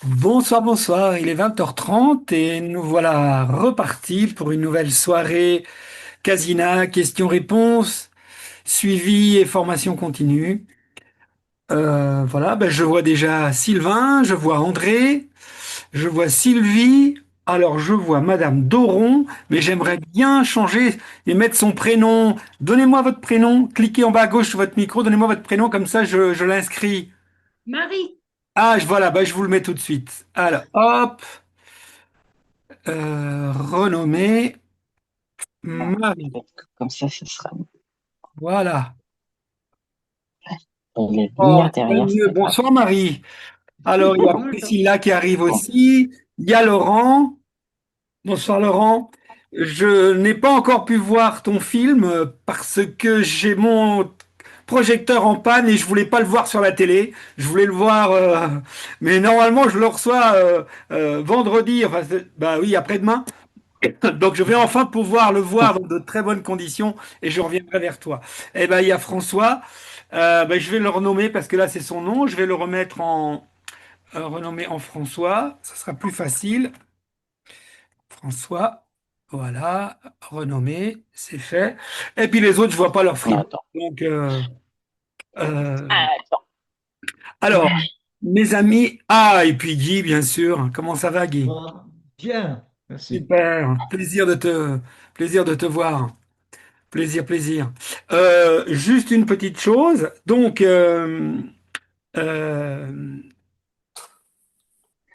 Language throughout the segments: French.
Bonsoir, bonsoir, il est 20h30 et nous voilà repartis pour une nouvelle soirée Casina, questions-réponses, suivi et formation continue. Voilà, ben, je vois déjà Sylvain, je vois André, je vois Sylvie, alors je vois Madame Doron, mais j'aimerais bien changer et mettre son prénom. Donnez-moi votre prénom, cliquez en bas à gauche sur votre micro, donnez-moi votre prénom, comme ça je l'inscris. Marie. Ah, voilà, ben, je vous le mets tout de suite. Alors, hop. Renommée Ah, Marie. donc, comme ça, ce sera. Voilà. On va Oh, lire c'est derrière, ça mieux. va être Bonsoir rapide. Marie. Alors, il y a Bonjour. Priscilla qui arrive Bon, aussi. Il y a Laurent. Bonsoir Laurent. Je n'ai pas encore pu voir ton film parce que j'ai mon projecteur en panne et je voulais pas le voir sur la télé. Je voulais le voir, mais normalement je le reçois vendredi. Enfin, bah oui, après-demain. Donc je vais enfin pouvoir le voir dans de très bonnes conditions et je reviendrai vers toi. Eh ben il y a François. Ben, je vais le renommer parce que là c'est son nom. Je vais le remettre en renommé en François. Ça sera plus facile. François. Voilà, renommé, c'est fait. Et puis les autres, je vois pas leur frigo. attends. Donc euh, Attends. alors mes amis. Ah et puis Guy bien sûr. Comment ça va Guy? Ah, bien, merci. Super. Plaisir de te voir. Plaisir, plaisir. Juste une petite chose. Donc, euh,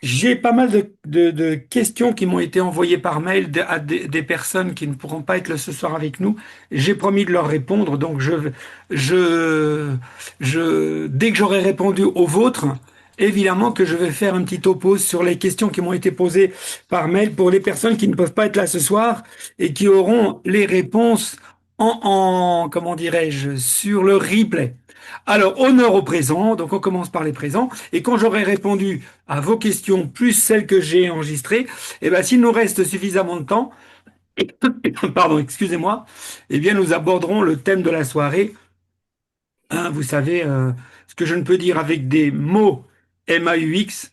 j'ai pas mal de questions qui m'ont été envoyées par mail à des personnes qui ne pourront pas être là ce soir avec nous. J'ai promis de leur répondre. Donc, je, dès que j'aurai répondu aux vôtres, évidemment que je vais faire un petit topo sur les questions qui m'ont été posées par mail pour les personnes qui ne peuvent pas être là ce soir et qui auront les réponses comment dirais-je, sur le replay. Alors, honneur au présent. Donc, on commence par les présents. Et quand j'aurai répondu à vos questions, plus celles que j'ai enregistrées, eh ben, s'il nous reste suffisamment de temps, pardon, excusez-moi, eh bien, nous aborderons le thème de la soirée. Hein, vous savez, ce que je ne peux dire avec des mots MAUX,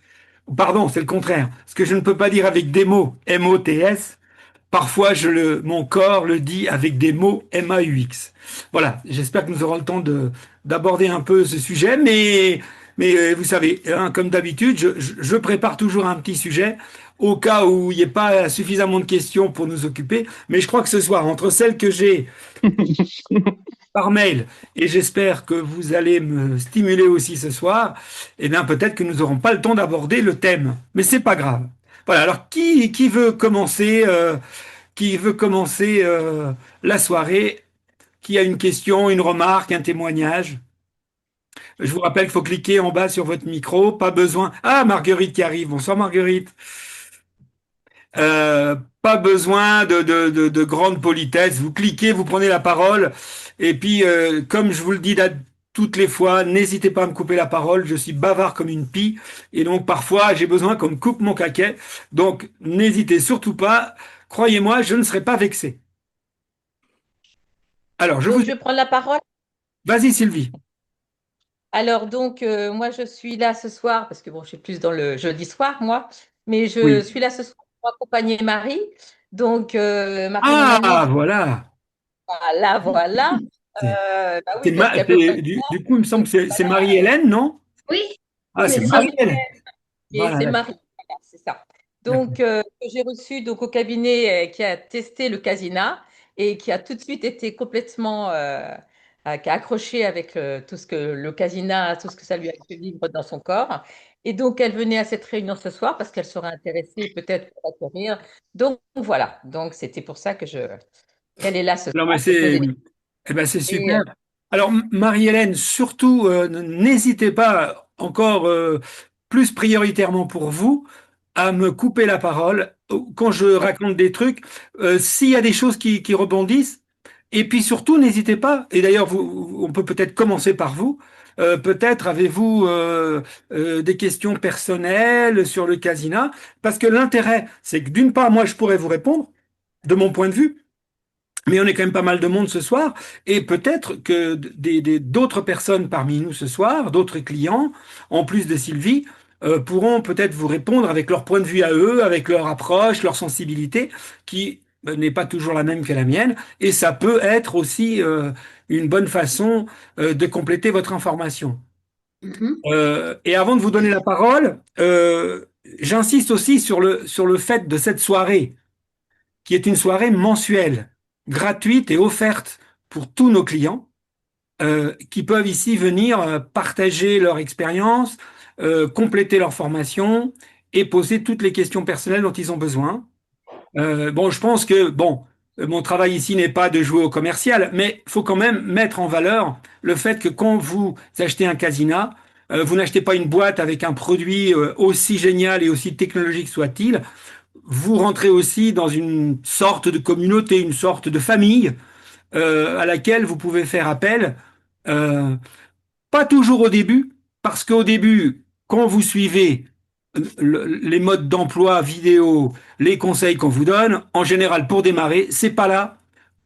pardon, c'est le contraire. Ce que je ne peux pas dire avec des mots MOTS, parfois mon corps le dit avec des mots MAUX. Voilà, j'espère que nous aurons le temps d'aborder un peu ce sujet, mais vous savez, hein, comme d'habitude, je prépare toujours un petit sujet au cas où il n'y ait pas suffisamment de questions pour nous occuper. Mais je crois que ce soir, entre celles que j'ai par mail, et j'espère que vous allez me stimuler aussi ce soir, eh bien peut-être que nous n'aurons pas le temps d'aborder le thème, mais c'est pas grave. Voilà, alors qui veut commencer la soirée? Qui a une question, une remarque, un témoignage? Je vous rappelle qu'il faut cliquer en bas sur votre micro, pas besoin. Ah, Marguerite qui arrive. Bonsoir Marguerite. Pas besoin de grande politesse. Vous cliquez, vous prenez la parole. Et puis, comme je vous le dis toutes les fois, n'hésitez pas à me couper la parole. Je suis bavard comme une pie. Et donc, parfois, j'ai besoin qu'on me coupe mon caquet. Donc, n'hésitez surtout pas. Croyez-moi, je ne serai pas vexé. Alors, je vous... Donc, je vais prendre la parole. Vas-y, Sylvie. Alors, donc, moi, je suis là ce soir, parce que bon, je suis plus dans le jeudi soir, moi, mais je Oui. suis là ce soir pour accompagner Marie. Donc, Marie, mon amie, Ah, voilà. voilà, voilà. C'est, Bah oui, parce qu'elle peut pas être là. du coup, il me semble que c'est Marie-Hélène, non? Oui, Ah, c'est c'est ça. Marie-Hélène. Et Voilà, c'est d'accord. Marie, voilà, c'est ça. D'accord. Donc, que j'ai reçu donc, au cabinet qui a testé le Casina et qui a tout de suite été complètement qui a accroché avec tout ce que le Casina, tout ce que ça lui a fait vivre dans son corps. Et donc, elle venait à cette réunion ce soir parce qu'elle serait intéressée peut-être pour acquérir. Donc, voilà. Donc, c'était pour ça qu'elle est là ce Non, mais soir pour poser des eh ben, c'est questions. super. Alors, Marie-Hélène, surtout, n'hésitez pas encore plus prioritairement pour vous à me couper la parole quand je raconte des trucs. S'il y a des choses qui rebondissent, et puis surtout, n'hésitez pas. Et d'ailleurs, on peut peut-être commencer par vous. Peut-être avez-vous des questions personnelles sur le casino, parce que l'intérêt, c'est que d'une part, moi, je pourrais vous répondre de mon point de vue. Mais on est quand même pas mal de monde ce soir, et peut-être que d'autres personnes parmi nous ce soir, d'autres clients, en plus de Sylvie, pourront peut-être vous répondre avec leur point de vue à eux, avec leur approche, leur sensibilité, qui n'est pas toujours la même que la mienne, et ça peut être aussi une bonne façon de compléter votre information. Mhm. Et avant de vous donner la parole, j'insiste aussi sur le fait de cette soirée, qui est une soirée mensuelle, gratuite et offerte pour tous nos clients, qui peuvent ici venir partager leur expérience, compléter leur formation et poser toutes les questions personnelles dont ils ont besoin. Bon, je pense que bon, mon travail ici n'est pas de jouer au commercial, mais il faut quand même mettre en valeur le fait que quand vous achetez un Casina, vous n'achetez pas une boîte avec un produit aussi génial et aussi technologique soit-il. Vous rentrez aussi dans une sorte de communauté, une sorte de famille à laquelle vous pouvez faire appel. euh, Pas toujours au début, parce qu'au début, quand vous suivez les modes d'emploi vidéo, les conseils qu'on vous donne, en général, pour démarrer, c'est pas là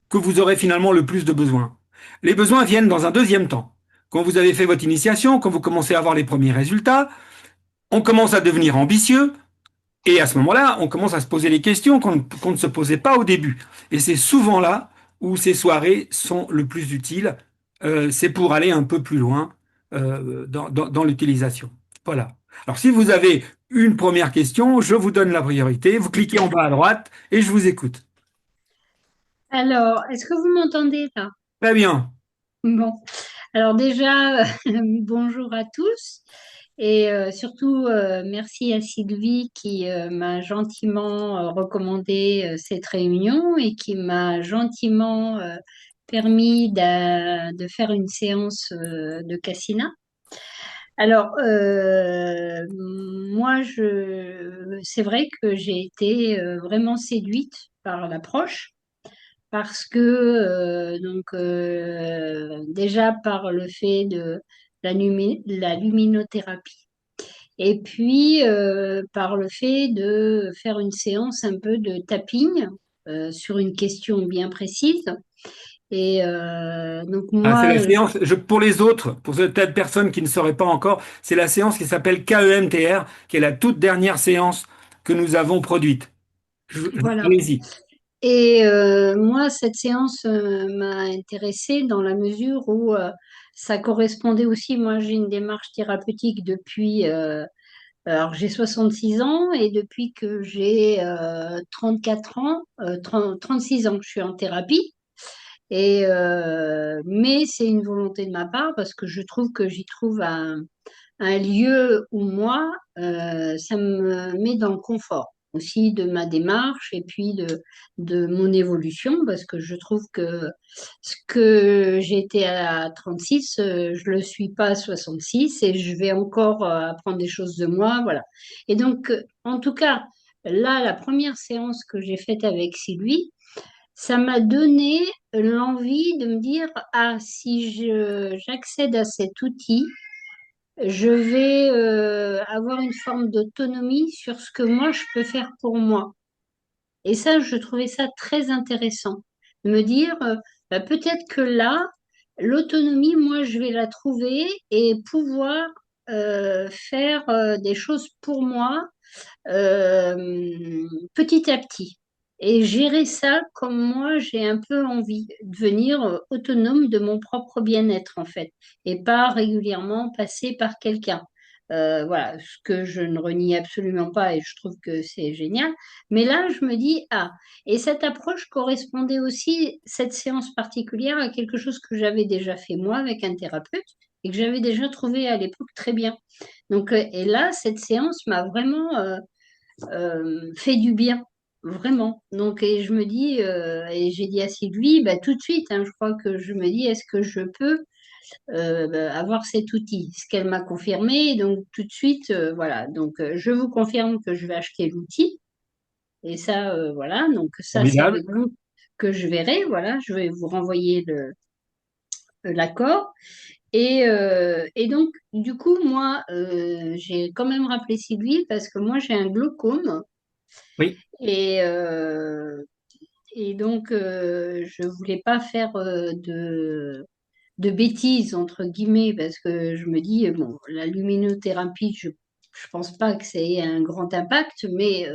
que vous aurez finalement le plus de besoins. Les besoins viennent dans un deuxième temps. Quand vous avez fait votre initiation, quand vous commencez à avoir les premiers résultats, on commence à devenir ambitieux, et à ce moment-là, on commence à se poser les questions qu'on ne se posait pas au début. Et c'est souvent là où ces soirées sont le plus utiles. C'est pour aller un peu plus loin dans l'utilisation. Voilà. Alors, si vous avez une première question, je vous donne la priorité. Vous cliquez en bas à droite et je vous écoute. Alors, est-ce que vous m'entendez là? Très bien. Bon, alors déjà, bonjour à tous et surtout merci à Sylvie qui m'a gentiment recommandé cette réunion et qui m'a gentiment permis de faire une séance de Cassina. Alors, moi, c'est vrai que j'ai été vraiment séduite par l'approche parce que déjà par le fait de la luminothérapie et puis par le fait de faire une séance un peu de tapping sur une question bien précise. Et donc Ah, c'est moi, la séance, pour les autres, pour certaines personnes qui ne sauraient pas encore, c'est la séance qui s'appelle KEMTR, qui est la toute dernière séance que nous avons produite. voilà. Allez-y. Et moi, cette séance m'a intéressée dans la mesure où ça correspondait aussi, moi j'ai une démarche thérapeutique depuis, alors j'ai 66 ans et depuis que j'ai 4 ans, 36 ans que je suis en thérapie. Et, mais c'est une volonté de ma part parce que je trouve que j'y trouve un lieu où moi, ça me met dans le confort aussi de ma démarche et puis de mon évolution parce que je trouve que ce que j'étais à 36, je le suis pas à 66 et je vais encore apprendre des choses de moi, voilà. Et donc, en tout cas, là, la première séance que j'ai faite avec Sylvie, ça m'a donné l'envie de me dire, ah, si j'accède à cet outil, je vais avoir une forme d'autonomie sur ce que moi je peux faire pour moi. Et ça, je trouvais ça très intéressant. De me dire, bah, peut-être que là, l'autonomie, moi, je vais la trouver et pouvoir faire des choses pour moi petit à petit. Et gérer ça comme moi, j'ai un peu envie, devenir autonome de mon propre bien-être, en fait, et pas régulièrement passer par quelqu'un. Voilà, ce que je ne renie absolument pas et je trouve que c'est génial. Mais là, je me dis, ah, et cette approche correspondait aussi, cette séance particulière, à quelque chose que j'avais déjà fait moi avec un thérapeute et que j'avais déjà trouvé à l'époque très bien. Donc, et là, cette séance m'a vraiment fait du bien, vraiment. Donc, et je me dis, et j'ai dit à Sylvie, bah, tout de suite, hein, je crois que je me dis, est-ce que je peux bah, avoir cet outil? Ce qu'elle m'a confirmé, donc tout de suite, voilà. Donc, je vous confirme que je vais acheter l'outil. Et ça, voilà. Donc, ça, c'est Formidable. avec vous que je verrai. Voilà, je vais vous renvoyer l'accord. Et donc, du coup, moi, j'ai quand même rappelé Sylvie parce que moi, j'ai un glaucome. Oui. Et, euh, et donc, je voulais pas faire de bêtises, entre guillemets, parce que je me dis, bon, la luminothérapie, je je pense pas que ça ait un grand impact, mais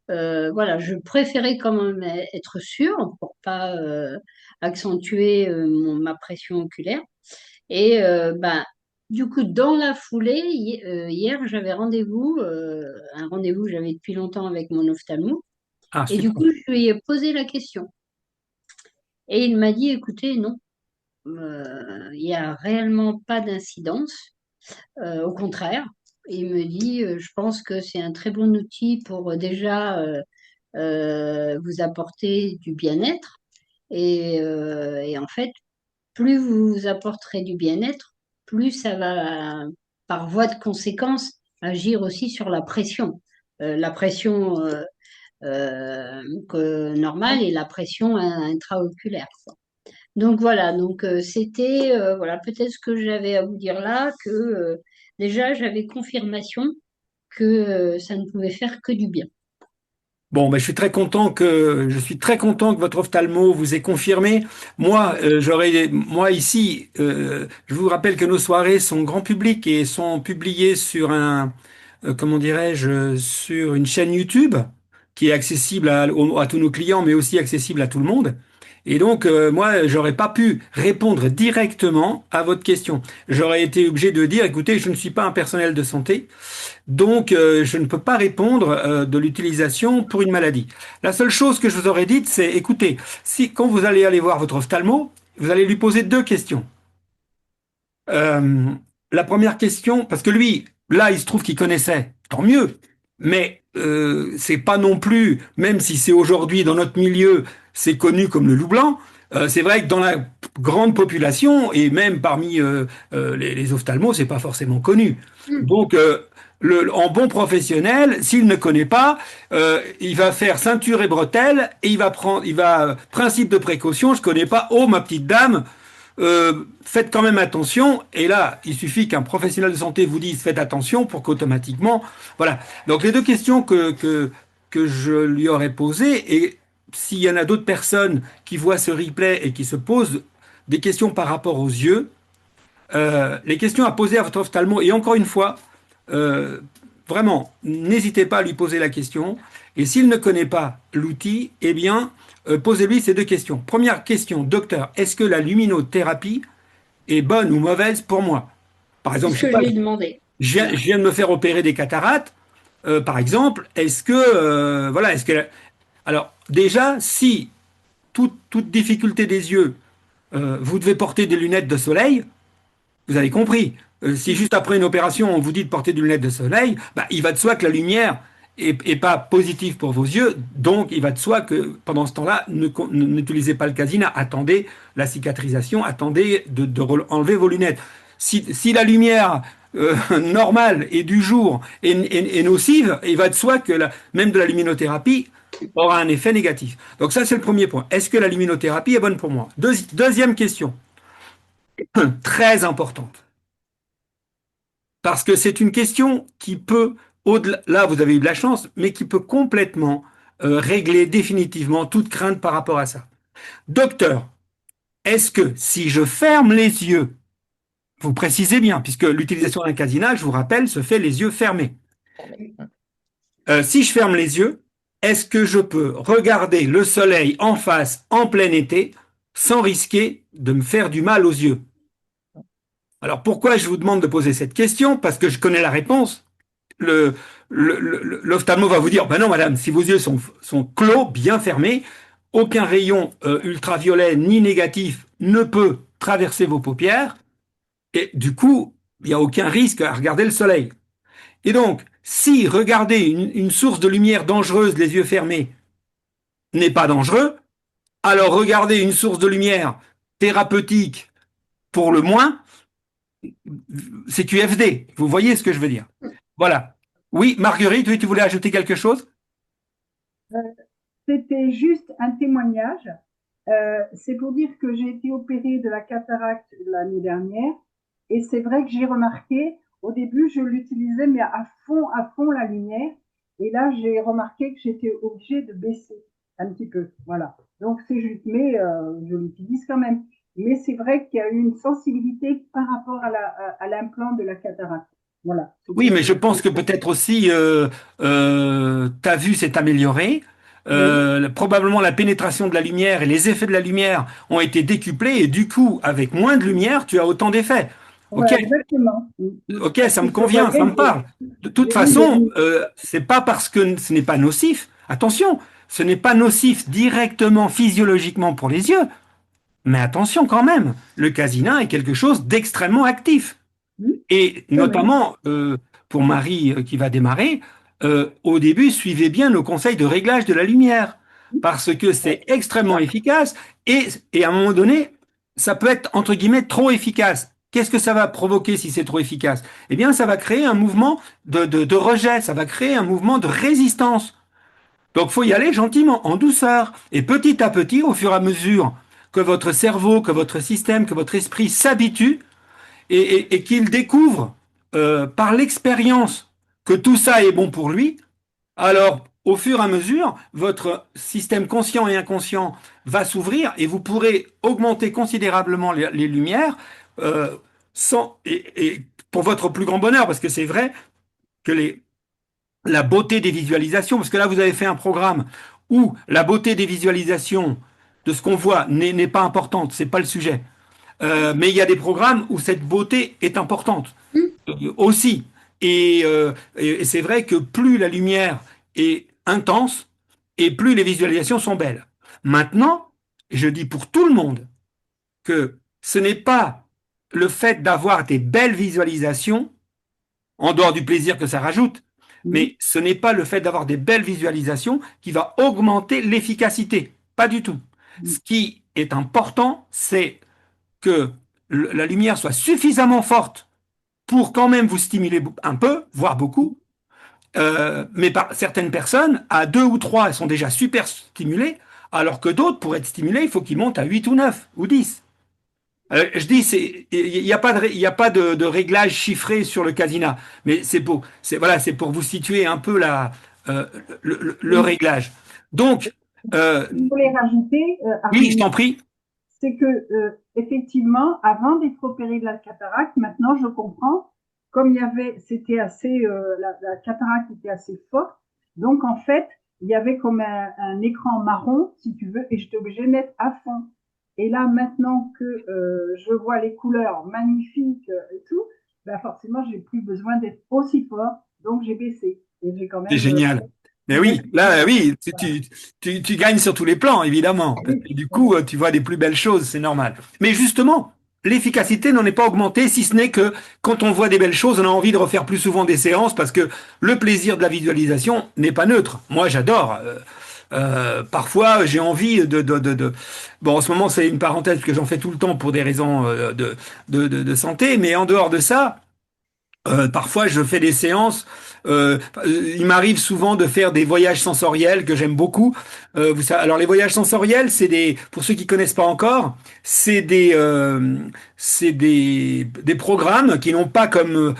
voilà, je préférais quand même être sûre pour pas accentuer ma pression oculaire. Et ben, du coup, dans la foulée, hier, j'avais un rendez-vous que j'avais depuis longtemps avec mon ophtalmo. Ah, Et du super. coup, je lui ai posé la question. Et il m'a dit, écoutez, non, il n'y a réellement pas d'incidence. Au contraire, il me dit, je pense que c'est un très bon outil pour déjà vous apporter du bien-être. Et en fait, plus vous vous apporterez du bien-être, plus ça va, par voie de conséquence, agir aussi sur la pression normale et la pression intraoculaire, quoi. Donc voilà, donc c'était voilà peut-être ce que j'avais à vous dire là, que déjà j'avais confirmation que ça ne pouvait faire que du bien. Bon, ben, je suis très content que votre ophtalmo vous ait confirmé. Moi, moi ici, je vous rappelle que nos soirées sont grand public et sont publiées sur comment dirais-je, sur une chaîne YouTube qui est accessible à tous nos clients, mais aussi accessible à tout le monde. Et donc, moi, j'aurais pas pu répondre directement à votre question. J'aurais été obligé de dire, écoutez, je ne suis pas un personnel de santé. Donc, je ne peux pas répondre de l'utilisation pour une maladie. La seule chose que je vous aurais dite, c'est, écoutez, si quand vous allez aller voir votre ophtalmo, vous allez lui poser deux questions. Euh, la première question, parce que lui, là, il se trouve qu'il connaissait, tant mieux. Mais c'est pas non plus, même si c'est aujourd'hui dans notre milieu, c'est connu comme le loup blanc. C'est vrai que dans la grande population et même parmi les ophtalmos, c'est pas forcément connu. Hmm. Donc, en bon professionnel, s'il ne connaît pas, il va faire ceinture et bretelles et il va principe de précaution. Je connais pas. Oh, ma petite dame. Faites quand même attention. Et là, il suffit qu'un professionnel de santé vous dise faites attention pour qu'automatiquement, voilà. Donc les deux questions que je lui aurais posées, et s'il y en a d'autres personnes qui voient ce replay et qui se posent des questions par rapport aux yeux, les questions à poser à votre ophtalmo, et encore une fois, euh, vraiment, n'hésitez pas à lui poser la question. Et s'il ne connaît pas l'outil, eh bien, posez-lui ces deux questions. Première question, docteur, est-ce que la luminothérapie est bonne ou mauvaise pour moi? Par C'est exemple, ce je sais que je pas, lui ai demandé. je Voilà. viens de me faire opérer des cataractes, par exemple, est-ce que, voilà, est-ce que, alors, déjà, si toute difficulté des yeux, vous devez porter des lunettes de soleil, vous avez compris. Si juste après une opération, on vous dit de porter des lunettes de soleil, bah, il va de soi que la lumière est pas positive pour vos yeux. Donc, il va de soi que pendant ce temps-là, n'utilisez pas le casina. Attendez la cicatrisation, attendez enlever vos lunettes. Si la lumière normale et du jour est nocive, il va de soi que même de la luminothérapie aura un effet négatif. Donc ça, c'est le premier point. Est-ce que la luminothérapie est bonne pour moi? Deuxième question, très importante. Parce que c'est une question qui peut, au-delà, là vous avez eu de la chance, mais qui peut complètement régler définitivement toute crainte par rapport à ça. Docteur, est-ce que si je ferme les yeux, vous précisez bien, puisque l'utilisation d'un casinage, je vous rappelle, se fait les yeux fermés. Si je ferme les yeux, est-ce que je peux regarder le soleil en face en plein été sans risquer de me faire du mal aux yeux? Alors pourquoi je vous demande de poser cette question? Parce que je connais la réponse. le, L'ophtalmo va vous dire, ben non madame, si vos yeux sont clos, bien fermés, aucun rayon ultraviolet ni négatif ne peut traverser vos paupières, et du coup, il n'y a aucun risque à regarder le soleil. Et donc, si regarder une source de lumière dangereuse les yeux fermés n'est pas dangereux, alors regarder une source de lumière thérapeutique pour le moins, c'est QFD. Vous voyez ce que je veux dire? Voilà. Oui, Marguerite, oui, tu voulais ajouter quelque chose? C'était juste un témoignage. C'est pour dire que j'ai été opérée de la cataracte l'année dernière et c'est vrai que j'ai remarqué, au début, je l'utilisais mais à fond la lumière et là, j'ai remarqué que j'étais obligée de baisser un petit peu. Voilà. Donc, c'est juste, mais je l'utilise quand même. Mais c'est vrai qu'il y a eu une sensibilité par rapport à l'implant de la cataracte. Voilà. Oui, mais je pense que peut-être aussi ta vue s'est améliorée. Oui, Probablement la pénétration de la lumière et les effets de la lumière ont été décuplés et du coup, avec moins de lumière, tu as autant d'effets. Ok, voilà, exactement. ok, Parce ça me que je convient, ça voyais me parle. De toute j'ai vu façon, c'est pas parce que ce n'est pas nocif. Attention, ce n'est pas nocif directement physiologiquement pour les yeux, mais attention quand même, le casinat est quelque chose d'extrêmement actif. oui, Et c'est vrai. notamment pour Marie qui va démarrer, au début, suivez bien nos conseils de réglage de la lumière, parce que c'est extrêmement efficace et à un moment donné, ça peut être entre guillemets trop efficace. Qu'est-ce que ça va provoquer si c'est trop efficace? Eh bien, ça va créer un mouvement de rejet, ça va créer un mouvement de résistance. Donc, faut y aller gentiment, en douceur, et petit à petit, au fur et à mesure que votre cerveau, que votre système, que votre esprit s'habitue, et qu'il découvre par l'expérience que tout ça est bon pour lui, alors au fur et à mesure, votre système conscient et inconscient va s'ouvrir et vous pourrez augmenter considérablement les lumières et pour votre plus grand bonheur, parce que c'est vrai que la beauté des visualisations, parce que là vous avez fait un programme où la beauté des visualisations de ce qu'on voit n'est pas importante, c'est pas le sujet. Mais il y a des programmes où cette beauté est importante aussi. Et c'est vrai que plus la lumière est intense et plus les visualisations sont belles. Maintenant, je dis pour tout le monde que ce n'est pas le fait d'avoir des belles visualisations, en dehors du plaisir que ça rajoute, mais ce n'est pas le fait d'avoir des belles visualisations qui va augmenter l'efficacité. Pas du tout. Ce qui est important, c'est que la lumière soit suffisamment forte pour quand même vous stimuler un peu, voire beaucoup. Mais par certaines personnes, à 2 ou 3, elles sont déjà super stimulées, alors que d'autres, pour être stimulées, il faut qu'ils montent à 8 ou 9 ou 10. Je dis, il n'y a pas il y a pas de réglage chiffré sur le casinat, mais voilà, c'est pour vous situer un peu euh, le Oui. réglage. Donc, euh, Je voulais rajouter, oui, je t'en prie. c'est que effectivement, avant d'être opéré de la cataracte, maintenant je comprends, comme il y avait, c'était assez, la cataracte était assez forte, donc en fait, il y avait comme un écran marron, si tu veux, et j'étais obligée de mettre à fond. Et là, maintenant que je vois les couleurs magnifiques et tout, ben forcément, j'ai plus besoin d'être aussi fort, donc j'ai baissé. Et j'ai quand C'est même génial. Mais une belle oui, là, couleur. oui, tu gagnes sur tous les plans, évidemment. Ah Parce oui, que du coup, tu vois des plus belles choses, c'est normal. Mais justement, l'efficacité n'en est pas augmentée, si ce n'est que quand on voit des belles choses, on a envie de refaire plus souvent des séances parce que le plaisir de la visualisation n'est pas neutre. Moi, j'adore. Parfois, j'ai envie Bon, en ce moment, c'est une parenthèse que j'en fais tout le temps pour des raisons de santé, mais en dehors de ça, parfois, je fais des séances. Il m'arrive souvent de faire des voyages sensoriels que j'aime beaucoup. Alors, les voyages sensoriels, pour ceux qui connaissent pas encore, c'est des programmes qui n'ont pas comme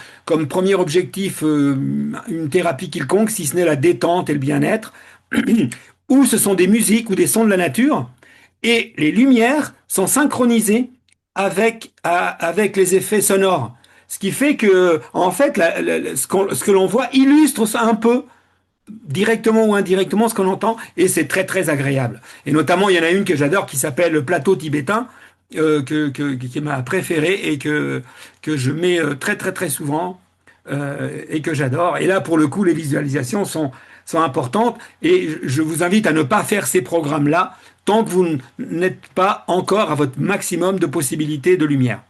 premier objectif une thérapie quelconque, si ce n'est la détente et le bien-être, où ce sont des musiques ou des sons de la nature, et les lumières sont synchronisées avec les effets sonores. Ce qui fait que, en fait, ce que l'on voit illustre ça un peu, directement ou indirectement, ce qu'on entend, et c'est très très agréable. Et notamment, il y en a une que j'adore qui s'appelle le plateau tibétain, qui est ma préférée et que je mets très très très souvent et que j'adore. Et là, pour le coup, les visualisations sont importantes et je vous invite à ne pas faire ces programmes-là tant que vous n'êtes pas encore à votre maximum de possibilités de lumière.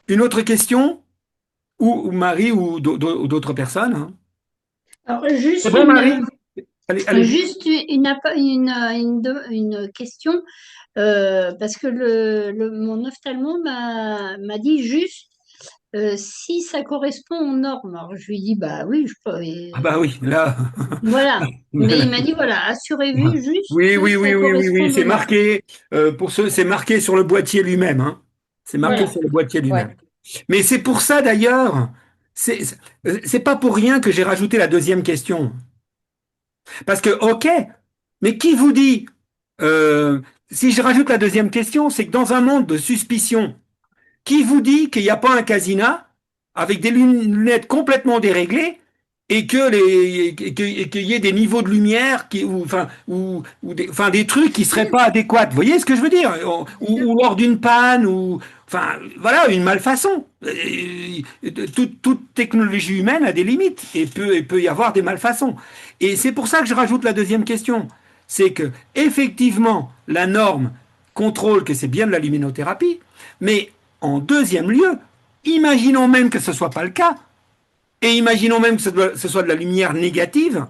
Une autre question? Ou Marie ou d'autres personnes, hein. Alors, C'est bon, Marie? Allez-y. juste une question, parce que mon ophtalmo m'a dit juste si ça correspond aux normes. Alors, je lui ai dit, bah oui, je peux. Ah bah oui, là. Voilà. Mais il m'a dit, voilà, assurez-vous juste Oui, que oui, ça oui, oui, oui, oui, corresponde aux c'est normes. marqué. Pour ceux, c'est marqué sur le boîtier lui-même, hein. C'est marqué Voilà. sur le boîtier Ouais. lui-même. Mais c'est pour ça d'ailleurs, c'est c'est pas pour rien que j'ai rajouté la deuxième question. Parce que, ok, mais qui vous dit, euh, si je rajoute la deuxième question, c'est que dans un monde de suspicion, qui vous dit qu'il n'y a pas un casina avec des lunettes complètement déréglées et et qu'il y ait des niveaux de lumière enfin, des trucs qui seraient pas adéquats. Vous voyez ce que je veux dire? Ou lors d'une panne, enfin, voilà, une malfaçon. Toute technologie humaine a des limites et peut y avoir des malfaçons. Et c'est pour ça que je rajoute la deuxième question. C'est que, effectivement, la norme contrôle que c'est bien de la luminothérapie, mais en deuxième lieu, imaginons même que ce ne soit pas le cas, et imaginons même que ce soit de la lumière négative,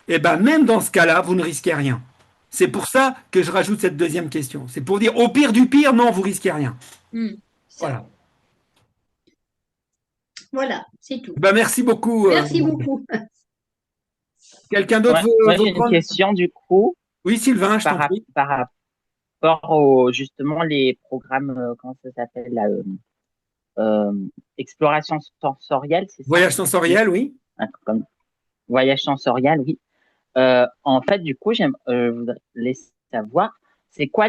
et bien même dans ce cas-là, vous ne risquez rien. C'est pour ça que je rajoute cette deuxième question. C'est pour dire au pire du pire, non, vous risquez rien. Ça. Voilà. Voilà, c'est tout. Ben, merci beaucoup. Merci beaucoup. Quelqu'un d'autre Ouais, veut, moi, veut j'ai une prendre? question du coup Oui, Sylvain, je t'en prie. par rapport au justement les programmes, comment ça s'appelle là, euh, exploration sensorielle, c'est ça? Voyage sensoriel, oui. Un truc comme voyage sensoriel, oui. En fait, du coup, je voudrais savoir, c'est quoi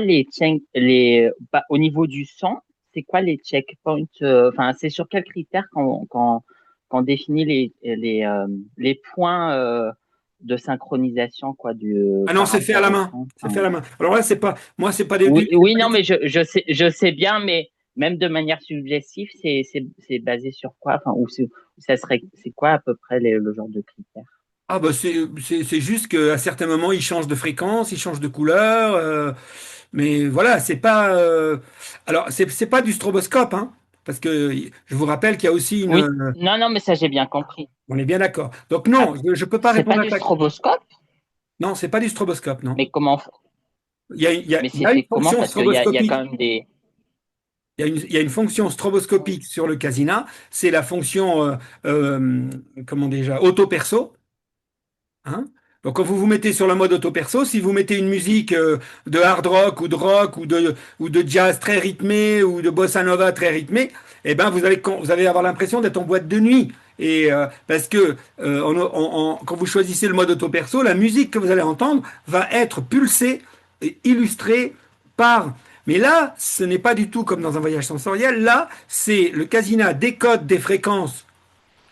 au niveau du son, c'est quoi les checkpoints, enfin, c'est sur quels critères qu'on définit les points de synchronisation, quoi, Ah non, par c'est fait à rapport la au main. son. C'est Enfin, fait à la main. Alors là, c'est pas, moi, c'est pas oui, oui, pas non, des- mais je sais bien, mais même de manière subjective, c'est basé sur quoi? Enfin, c'est quoi à peu près le genre de critères? Ah bah c'est juste qu'à certains moments, il change de fréquence, il change de couleur. Mais voilà, c'est pas. Alors, c'est pas du stroboscope, hein, parce que je vous rappelle qu'il y a aussi une. Oui, non, non, mais ça, j'ai bien compris. On est bien d'accord. Donc Ah, non, je peux pas c'est pas répondre à du ta. stroboscope, Non, c'est pas du stroboscope, non. mais comment, mais Il y c'est a une fait comment? fonction Parce il y a stroboscopique. quand même des. Il y a une fonction stroboscopique sur le casina. C'est la fonction, comment déjà, auto-perso. Hein. Donc quand vous vous mettez sur le mode auto-perso, si vous mettez une musique de hard rock ou de jazz très rythmé ou de bossa nova très rythmé, eh ben vous allez avoir l'impression d'être en boîte de nuit. Et parce que quand vous choisissez le mode auto-perso, la musique que vous allez entendre va être pulsée et illustrée par. Mais là, ce n'est pas du tout comme dans un voyage sensoriel. Là, c'est le casina décode des fréquences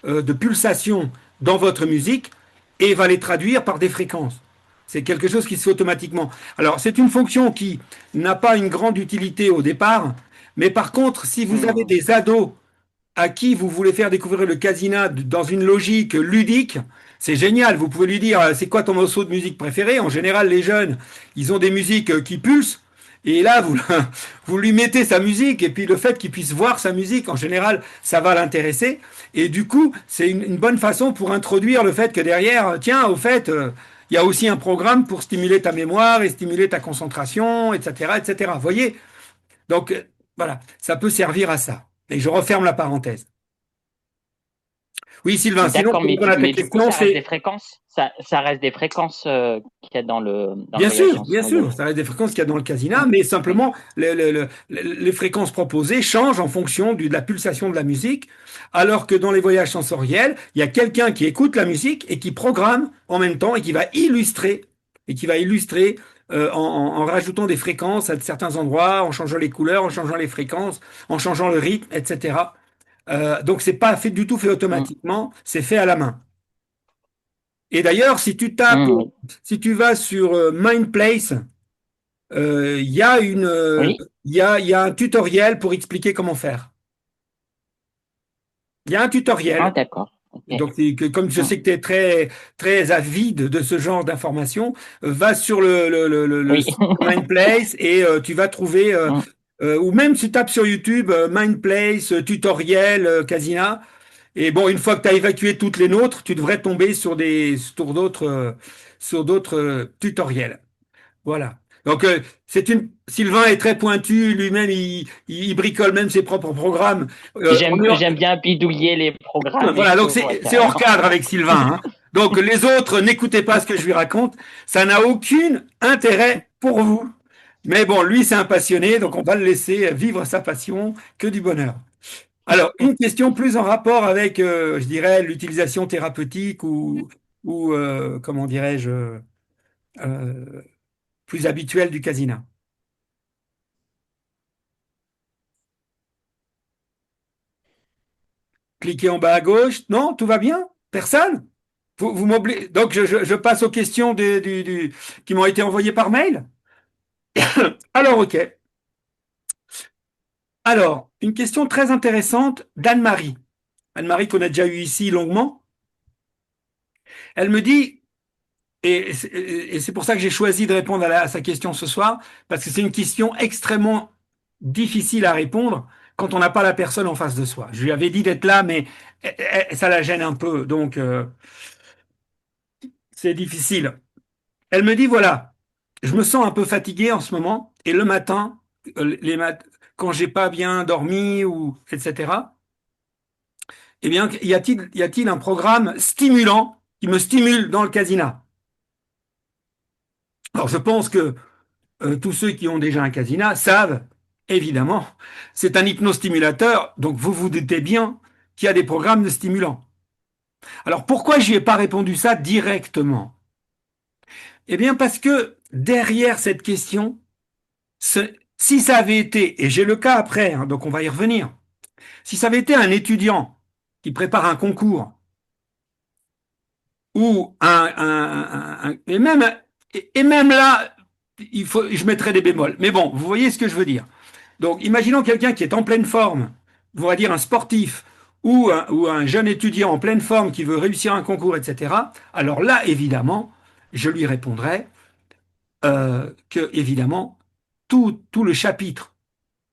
de pulsation dans votre musique et va les traduire par des fréquences. C'est quelque chose qui se fait automatiquement. Alors, c'est une fonction qui n'a pas une grande utilité au départ, mais par contre, si vous avez Hmm. des ados à qui vous voulez faire découvrir le casina dans une logique ludique, c'est génial. Vous pouvez lui dire, c'est quoi ton morceau de musique préféré? En général, les jeunes, ils ont des musiques qui pulsent. Et là, vous lui mettez sa musique, et puis le fait qu'il puisse voir sa musique, en général, ça va l'intéresser. Et du coup, c'est une bonne façon pour introduire le fait que derrière, tiens, au fait, il y a aussi un programme pour stimuler ta mémoire et stimuler ta concentration, etc., etc. Vous voyez? Donc, voilà, ça peut servir à ça. Et je referme la parenthèse. Oui, Sylvain, sinon, D'accord, pour répondre à ta mais du coup, question, ça reste des c'est fréquences. Ça reste des fréquences qu'il y a dans le voyage bien sensoriel. sûr, ça reste des fréquences qu'il y a dans le casina, mais Hmm. simplement, les fréquences proposées changent en fonction de la pulsation de la musique, alors que dans les voyages sensoriels, il y a quelqu'un qui écoute la musique et qui programme en même temps et qui va illustrer en rajoutant des fréquences à certains endroits, en changeant les couleurs, en changeant les fréquences, en changeant le rythme, etc. Donc, c'est pas fait du tout fait Hmm. automatiquement, c'est fait à la main. Et d'ailleurs, Hmm, si tu vas sur Mindplace, il y a oui. il y a un tutoriel pour expliquer comment faire. Il y a un Ah, tutoriel. d'accord. Ok. Donc, comme je Hmm. sais que tu es très avide de ce genre d'informations, va sur le Oui. site de Mindplace et tu vas trouver, Hmm. ou même tu tapes sur YouTube, Mindplace, tutoriel, Casina. Et bon, une fois que tu as évacué toutes les nôtres, tu devrais tomber sur d'autres tutoriels. Voilà. Donc, Sylvain est très pointu, lui-même, il bricole même ses propres programmes. J'aime bien bidouiller les programmes et Voilà, donc tout, ouais, c'est hors carrément. cadre avec Sylvain. Hein. Donc, les autres, n'écoutez pas ce que je lui raconte. Ça n'a aucun intérêt pour vous. Mais bon, lui, c'est un passionné, donc on va le laisser vivre sa passion, que du bonheur. Alors, une question plus en rapport avec, je dirais, l'utilisation thérapeutique ou comment dirais-je, euh, plus habituelle du casina. Cliquez en bas à gauche. Non, tout va bien? Personne? Vous m'obligez. Donc, je passe aux questions qui m'ont été envoyées par mail. Alors, OK. Alors, une question très intéressante d'Anne-Marie. Anne-Marie qu'on a déjà eu ici longuement. Elle me dit, et c'est pour ça que j'ai choisi de répondre à sa question ce soir, parce que c'est une question extrêmement difficile à répondre quand on n'a pas la personne en face de soi. Je lui avais dit d'être là, mais ça la gêne un peu, donc c'est difficile. Elle me dit, voilà, je me sens un peu fatigué en ce moment, et le matin, quand j'ai pas bien dormi, ou etc., eh bien, y a-t-il un programme stimulant qui me stimule dans le casina? Alors, je pense que tous ceux qui ont déjà un casina savent, évidemment, c'est un hypnostimulateur, donc vous vous doutez bien qu'il y a des programmes de stimulants. Alors, pourquoi je n'y ai pas répondu ça directement? Eh bien, parce que derrière cette question, si ça avait été, et j'ai le cas après, hein, donc on va y revenir, si ça avait été un étudiant qui prépare un concours, ou et même là, je mettrais des bémols. Mais bon, vous voyez ce que je veux dire. Donc, imaginons quelqu'un qui est en pleine forme, on va dire un sportif, ou un jeune étudiant en pleine forme qui veut réussir un concours, etc. Alors là, évidemment, je lui répondrai que, évidemment, tout le chapitre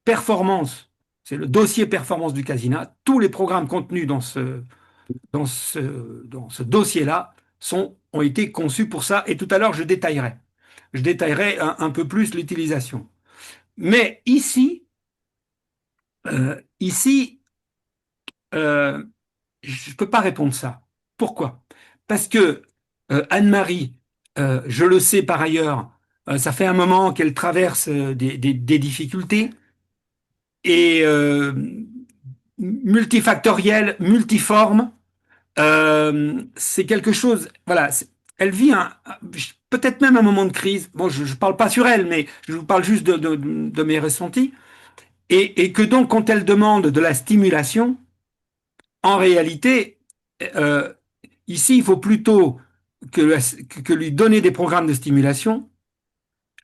performance, c'est le dossier performance du Casina, tous les programmes contenus dans ce dossier-là ont été conçus pour ça. Et tout à l'heure, je détaillerai. Je détaillerai un peu plus l'utilisation. Mais ici, je ne peux pas répondre ça. Pourquoi? Parce que Anne-Marie, je le sais par ailleurs, ça fait un moment qu'elle traverse des difficultés et multifactorielles, multiformes. C'est quelque chose, voilà, elle vit peut-être même un moment de crise. Bon, je ne parle pas sur elle, mais je vous parle juste de mes ressentis. Et que donc, quand elle demande de la stimulation, en réalité, euh, ici, il faut plutôt que lui donner des programmes de stimulation,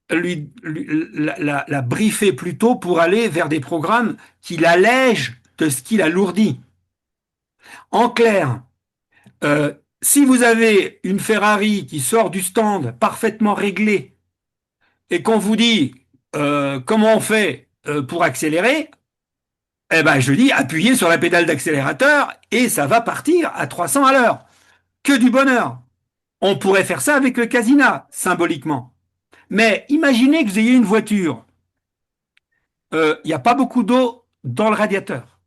la briefer plutôt pour aller vers des programmes qui l'allègent de ce qui l'alourdit. En clair, Euh, si vous avez une Ferrari qui sort du stand parfaitement réglée et qu'on vous dit comment on fait pour accélérer, eh ben je dis appuyez sur la pédale d'accélérateur et ça va partir à 300 à l'heure. Que du bonheur. On pourrait faire ça avec le Casina, symboliquement. Mais imaginez que vous ayez une voiture. Il n'y a pas beaucoup d'eau dans le radiateur.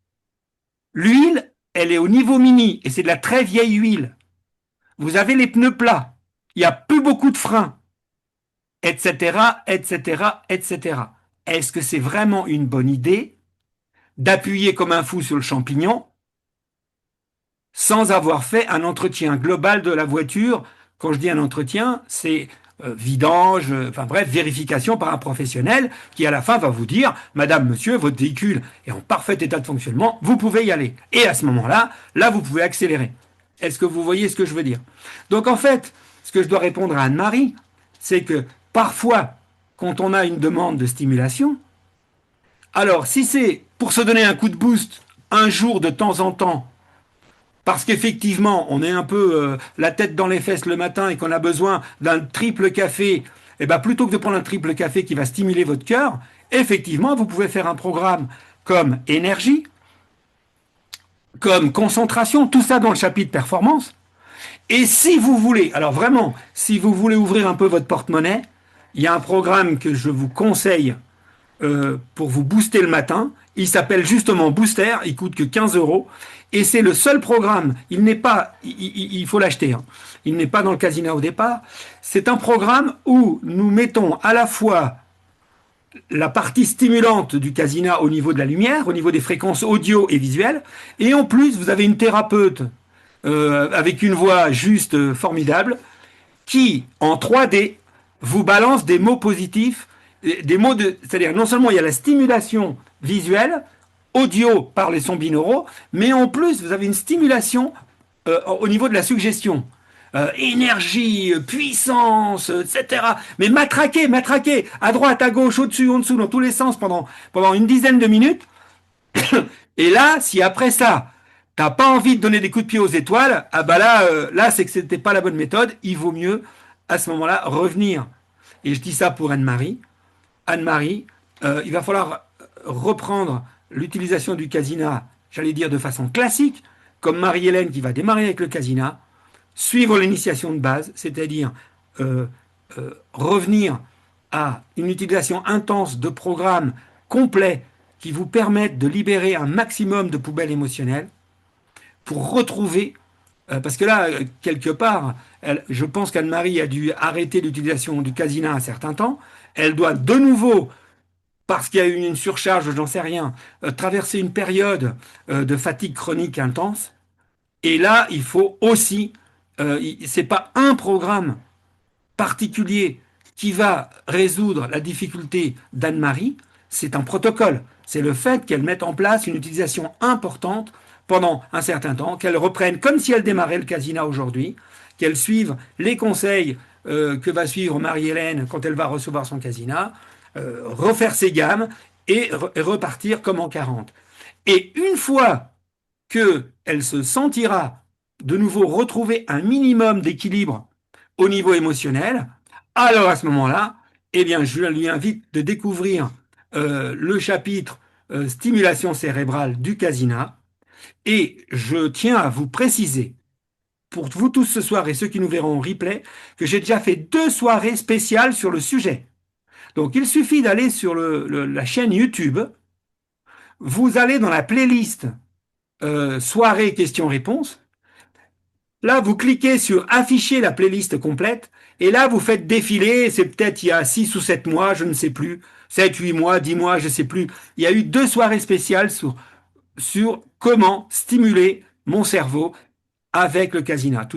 L'huile, elle est au niveau mini et c'est de la très vieille huile. Vous avez les pneus plats, il n'y a plus beaucoup de freins, etc., etc., etc. Est-ce que c'est vraiment une bonne idée d'appuyer comme un fou sur le champignon sans avoir fait un entretien global de la voiture? Quand je dis un entretien, c'est vidange, enfin bref, vérification par un professionnel qui à la fin va vous dire, Madame, Monsieur, votre véhicule est en parfait état de fonctionnement, vous pouvez y aller. Et à ce moment-là, là, vous pouvez accélérer. Est-ce que vous voyez ce que je veux dire? Donc en fait, ce que je dois répondre à Anne-Marie, c'est que parfois, quand on a une demande de stimulation, alors si c'est pour se donner un coup de boost un jour de temps en temps, parce qu'effectivement, on est un peu la tête dans les fesses le matin et qu'on a besoin d'un triple café, et ben plutôt que de prendre un triple café qui va stimuler votre cœur, effectivement, vous pouvez faire un programme comme énergie, comme concentration, tout ça dans le chapitre performance. Et si vous voulez, alors vraiment, si vous voulez ouvrir un peu votre porte-monnaie, il y a un programme que je vous conseille pour vous booster le matin. Il s'appelle justement Booster, il coûte que 15 euros. Et c'est le seul programme, il n'est pas, il faut l'acheter, hein. Il n'est pas dans le Casina au départ. C'est un programme où nous mettons à la fois la partie stimulante du Casina au niveau de la lumière, au niveau des fréquences audio et visuelles, et en plus vous avez une thérapeute avec une voix juste formidable qui, en 3D, vous balance des mots positifs, c'est-à-dire non seulement il y a la stimulation visuelle, audio par les sons binauraux, mais en plus, vous avez une stimulation au niveau de la suggestion. Énergie, puissance, etc. Mais matraquer, matraquer, à droite, à gauche, au-dessus, en dessous, dans tous les sens pendant une dizaine de minutes. Et là, si après ça, t'as pas envie de donner des coups de pied aux étoiles, ah bah là, là c'est que c'était pas la bonne méthode. Il vaut mieux, à ce moment-là, revenir. Et je dis ça pour Anne-Marie. Anne-Marie, il va falloir reprendre l'utilisation du casina, j'allais dire de façon classique, comme Marie-Hélène qui va démarrer avec le casina, suivre l'initiation de base, c'est-à-dire euh, revenir à une utilisation intense de programmes complets qui vous permettent de libérer un maximum de poubelles émotionnelles pour retrouver, parce que là, quelque part, je pense qu'Anne-Marie a dû arrêter l'utilisation du casina un certain temps, elle doit de nouveau parce qu'il y a eu une surcharge, j'en sais rien, traverser une période de fatigue chronique intense. Et là, il faut aussi, c'est pas un programme particulier qui va résoudre la difficulté d'Anne-Marie, c'est un protocole. C'est le fait qu'elle mette en place une utilisation importante pendant un certain temps, qu'elle reprenne comme si elle démarrait le casina aujourd'hui, qu'elle suive les conseils que va suivre Marie-Hélène quand elle va recevoir son casina, refaire ses gammes et repartir comme en 40. Et une fois qu'elle se sentira de nouveau retrouver un minimum d'équilibre au niveau émotionnel, alors à ce moment-là, eh bien, je lui invite de découvrir le chapitre stimulation cérébrale du Casina. Et je tiens à vous préciser, pour vous tous ce soir et ceux qui nous verront en replay, que j'ai déjà fait 2 soirées spéciales sur le sujet. Donc il suffit d'aller sur la chaîne YouTube, vous allez dans la playlist soirée questions-réponses. Là, vous cliquez sur afficher la playlist complète et là, vous faites défiler, c'est peut-être il y a 6 ou 7 mois, je ne sais plus, 7, 8 mois, 10 mois, je ne sais plus. Il y a eu 2 soirées spéciales sur comment stimuler mon cerveau avec le casina.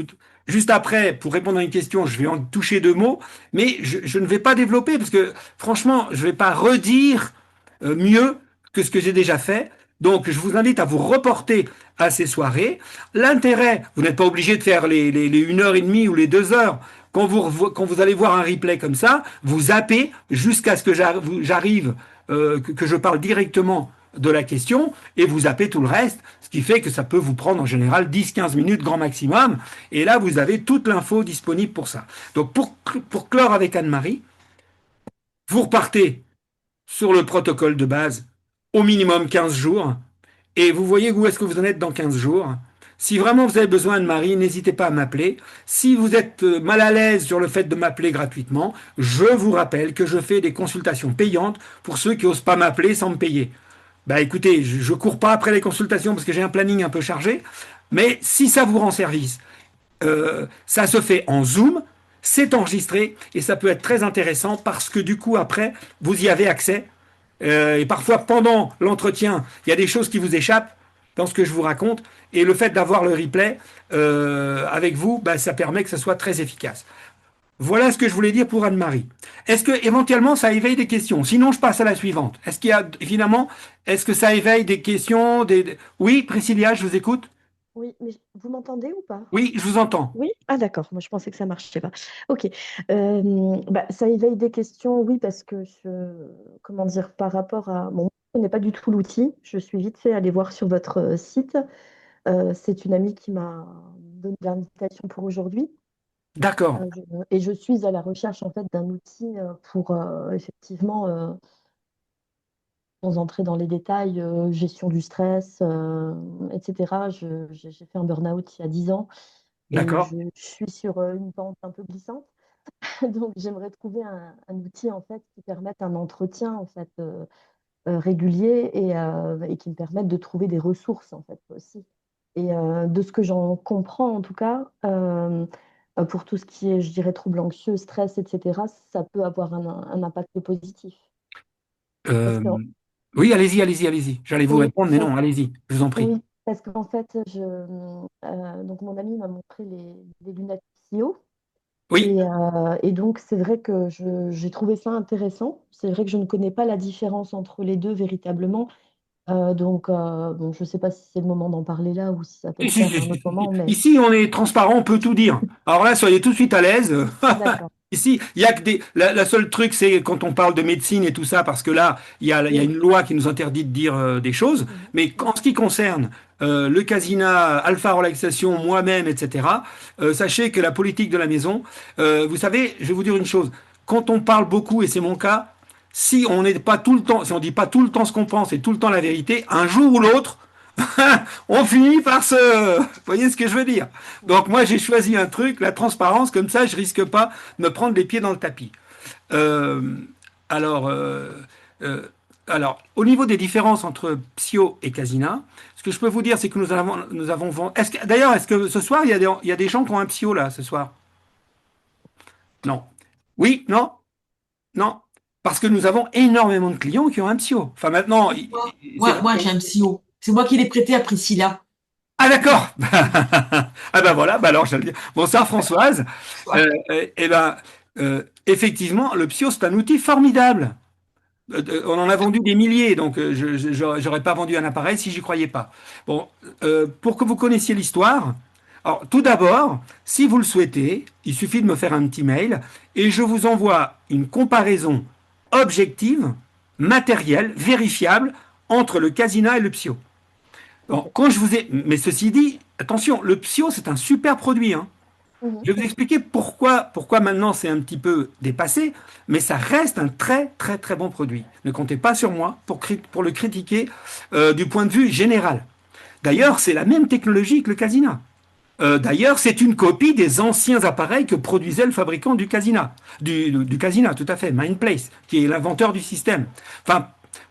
Juste après, pour répondre à une question, je vais en toucher 2 mots, mais je ne vais pas développer parce que franchement, je ne vais pas redire mieux que ce que j'ai déjà fait. Donc, je vous invite à vous reporter à ces soirées. L'intérêt, vous n'êtes pas obligé de faire les 1 heure et demie ou les 2 heures. Quand vous allez voir un replay comme ça, vous zappez jusqu'à ce que j'arrive, que je parle directement de la question et vous zappez tout le reste, ce qui fait que ça peut vous prendre en général 10-15 minutes grand maximum. Et là, vous avez toute l'info disponible pour ça. Donc, pour clore avec Anne-Marie, vous repartez sur le protocole de base, au minimum 15 jours, et vous voyez où est-ce que vous en êtes dans 15 jours. Si vraiment vous avez besoin de Marie, n'hésitez pas à m'appeler. Si vous êtes mal à l'aise sur le fait de m'appeler gratuitement, je vous rappelle que je fais des consultations payantes pour ceux qui n'osent pas m'appeler sans me payer. Bah écoutez, je ne cours pas après les consultations parce que j'ai un planning un peu chargé, mais si ça vous rend service, ça se fait en Zoom, c'est enregistré et ça peut être très intéressant parce que du coup après, vous y avez accès. Et parfois pendant l'entretien, il y a des choses qui vous échappent dans ce que je vous raconte et le fait d'avoir le replay avec vous, bah, ça permet que ce soit très efficace. Voilà ce que je voulais dire pour Anne-Marie. Est-ce que éventuellement ça éveille des questions? Sinon, je passe à la suivante. Est-ce qu'il y a évidemment, est-ce que ça éveille des questions Oui, Priscilla, je vous écoute. Oui, mais vous m'entendez ou pas? Oui, je vous entends. Oui? Ah d'accord, moi je pensais que ça marchait pas. Ok. Ça éveille des questions, oui, parce que comment dire, par rapport à... Bon, je connais pas du tout l'outil, je suis vite fait aller voir sur votre site. C'est une amie qui m'a donné l'invitation pour aujourd'hui. D'accord, Et je suis à la recherche en fait d'un outil pour effectivement, sans entrer dans les détails, gestion du stress, etc. J'ai fait un burn-out il y a 10 ans et d'accord. je suis sur une pente un peu glissante. Donc j'aimerais trouver un outil en fait qui permette un entretien en fait régulier et qui me permette de trouver des ressources en fait aussi. Et de ce que j'en comprends en tout cas, pour tout ce qui est, je dirais, troubles anxieux, stress, etc., ça peut avoir un impact positif. Parce Euh, que, oui, allez-y, allez-y, allez-y. J'allais vous oui, répondre, mais non, allez-y, je vous en prie. oui, parce qu'en fait, donc mon ami m'a montré les lunettes PCO. Oui, Et donc, c'est vrai que j'ai trouvé ça intéressant. C'est vrai que je ne connais pas la différence entre les deux véritablement. Bon, je ne sais pas si c'est le moment d'en parler là ou si ça peut le faire à un autre moment, mais Ici, on est transparent, on peut tout dire. Alors là, soyez tout de suite à l'aise. d'accord. Ici, il y a que des. La seule truc, c'est quand on parle de médecine et tout ça, parce que là, il y a Oui. une loi qui nous interdit de dire des choses. Mhm. Mais en ce qui concerne le casina, alpha relaxation, moi-même, etc., sachez que la politique de la maison, vous savez, je vais vous dire une chose. Quand on parle beaucoup, et c'est mon cas, si on n'est pas tout le temps, si on dit pas tout le temps ce qu'on pense et tout le temps la vérité, un jour ou l'autre, on finit par se. Vous voyez ce que je veux dire? Donc moi j'ai choisi un truc, la transparence, comme ça je risque pas de me prendre les pieds dans le tapis. Euh, alors, euh, euh, au niveau des différences entre Psio et Casina, ce que je peux vous dire, c'est que nous avons vendu. D'ailleurs, est-ce que ce soir il y a des gens qui ont un Psio là ce soir? Non. Oui, non, non. Parce que nous avons énormément de clients qui ont un Psio. Enfin maintenant, c'est Moi, j'ai un psyo. C'est moi qui l'ai prêté à Priscilla. Ah d'accord. Ah ben voilà, bah alors je vais le dire. Bonsoir Françoise. Eh ben, effectivement, le Psio, c'est un outil formidable. On en a vendu des milliers, donc j'aurais pas vendu un appareil si j'y croyais pas. Bon, pour que vous connaissiez l'histoire, alors tout d'abord, si vous le souhaitez, il suffit de me faire un petit mail et je vous envoie une comparaison objective, matérielle, vérifiable entre le Casina et le Psio. Bon, quand je vous ai... Mais ceci dit, attention, le Psio, c'est un super produit, hein. Mhm. Je vais vous expliquer pourquoi maintenant c'est un petit peu dépassé, mais ça reste un très très très bon produit. Ne comptez pas sur moi pour le critiquer du point de vue général. D'ailleurs, c'est la même technologie que le Casina. D'ailleurs, c'est une copie des anciens appareils que produisait le fabricant du Casina. Du Casina, tout à fait, Mindplace, qui est l'inventeur du système. Enfin,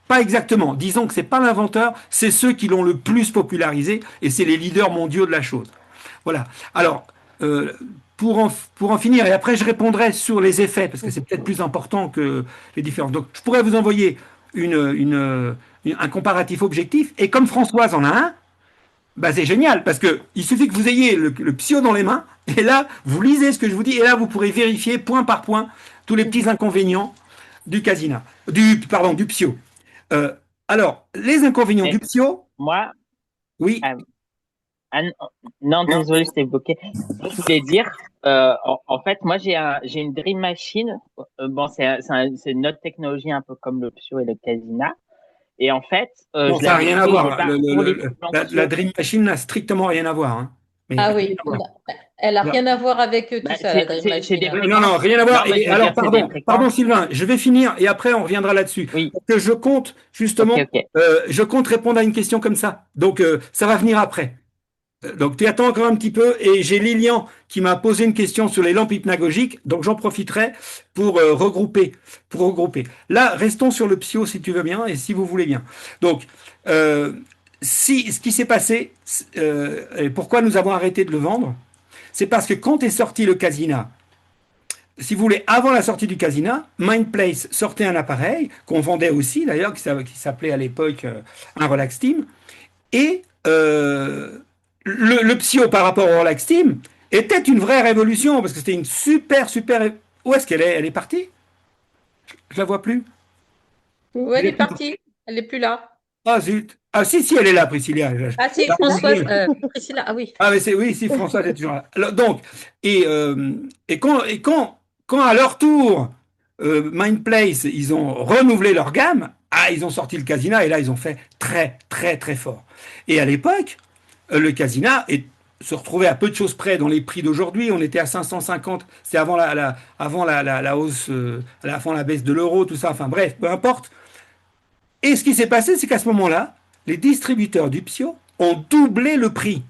pas exactement. Disons que c'est pas l'inventeur, c'est ceux qui l'ont le plus popularisé et c'est les leaders mondiaux de la chose. Voilà. Alors, euh, pour en finir, et après je répondrai sur les effets, parce que c'est peut-être plus important que les différences. Donc, je pourrais vous envoyer un comparatif objectif, et comme Françoise en a un, bah c'est génial, parce que il suffit que vous ayez le Psio dans les mains, et là, vous lisez ce que je vous dis, et là, vous pourrez vérifier point par point tous les petits inconvénients du Casina, pardon, du Psio. Euh, alors, les inconvénients Mais du Psio, moi, oui. ah, ah, non, désolé, je t'ai bloqué. Je voulais dire, en fait, moi, j'ai une Dream Machine. Bon, c'est une autre technologie un peu comme le Psio et le Casina. Et en fait, Non, je ça n'a l'avais rien à pris au voir. départ pour les plans La Psio. Dream Machine n'a strictement rien à voir, hein. Mais Ah rien oui, à voir. elle n'a Non, rien à voir avec tout Bah, ça, la Dream c'est des Machine. non, non, fréquences. rien à Non, voir. mais Et je veux alors, dire, c'est des pardon, fréquences. Sylvain, je vais finir et après on reviendra là-dessus. Oui, Parce que je compte ok, justement, ok. je compte répondre à une question comme ça. Donc, ça va venir après. Donc, tu attends encore un petit peu et j'ai Lilian qui m'a posé une question sur les lampes hypnagogiques. Donc, j'en profiterai pour regrouper. Là, restons sur le Psio si tu veux bien et si vous voulez bien. Donc, euh, si ce qui s'est passé, et pourquoi nous avons arrêté de le vendre, c'est parce que quand est sorti le Casina, si vous voulez, avant la sortie du Casina, Mindplace sortait un appareil qu'on vendait aussi d'ailleurs, qui s'appelait à l'époque un Relax Team, et le Psio par rapport au Relax Team était une vraie révolution parce que c'était une super super. Où est-ce qu'elle est? Elle est partie? Je la vois plus. Oui, Elle elle est est plus- partie. Elle n'est plus là. Ah zut. Ah si si, elle est là, Priscilla. Ah si, Françoise, Priscilla, ah oui. Ah mais c'est oui, si François est toujours là. Alors, donc et quand à leur tour Mindplace ils ont renouvelé leur gamme, ah ils ont sorti le Casina et là ils ont fait très très très fort. Et à l'époque le Casina se retrouvait à peu de choses près dans les prix d'aujourd'hui. On était à 550, c'est avant la hausse, avant la baisse de l'euro, tout ça. Enfin bref, peu importe. Et ce qui s'est passé, c'est qu'à ce moment-là, les distributeurs du Psio ont doublé le prix.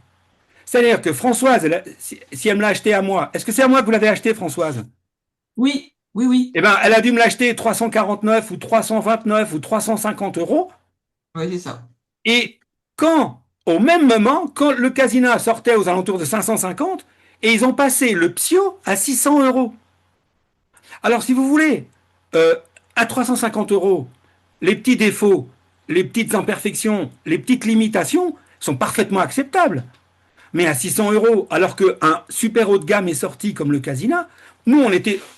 C'est-à-dire que Françoise, si elle me l'a acheté à moi, est-ce que c'est à moi que vous l'avez acheté, Françoise? Oui, oui, oui. Eh bien, elle a dû me l'acheter 349 ou 329 ou 350 euros. Oui, c'est ça. Et au même moment, quand le Casina sortait aux alentours de 550, et ils ont passé le Psio à 600 euros. Alors, si vous voulez, à 350 euros, les petits défauts, les petites imperfections, les petites limitations sont parfaitement acceptables. mais à 600 euros, alors qu'un super haut de gamme est sorti comme le Casina, nous,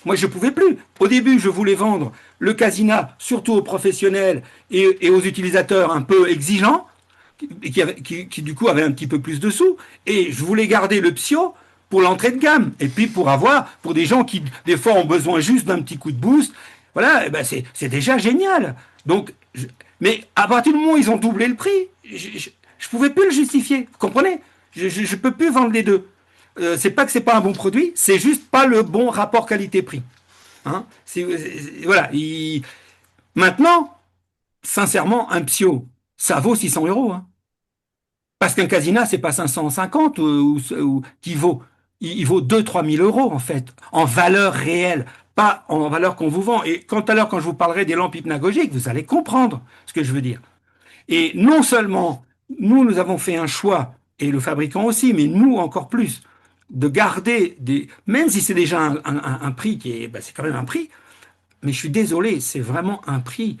moi, je pouvais plus. Au début, je voulais vendre le Casina, surtout aux professionnels et aux utilisateurs un peu exigeants, qui, du coup avaient un petit peu plus de sous, et je voulais garder le Psio pour l'entrée de gamme, et puis pour des gens qui, des fois, ont besoin juste d'un petit coup de boost. Voilà, eh ben c'est déjà génial. Donc, mais à partir du moment où ils ont doublé le prix, je pouvais plus le justifier. Vous comprenez? Je peux plus vendre les deux. C'est pas que c'est pas un bon produit, c'est juste pas le bon rapport qualité-prix. Hein. Voilà. Maintenant, sincèrement, un Psio, ça vaut 600 euros. Hein. Parce qu'un Casina, c'est pas 550 qui vaut. Il vaut 2-3 000 euros, en fait, en valeur réelle, pas en valeur qu'on vous vend. Et tout à l'heure, quand je vous parlerai des lampes hypnagogiques, vous allez comprendre ce que je veux dire. Et non seulement, nous avons fait un choix, et le fabricant aussi, mais nous encore plus, de garder même si c'est déjà un prix qui est, c'est quand même un prix, mais je suis désolé, c'est vraiment un prix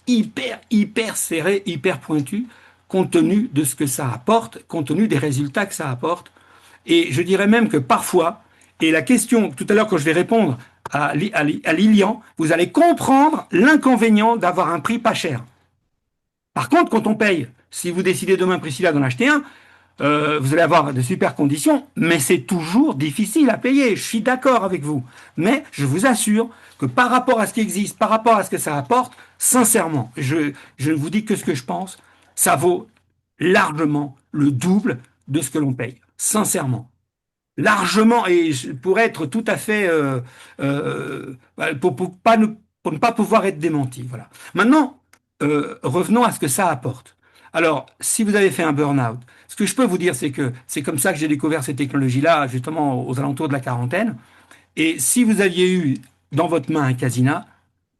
hyper serré, hyper pointu, compte tenu de ce que ça apporte, compte tenu des résultats que ça apporte. Et je dirais même que parfois, et la question, tout à l'heure quand je vais répondre à Lilian, vous allez comprendre l'inconvénient d'avoir un prix pas cher. Par contre, quand on paye, si vous décidez demain, Priscilla, d'en acheter un, vous allez avoir de super conditions, mais c'est toujours difficile à payer. Je suis d'accord avec vous. Mais je vous assure que par rapport à ce qui existe, par rapport à ce que ça apporte, sincèrement, je ne vous dis que ce que je pense, ça vaut largement le double de ce que l'on paye. Sincèrement. Largement, et pour être tout à fait, pour ne pas pouvoir être démenti. Voilà. Maintenant, revenons à ce que ça apporte. Alors, si vous avez fait un burn-out, ce que je peux vous dire, c'est que c'est comme ça que j'ai découvert ces technologies-là, justement aux alentours de la quarantaine. Et si vous aviez eu dans votre main un Casina,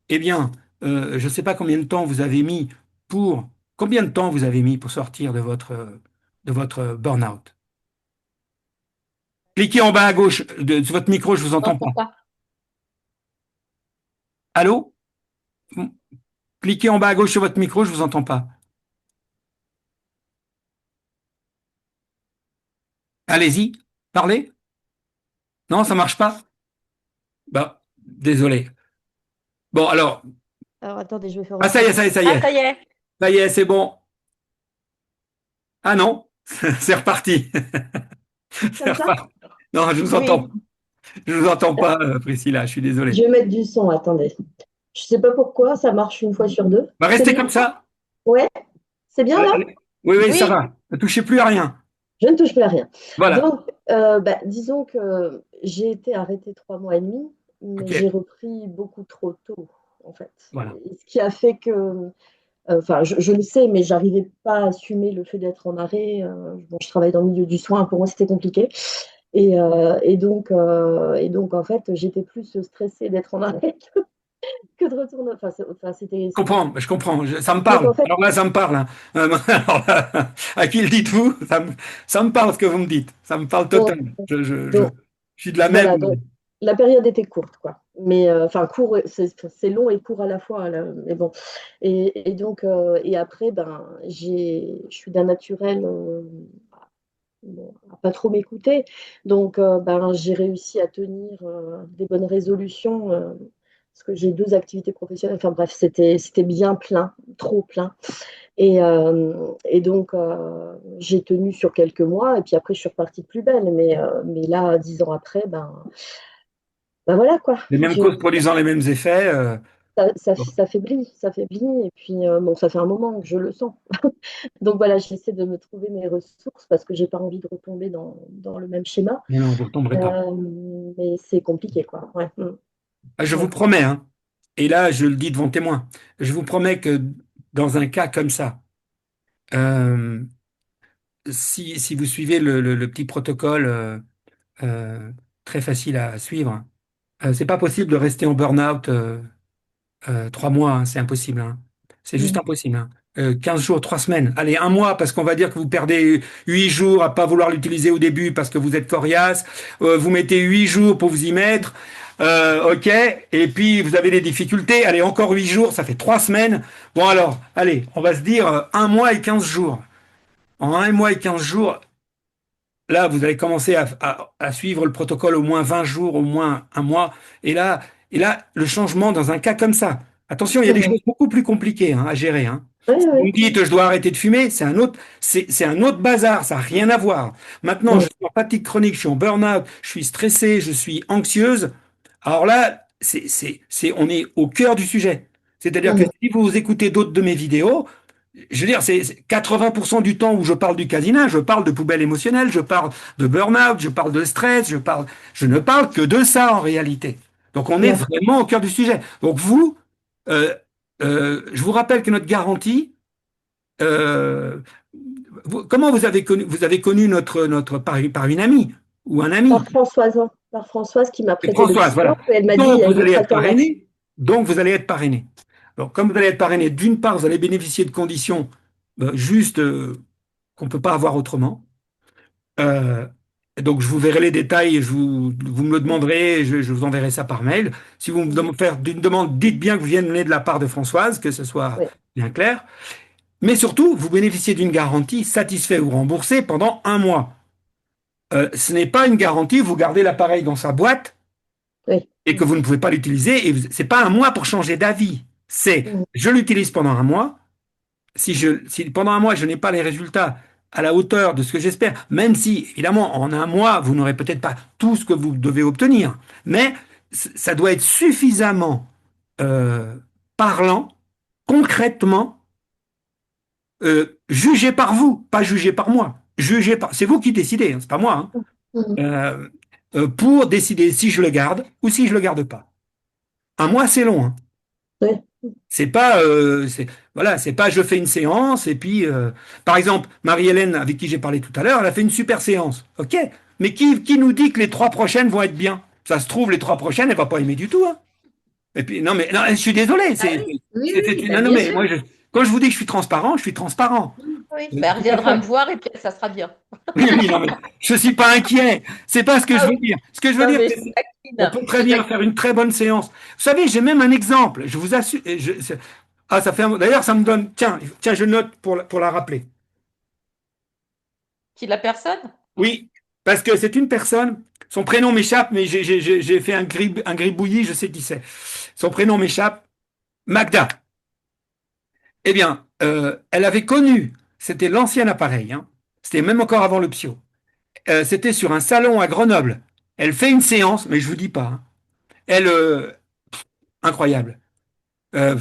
eh bien, je ne sais pas combien de temps vous avez mis pour sortir de votre burn-out. Cliquez en bas à gauche de votre micro, je vous entends pas. Allô? Cliquez en bas à gauche sur votre micro, je vous entends pas. Allez-y, parlez. Non, ça marche pas? Bah, désolé. Bon, alors. Alors attendez, je vais faire. Ah, ça y est, ça y est, ça y est. Ah, ça y est. Ça y est, c'est bon. Ah non, c'est reparti. C'est Comme ça? reparti. Non, je vous Oui. entends. Je vous entends pas, Priscilla, je suis désolé. Je vais mettre du son, attendez. Je sais pas pourquoi, ça marche une fois sur deux. Bah, C'est restez bien? comme ça. Ouais, c'est bien là? Oui, oui, Oui. ça va. Ne touchez plus à rien. Je ne touche plus à rien. Voilà. Donc, disons que j'ai été arrêtée 3 mois et demi, mais Ok. j'ai repris beaucoup trop tôt, en fait. Voilà. Et ce qui a fait que, enfin, je le sais, mais j'arrivais pas à assumer le fait d'être en arrêt. Bon, je travaille dans le milieu du soin, pour moi c'était compliqué. Et donc, en fait, j'étais plus stressée d'être en arrêt que de retourner. C'était. Je comprends, ça me Donc, parle. en fait, Alors là, ça me parle. Hein. Alors là, à qui le dites-vous? Ça me parle ce que vous me dites. Ça me parle donc, totalement. Je donc, suis de la voilà, même. donc, la période était courte, quoi. Mais enfin, court, c'est long et court à la fois, là, mais bon. Et donc, et après, je suis d'un naturel bon, à pas trop m'écouter. Donc, j'ai réussi à tenir des bonnes résolutions parce que j'ai 2 activités professionnelles. Enfin bref, c'était bien plein, trop plein. Et donc, j'ai tenu sur quelques mois et puis après, je suis repartie de plus belle. Mais là, 10 ans après, voilà quoi. Les mêmes causes produisant les mêmes effets. Bon. Ça faiblit, ça faiblit. Et puis, bon, ça fait un moment que je le sens. Donc voilà, j'essaie de me trouver mes ressources parce que j'ai pas envie de retomber dans le même schéma. Mais non, vous ne retomberez pas. Mais c'est compliqué, quoi. Ouais. Je vous Ouais. promets, hein, et là, je le dis devant témoin, je vous promets que dans un cas comme ça, euh, si vous suivez le petit protocole euh, très facile à suivre, c'est pas possible de rester en burn-out 3 mois, hein, c'est impossible. Hein. C'est juste Mm. impossible. Hein. 15 jours, 3 semaines. Allez, un mois, parce qu'on va dire que vous perdez 8 jours à pas vouloir l'utiliser au début parce que vous êtes coriace. Vous mettez 8 jours pour vous y mettre. OK. Et puis, vous avez des difficultés. Allez, encore 8 jours, ça fait 3 semaines. Bon, alors, allez, on va se dire 1 mois et 15 jours. En 1 mois et 15 jours, là, vous allez commencer à suivre le protocole au moins 20 jours, au moins un mois. Et là, le changement dans un cas comme ça. Attention, il y a des Mhm. choses beaucoup plus compliquées hein, à gérer. Hein. Oui, Si vous oui. me dites, je dois arrêter de fumer, c'est un autre bazar, ça n'a rien à voir. Maintenant, je Mhm. suis en fatigue chronique, je suis en burn-out, je suis stressé, je suis anxieuse. Alors là, on est au cœur du sujet. C'est-à-dire que Mhm. si vous écoutez d'autres de mes vidéos, je veux dire, c'est 80% du temps où je parle du casinage, je parle de poubelle émotionnelle, je parle de burn-out, je parle de stress, je ne parle que de ça en réalité. Donc on est D'accord. vraiment au cœur du sujet. Donc euh, je vous rappelle que notre garantie, euh, comment vous avez connu notre par une amie ou un ami? Par Françoise qui m'a Et prêté le Françoise, sien, voilà. et elle m'a dit il y Donc a vous une allez autre être alternative. parrainé. Donc vous allez être parrainé. Alors comme vous allez être parrainé, d'une part, vous allez bénéficier de conditions juste qu'on ne peut pas avoir autrement. Euh, et donc, je vous verrai les détails, vous me le demanderez, et je vous enverrai ça par mail. Si vous me faites une demande, dites bien que vous venez de la part de Françoise, que ce soit Oui. bien clair. Mais surtout, vous bénéficiez d'une garantie satisfait ou remboursé pendant un mois. Ce n'est pas une garantie, vous gardez l'appareil dans sa boîte Oui. et que vous ne pouvez pas l'utiliser. Et c'est pas un mois pour changer d'avis. C'est, Mhm. je l'utilise pendant un mois. Si pendant un mois, je n'ai pas les résultats à la hauteur de ce que j'espère, même si, évidemment, en un mois, vous n'aurez peut-être pas tout ce que vous devez obtenir, mais ça doit être suffisamment euh, parlant, concrètement, jugé par vous, pas jugé par moi. C'est vous qui décidez, hein, c'est pas moi, hein, Mhm. euh, pour décider si je le garde ou si je le garde pas. Un mois, c'est long, hein. Oui. C'est pas, voilà, c'est pas je fais une séance et puis, par exemple, Marie-Hélène avec qui j'ai parlé tout à l'heure, elle a fait une super séance, ok, mais qui nous dit que les 3 prochaines vont être bien? Ça se trouve, les 3 prochaines, elle va pas aimer du tout, hein. Et puis, non, mais non, je suis désolé, Ah oui, oui, oui, non, ben non, bien mais sûr. moi, quand je vous dis que je suis transparent, je suis transparent. Oui, Tout ben, elle à reviendra fait. me voir et puis ça sera bien. Oui, oui, non, mais je suis pas inquiet. C'est pas ce que je Ah veux oui, dire. Ce que je veux non, dire, mais je c'est suis on taquine. peut Je très suis bien taquine. faire une très bonne séance. Vous savez, j'ai même un exemple. Je vous assure. Ah, ça fait d'ailleurs, ça me donne. Tiens, je note pour la rappeler. Qui la personne? Oui, parce que c'est une personne. Son prénom m'échappe, mais j'ai fait un gribouillis, je sais qui c'est. Son prénom m'échappe. Magda. Eh bien, elle avait connu. C'était l'ancien appareil. Hein. C'était même encore avant le psio. C'était sur un salon à Grenoble. Elle fait une séance, mais je vous dis pas. Hein. Elle, incroyable. Euh,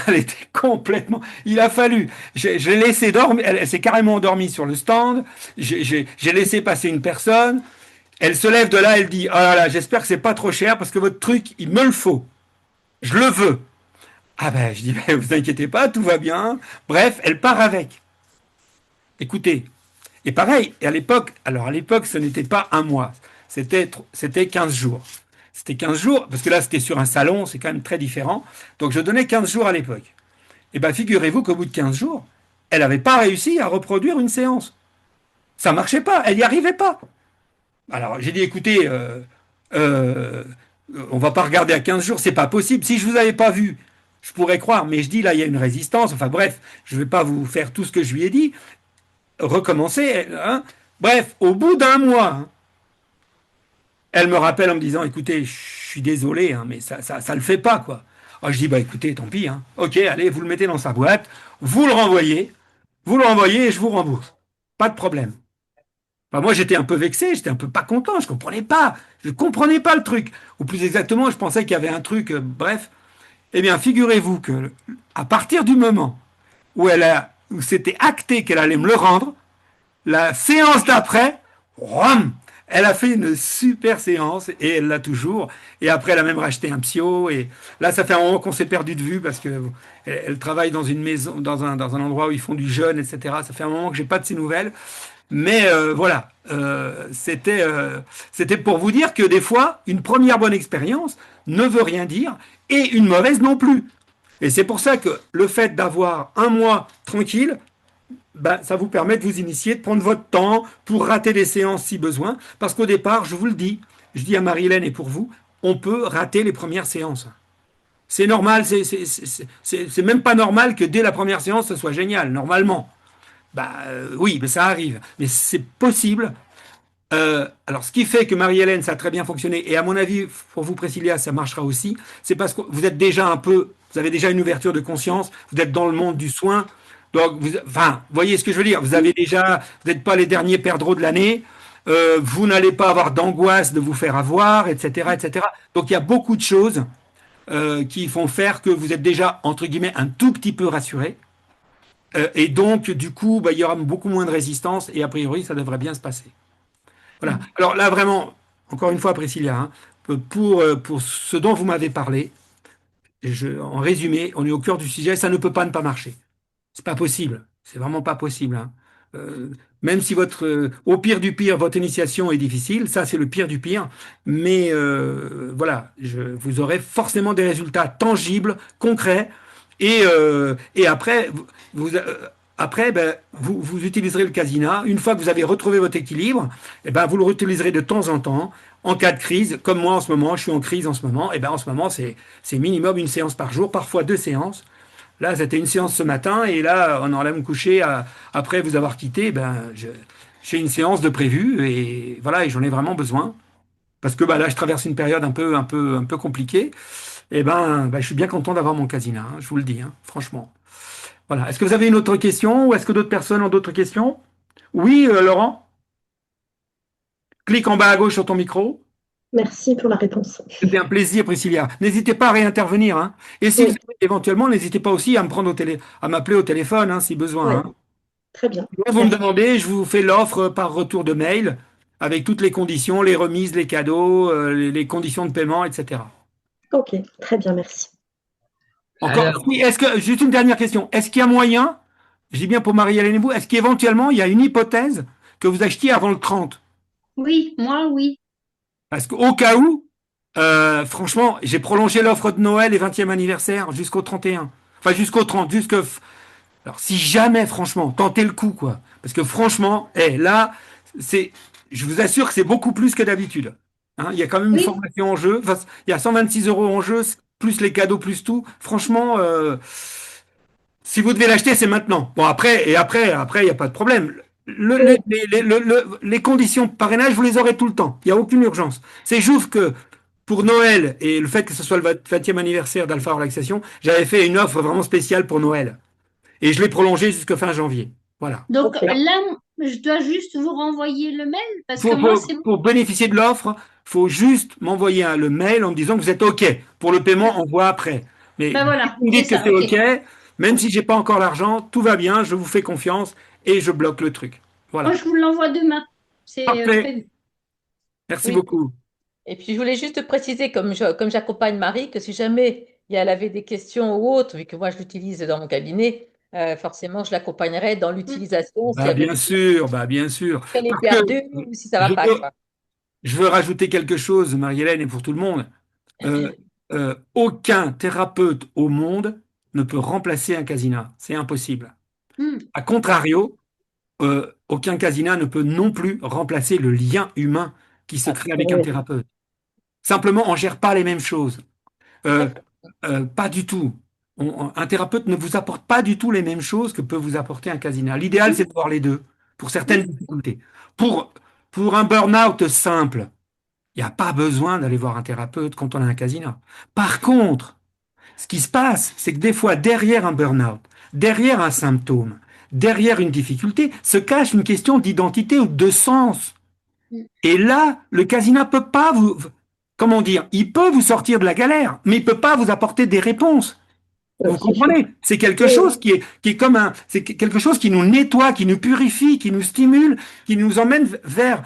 Elle était complètement. Il a fallu. J'ai laissé dormir. Elle s'est carrément endormie sur le stand. J'ai laissé passer une personne. Elle se lève de là. Elle dit: oh là là, j'espère que c'est pas trop cher parce que votre truc, il me le faut. Je le veux. Ah ben, je dis: ben, vous inquiétez pas, tout va bien. Bref, elle part avec. Écoutez. Et pareil, et à l'époque, ce n'était pas un mois. C'était 15 jours. C'était 15 jours, parce que là, c'était sur un salon, c'est quand même très différent. Donc, je donnais 15 jours à l'époque. Et bien, figurez-vous qu'au bout de 15 jours, elle n'avait pas réussi à reproduire une séance. Ça marchait pas, elle n'y arrivait pas. Alors, j'ai dit: écoutez, euh, on va pas regarder à 15 jours, c'est pas possible. Si je vous avais pas vu, je pourrais croire, mais je dis, là, il y a une résistance. Enfin, bref, je vais pas vous faire tout ce que je lui ai dit. Recommencer, hein. Bref, au bout d'un mois, hein, elle me rappelle en me disant: écoutez, je suis désolé, hein, mais ça le fait pas, quoi. Alors, je dis: bah écoutez, tant pis, hein. Ok, allez, vous le mettez dans sa boîte, vous le renvoyez et je vous rembourse. Pas de problème. Enfin, moi, j'étais un peu vexé, j'étais un peu pas content, je comprenais pas le truc. Ou plus exactement, je pensais qu'il y avait un truc, bref. Eh bien, figurez-vous que à partir du moment où c'était acté qu'elle allait me le rendre, la séance d'après, rouam, elle a fait une super séance et elle l'a toujours. Et après, elle a même racheté un psio. Et là, ça fait un moment qu'on s'est perdu de vue parce que elle travaille dans une maison, dans un endroit où ils font du jeûne, etc. Ça fait un moment que j'ai pas de ses nouvelles. Mais voilà, c'était pour vous dire que des fois, une première bonne expérience ne veut rien dire et une mauvaise non plus. Et c'est pour ça que le fait d'avoir un mois tranquille, ben, ça vous permet de vous initier, de prendre votre temps pour rater des séances si besoin. Parce qu'au départ, je vous le dis, je dis à Marie-Hélène et pour vous, on peut rater les premières séances. C'est normal, c'est même pas normal que dès la première séance, ce soit génial, normalement. Bah oui, mais ça arrive. Mais c'est possible. Alors, ce qui fait que Marie-Hélène, ça a très bien fonctionné, et à mon avis, pour vous, Priscilla, ça marchera aussi, c'est parce que vous êtes déjà un peu, vous avez déjà une ouverture de conscience, vous êtes dans le monde du soin, donc, enfin, vous voyez ce que je veux dire, vous avez déjà, vous n'êtes pas les derniers perdreaux de l'année, vous n'allez pas avoir d'angoisse de vous faire avoir, etc., etc. Donc, il y a beaucoup de choses qui font faire que vous êtes déjà, entre guillemets, un tout petit peu rassuré. Et donc, du coup, bah, il y aura beaucoup moins de résistance et a priori, ça devrait bien se passer. Voilà. Alors là, vraiment, encore une fois, Priscilla, hein, pour ce dont vous m'avez parlé, en résumé, on est au cœur du sujet, ça ne peut pas ne pas marcher. C'est pas possible. C'est vraiment pas possible, hein. Euh, Même si au pire du pire, votre initiation est difficile, ça c'est le pire du pire, mais voilà, vous aurez forcément des résultats tangibles, concrets, et après, après, ben, vous utiliserez le casina. Une fois que vous avez retrouvé votre équilibre, eh ben, vous le réutiliserez de temps en temps, en cas de crise, comme moi en ce moment, je suis en crise en ce moment, et ben, en ce moment, c'est minimum une séance par jour, parfois deux séances. Là, c'était une séance ce matin, et là, on en allait me coucher après vous avoir quitté. Ben, j'ai une séance de prévue, et voilà, et j'en ai vraiment besoin. Parce que bah, là, je traverse une période un peu compliquée. Et je suis bien content d'avoir mon casina, hein, je vous le dis, hein, franchement. Voilà. Est-ce que vous avez une autre question, ou est-ce que d'autres personnes ont d'autres questions? Oui, Laurent? Clique en bas à gauche sur ton micro. Merci pour la réponse. C'était un plaisir, Priscilla. N'hésitez pas à réintervenir, hein. Et si Oui, éventuellement, n'hésitez pas aussi à me prendre à m'appeler au téléphone, hein, si oui, besoin, hein. très bien. Vous me Merci. demandez, je vous fais l'offre par retour de mail avec toutes les conditions, les remises, les cadeaux, les conditions de paiement, etc. Ok, très bien, merci. Encore, Alors, oui, juste une dernière question, est-ce qu'il y a moyen, je dis bien pour Marie-Hélène et vous, est-ce qu'éventuellement il y a une hypothèse que vous achetiez avant le 30? Oui, moi, oui. Parce qu'au cas où, franchement, j'ai prolongé l'offre de Noël et 20e anniversaire jusqu'au 31. Enfin, jusqu'au 30, Alors, si jamais, franchement, tentez le coup, quoi. Parce que franchement, là, c'est, je vous assure que c'est beaucoup plus que d'habitude. Hein, il y a quand même une Oui, formation en jeu. Enfin, il y a 126 euros en jeu, plus les cadeaux, plus tout. Franchement, si vous devez l'acheter, c'est maintenant. Bon, après, il n'y a pas de problème. Oui, Les conditions de parrainage, vous les aurez tout le temps. Il n'y a aucune urgence. C'est juste que pour Noël et le fait que ce soit le 20e anniversaire d'Alpha Relaxation, j'avais fait une offre vraiment spéciale pour Noël. Et je l'ai prolongé jusqu'à fin janvier. Voilà. donc ok. là, je dois juste vous renvoyer le mail parce que moi, c'est bon. Pour bénéficier de l'offre, il faut juste m'envoyer le mail en me disant que vous êtes OK. Pour le paiement, on voit après. Mais Ben dès que voilà, vous me c'est dites que ça, c'est ok. OK, même si j'ai pas encore l'argent, tout va bien, je vous fais confiance et je bloque le truc. Moi, Voilà. je vous l'envoie demain. C'est Parfait. prévu. Merci Oui. beaucoup. Et puis, je voulais juste préciser, comme j'accompagne Marie, que si jamais elle avait des questions ou autres, vu que moi, je l'utilise dans mon cabinet, forcément, je l'accompagnerai dans Mm. l'utilisation si elle veut, Bah bien sûr. si elle est Parce que perdue ou si ça va je pas, veux, quoi. je veux rajouter quelque chose, Marie-Hélène, et pour tout le monde. Euh, Aucun thérapeute au monde ne peut remplacer un casina. C'est impossible. Mm. A contrario, aucun casina ne peut non plus remplacer le lien humain qui se crée avec un Oui, thérapeute. Simplement, on ne gère pas les mêmes choses. Euh, D'accord. Pas du tout. Un thérapeute ne vous apporte pas du tout les mêmes choses que peut vous apporter un casina. L'idéal, c'est de voir les deux pour certaines difficultés. Pour, pour un burn-out simple, il n'y a pas besoin d'aller voir un thérapeute quand on a un casina. Par contre, ce qui se passe, c'est que des fois, derrière un burn-out, derrière un symptôme, derrière une difficulté, se cache une question d'identité ou de sens. Mm. Et là, le casina peut pas comment dire, il peut vous sortir de la galère, mais il peut pas vous apporter des réponses. Vous c'est sûr. comprenez? C'est quelque Oui, chose qui est comme c'est quelque chose qui nous nettoie, qui nous purifie, qui nous stimule, qui nous emmène vers,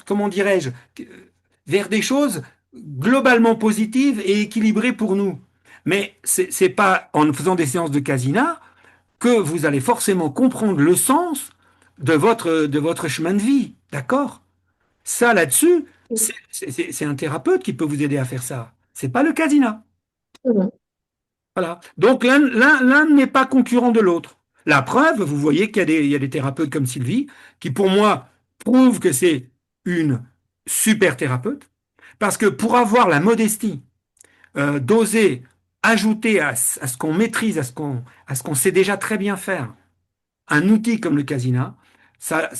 comment dirais-je, vers des choses globalement positives et équilibrées pour nous. Mais c'est pas en faisant des séances de casina que vous allez forcément comprendre le sens de votre chemin de vie. D'accord? Ça, là-dessus, oui. c'est un thérapeute qui peut vous aider à faire ça. C'est pas le casina. Mhm. Voilà. Donc l'un n'est pas concurrent de l'autre. La preuve, vous voyez il y a des thérapeutes comme Sylvie qui, pour moi, prouvent que c'est une super thérapeute. Parce que pour avoir la modestie d'oser ajouter à ce qu'on maîtrise, à ce qu'on sait déjà très bien faire, un outil comme le casina, ça,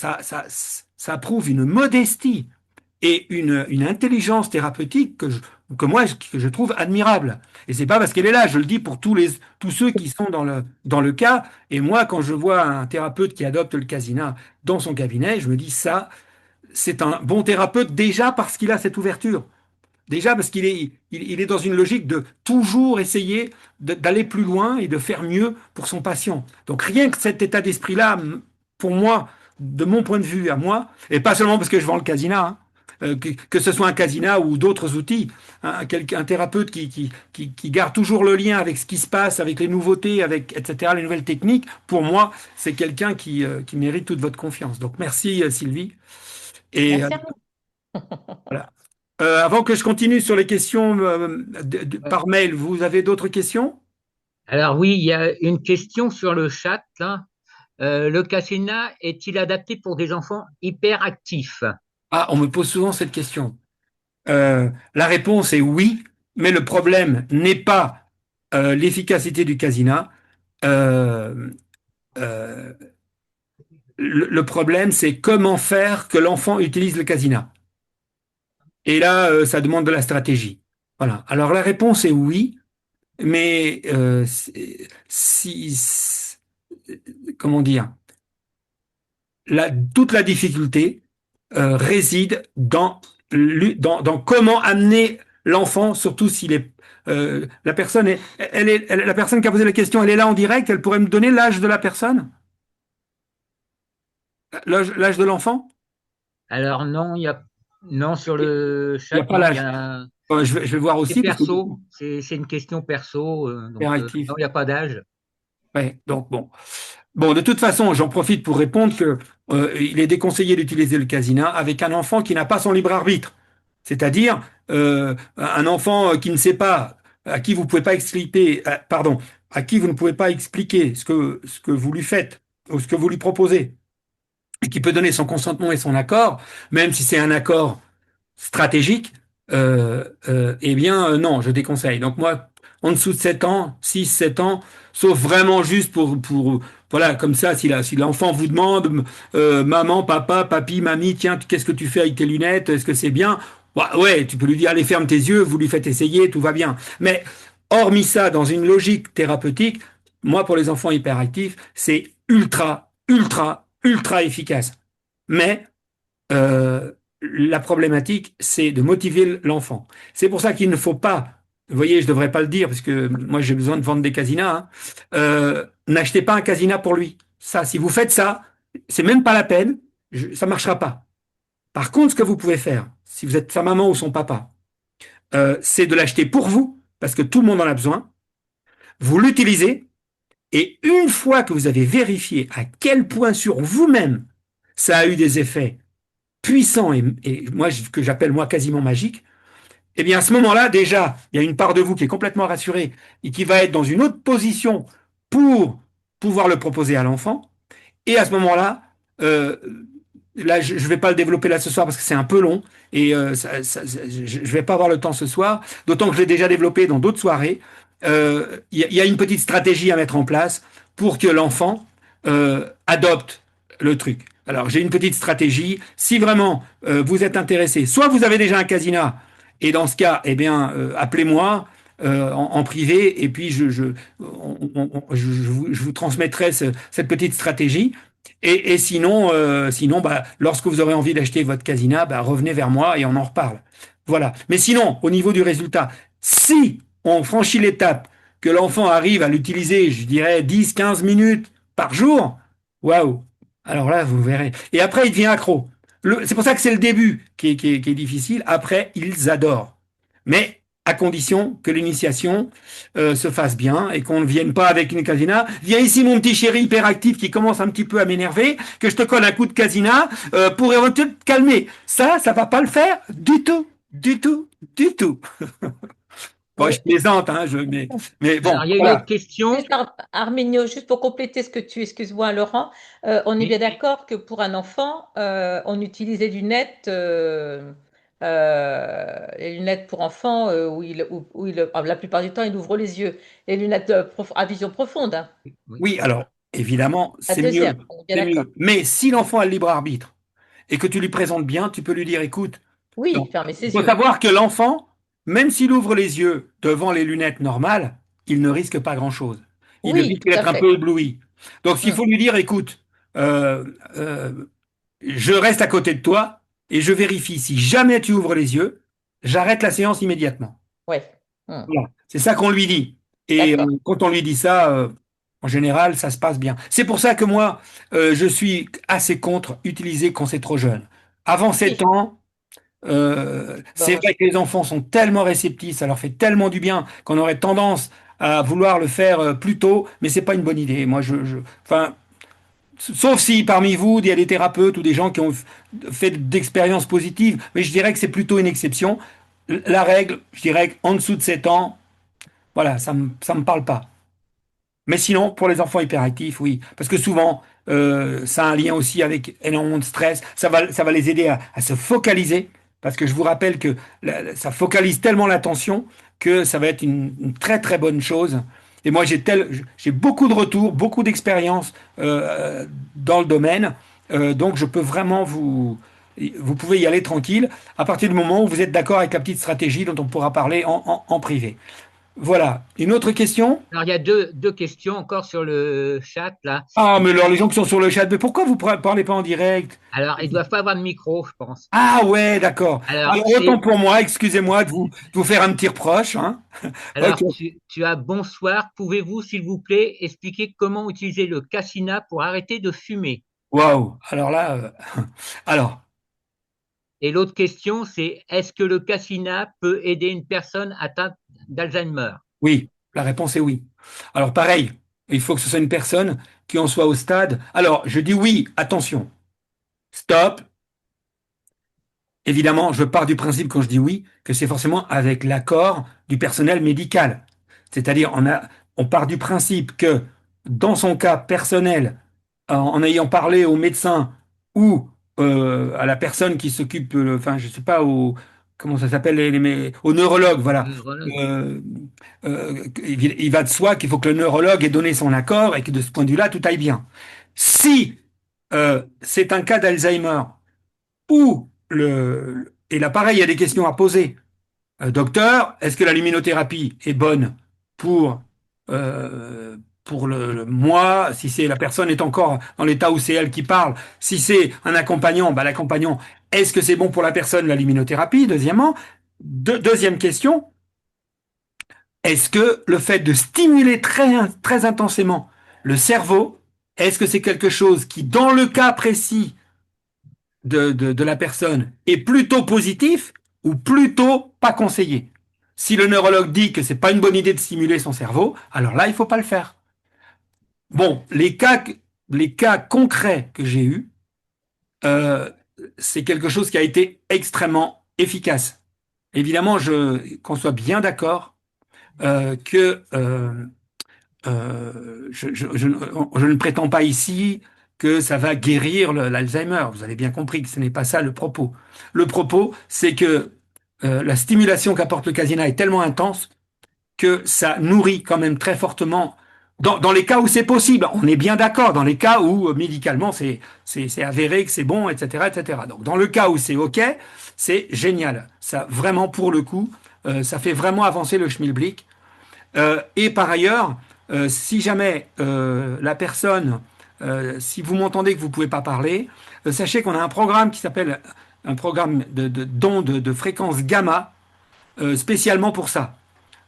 ça prouve une modestie et une intelligence thérapeutique que moi, que je trouve admirable. Et c'est pas parce qu'elle est là, je le dis pour tous ceux qui sont dans le cas. Et moi, quand je vois un thérapeute qui adopte le casina dans son cabinet, je me dis ça, c'est un bon thérapeute déjà parce qu'il a cette ouverture. Déjà parce qu'il est dans une logique de toujours essayer d'aller plus loin et de faire mieux pour son patient. Donc rien que cet état d'esprit-là, pour moi, de mon point de vue à moi, et pas seulement parce que je vends le casina, hein, que ce soit un casina ou d'autres outils, un thérapeute qui garde toujours le lien avec ce qui se passe, avec les nouveautés, avec, etc., les nouvelles techniques, pour moi, c'est quelqu'un qui mérite toute votre confiance. Donc merci Sylvie. Et Merci à vous. voilà. Avant que je continue sur les questions par mail, vous avez d'autres questions? Alors oui, il y a une question sur le chat, là. Le casina est-il adapté pour des enfants hyperactifs? Ah, on me pose souvent cette question. La réponse est oui, mais le problème n'est pas l'efficacité du casina. Euh, euh, le problème, c'est comment faire que l'enfant utilise le casina. Et là, ça demande de la stratégie. Voilà. Alors la réponse est oui, mais comment dire, toute la difficulté réside dans comment amener l'enfant, surtout s'il est la personne la personne qui a posé la question, elle est là en direct, elle pourrait me donner l'âge de la personne, l'âge de l'enfant? Alors non, non, sur le Il n'y a chat, pas non, il y l'âge. a Je vais voir c'est aussi parce que perso, c'est une question perso, donc interactif. non, il n'y a pas d'âge. Ouais, donc bon. Bon, de toute façon, j'en profite pour répondre que il est déconseillé d'utiliser le casina avec un enfant qui n'a pas son libre arbitre. C'est-à-dire un enfant qui ne sait pas, à qui vous pouvez pas expliquer, pardon, à qui vous ne pouvez pas expliquer ce que vous lui faites ou ce que vous lui proposez, et qui peut donner son consentement et son accord, même si c'est un accord stratégique, eh bien, non, je déconseille. Donc moi, en dessous de 7 ans, 6 7 ans, sauf vraiment juste voilà, comme ça, si l'enfant vous demande, maman, papa, papi, mamie, tiens, qu'est-ce que tu fais avec tes lunettes? Est-ce que c'est bien? Ouais, tu peux lui dire, allez, ferme tes yeux, vous lui faites essayer, tout va bien. Mais hormis ça, dans une logique thérapeutique, moi, pour les enfants hyperactifs, c'est ultra, ultra, ultra efficace. Mais la problématique, c'est de motiver l'enfant. C'est pour ça qu'il ne faut pas, vous voyez, je ne devrais pas le dire, parce que moi j'ai besoin de vendre des casinas, hein. N'achetez pas un casina pour lui. Ça, si vous faites ça, c'est même pas la peine, ça ne marchera pas. Par contre, ce que vous pouvez faire, si vous êtes sa maman ou son papa, c'est de l'acheter pour vous, parce que tout le monde en a besoin, vous l'utilisez, et une fois que vous avez vérifié à quel point sur vous-même ça a eu des effets puissant et moi que j'appelle moi quasiment magique, eh bien à ce moment-là, déjà, il y a une part de vous qui est complètement rassurée et qui va être dans une autre position pour pouvoir le proposer à l'enfant. Et à ce moment-là, euh, là, je ne vais pas le développer là ce soir parce que c'est un peu long et je ne vais pas avoir le temps ce soir, d'autant que je l'ai déjà développé dans d'autres soirées. Y a une petite stratégie à mettre en place pour que l'enfant adopte le truc. Alors, j'ai une petite stratégie. Si vraiment vous êtes intéressé, soit vous avez déjà un casina, et dans ce cas, eh bien, appelez-moi en privé, et puis je vous transmettrai cette petite stratégie. Et sinon, bah, lorsque vous aurez envie d'acheter votre casina, bah, revenez vers moi et on en reparle. Voilà. Mais sinon, au niveau du résultat, si on franchit l'étape que l'enfant arrive à l'utiliser, je dirais 10 15 minutes par jour, waouh! Alors là, vous verrez. Et après, il devient accro. C'est pour ça que c'est le début qui est difficile. Après, ils adorent. Mais à condition que l'initiation se fasse bien et qu'on ne vienne pas avec une casina. Viens ici, mon petit chéri hyperactif qui commence un petit peu à m'énerver, que je te colle un coup de casina pour éventuellement te calmer. Ça va pas le faire du tout, du tout, du tout. Bon, je plaisante, hein, mais bon, Alors, il y a une voilà. autre question. Juste, Arminio, juste pour compléter ce que excuse-moi Laurent, on est bien d'accord que pour un enfant, on utilise les lunettes, les lunettes pour enfants la plupart du temps, il ouvre les yeux. Les lunettes à vision profonde, hein. Oui. Oui, alors, évidemment, La c'est mieux, deuxième, on est bien c'est d'accord. mieux. Mais si l'enfant a le libre arbitre et que tu lui présentes bien, tu peux lui dire, écoute, Oui, donc, fermer il ses faut yeux. savoir que l'enfant, même s'il ouvre les yeux devant les lunettes normales, il ne risque pas grand-chose. Il ne Oui, risque tout à d'être un peu fait. ébloui. Donc, s'il Mm. faut lui dire, écoute, euh, euh, je reste à côté de toi et je vérifie. Si jamais tu ouvres les yeux, j'arrête la séance immédiatement. Ouais. Mm. Voilà. C'est ça qu'on lui dit. Et D'accord. quand on lui dit ça, en général, ça se passe bien. C'est pour ça que moi, je suis assez contre utiliser quand c'est trop jeune. Avant 7 Oui. ans, c'est Bon, vrai que les enfants sont tellement réceptifs, ça leur fait tellement du bien qu'on aurait tendance à vouloir le faire plus tôt, mais c'est pas une bonne idée. Moi, enfin, sauf si parmi vous, il y a des thérapeutes ou des gens qui ont fait d'expériences positives, mais je dirais que c'est plutôt une exception. La règle, je dirais qu'en dessous de 7 ans, voilà, ça me parle pas. Mais sinon, pour les enfants hyperactifs, oui. Parce que souvent, ça a un lien aussi avec énormément de stress. Ça va les aider à se focaliser. Parce que je vous rappelle que ça focalise tellement l'attention que ça va être une très très bonne chose. Et moi, j'ai beaucoup de retours, beaucoup d'expérience dans le domaine. Donc, je peux vraiment vous pouvez y aller tranquille à partir du moment où vous êtes d'accord avec la petite stratégie dont on pourra parler en privé. Voilà. Une autre question? Alors, il y a deux questions encore sur le chat, là. Ah, mais alors les gens qui sont sur le chat, mais pourquoi vous parlez pas en direct? Alors, ils doivent pas avoir de micro, je pense. Ah ouais, d'accord. Alors, Alors autant pour moi, excusez-moi de vous faire un petit reproche, hein. Ok. tu as bonsoir. Pouvez-vous, s'il vous plaît, expliquer comment utiliser le cassia pour arrêter de fumer? Waouh. Alors là, alors Et l'autre question, c'est est-ce que le cassia peut aider une personne atteinte d'Alzheimer? oui, la réponse est oui. Alors pareil, il faut que ce soit une personne qui en soit au stade. Alors je dis oui, attention, stop. Évidemment, je pars du principe quand je dis oui que c'est forcément avec l'accord du personnel médical. C'est-à-dire, on part du principe que dans son cas personnel, en ayant parlé au médecin ou à la personne qui s'occupe, enfin, je sais pas, comment ça s'appelle, au neurologue, voilà. Neurologue. Il va de soi qu'il faut que le neurologue ait donné son accord et que de ce point de vue-là, tout aille bien. Si c'est un cas d'Alzheimer où et là, pareil, il y a des questions à poser. Docteur, est-ce que la luminothérapie est bonne pour, pour moi, si c'est la personne est encore dans l'état où c'est elle qui parle, si c'est un accompagnant, bah, l'accompagnant, est-ce que c'est bon pour la personne la luminothérapie? Deuxièmement, deuxième question, est-ce que le fait de stimuler très intensément le cerveau, est-ce que c'est quelque chose qui, dans le cas précis de la personne est plutôt positif ou plutôt pas conseillé. Si le neurologue dit que c'est pas une bonne idée de stimuler son cerveau, alors là, il faut pas le faire. Bon, les cas concrets que j'ai eus, euh, c'est quelque chose qui a été extrêmement efficace. Évidemment, qu'on soit bien d'accord que je ne prétends pas ici que ça va guérir l'Alzheimer. Vous avez bien compris que ce n'est pas ça le propos. Le propos, c'est que la stimulation qu'apporte le casina est tellement intense que ça nourrit quand même très fortement. Dans les cas où c'est possible, on est bien d'accord. Dans les cas où médicalement c'est avéré que c'est bon, etc., etc. Donc dans le cas où c'est OK, c'est génial. Ça vraiment pour le coup, ça fait vraiment avancer le schmilblick. Et par ailleurs, si jamais la personne, si vous m'entendez que vous ne pouvez pas parler, sachez qu'on a un programme qui s'appelle un programme d'ondes de fréquence gamma spécialement pour ça.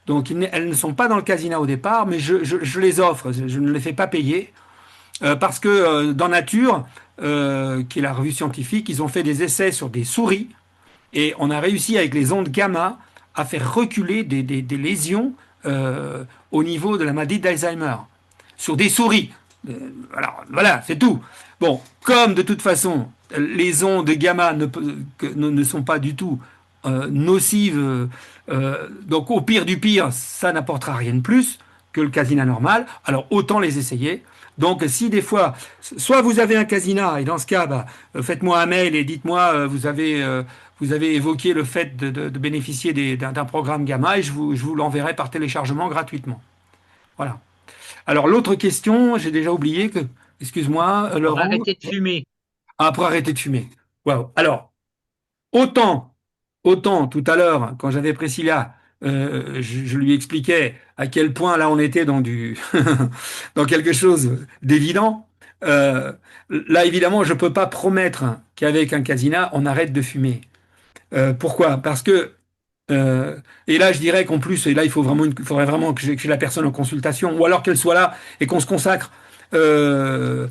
Donc elles ne sont pas dans le casino au départ, mais je les offre, je ne les fais pas payer, parce que dans Nature, qui est la revue scientifique, ils ont fait des essais sur des souris, et on a réussi avec les ondes gamma à faire reculer des lésions au niveau de la maladie d'Alzheimer sur des souris. Alors voilà, c'est tout. Bon, comme de toute façon les ondes gamma ne sont pas du tout nocives, donc au pire du pire, ça n'apportera rien de plus que le casina normal. Alors autant les essayer. Donc si des fois, soit vous avez un casina et dans ce cas, bah, faites-moi un mail et dites-moi vous avez évoqué le fait de bénéficier d'un programme Gamma et je vous l'enverrai par téléchargement gratuitement. Voilà. Alors l'autre question, j'ai déjà oublié que, excuse-moi, Pour Laurent, arrêter de fumer. pour arrêter de fumer. Waouh. Alors, autant, autant tout à l'heure, quand j'avais Priscilla, je lui expliquais à quel point là on était dans dans quelque chose d'évident. Euh, Là, évidemment, je peux pas promettre qu'avec un casina, on arrête de fumer. Pourquoi? Parce que euh, et là, je dirais qu'en plus, et là, il faudrait vraiment que j'ai la personne en consultation, ou alors qu'elle soit là et qu'on se consacre. Euh,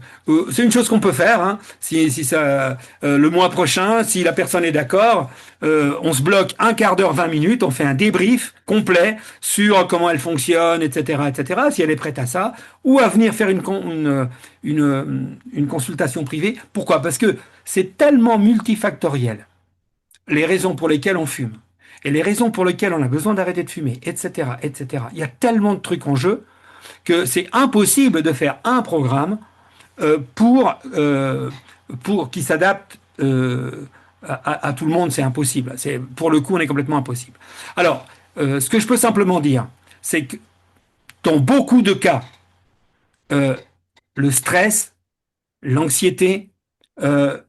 c'est une chose qu'on peut faire, hein, si ça, le mois prochain, si la personne est d'accord, on se bloque un quart d'heure, 20 minutes, on fait un débrief complet sur comment elle fonctionne, etc., etc., si elle est prête à ça, ou à venir faire une consultation privée. Pourquoi? Parce que c'est tellement multifactoriel les raisons pour lesquelles on fume et les raisons pour lesquelles on a besoin d'arrêter de fumer, etc., etc. Il y a tellement de trucs en jeu que c'est impossible de faire un programme euh, pour, euh, pour qui s'adapte à tout le monde. C'est impossible. Pour le coup, on est complètement impossible. Alors, ce que je peux simplement dire, c'est que dans beaucoup de cas, euh, le stress, l'anxiété, euh,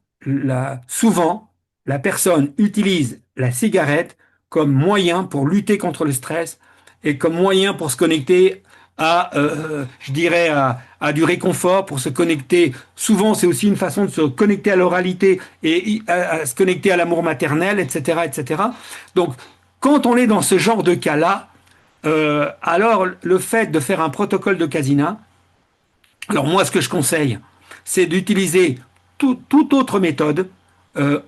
souvent, la personne utilise la cigarette comme moyen pour lutter contre le stress et comme moyen pour se connecter je dirais, à du réconfort, pour se connecter. Souvent, c'est aussi une façon de se connecter à l'oralité et à se connecter à l'amour maternel, etc., etc. Donc, quand on est dans ce genre de cas-là, alors le fait de faire un protocole de Casina, alors moi, ce que je conseille, c'est d'utiliser toute autre méthode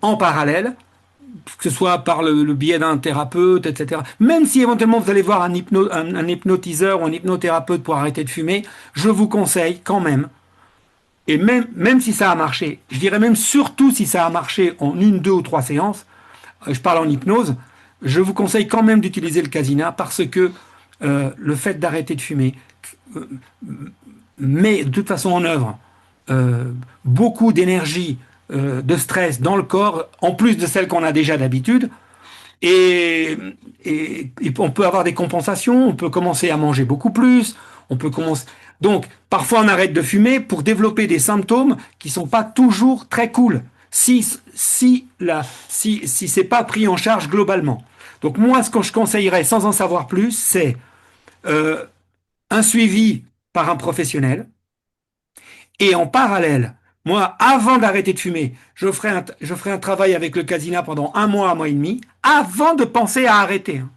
en parallèle, que ce soit par le biais d'un thérapeute, etc. Même si éventuellement vous allez voir un hypnotiseur ou un hypnothérapeute pour arrêter de fumer, je vous conseille quand même, et même si ça a marché, je dirais même surtout si ça a marché en une, deux ou trois séances, je parle en hypnose, je vous conseille quand même d'utiliser le casina parce que le fait d'arrêter de fumer euh, met de toute façon en œuvre euh, beaucoup d'énergie, de stress dans le corps, en plus de celle qu'on a déjà d'habitude. Et, et on peut avoir des compensations, on peut commencer à manger beaucoup plus, on peut commencer. Donc, parfois, on arrête de fumer pour développer des symptômes qui sont pas toujours très cool, si c'est pas pris en charge globalement. Donc, moi, ce que je conseillerais, sans en savoir plus, c'est euh, un suivi par un professionnel, et en parallèle, moi, avant d'arrêter de fumer, je ferai un travail avec le casina pendant un mois et demi, avant de penser à arrêter, hein.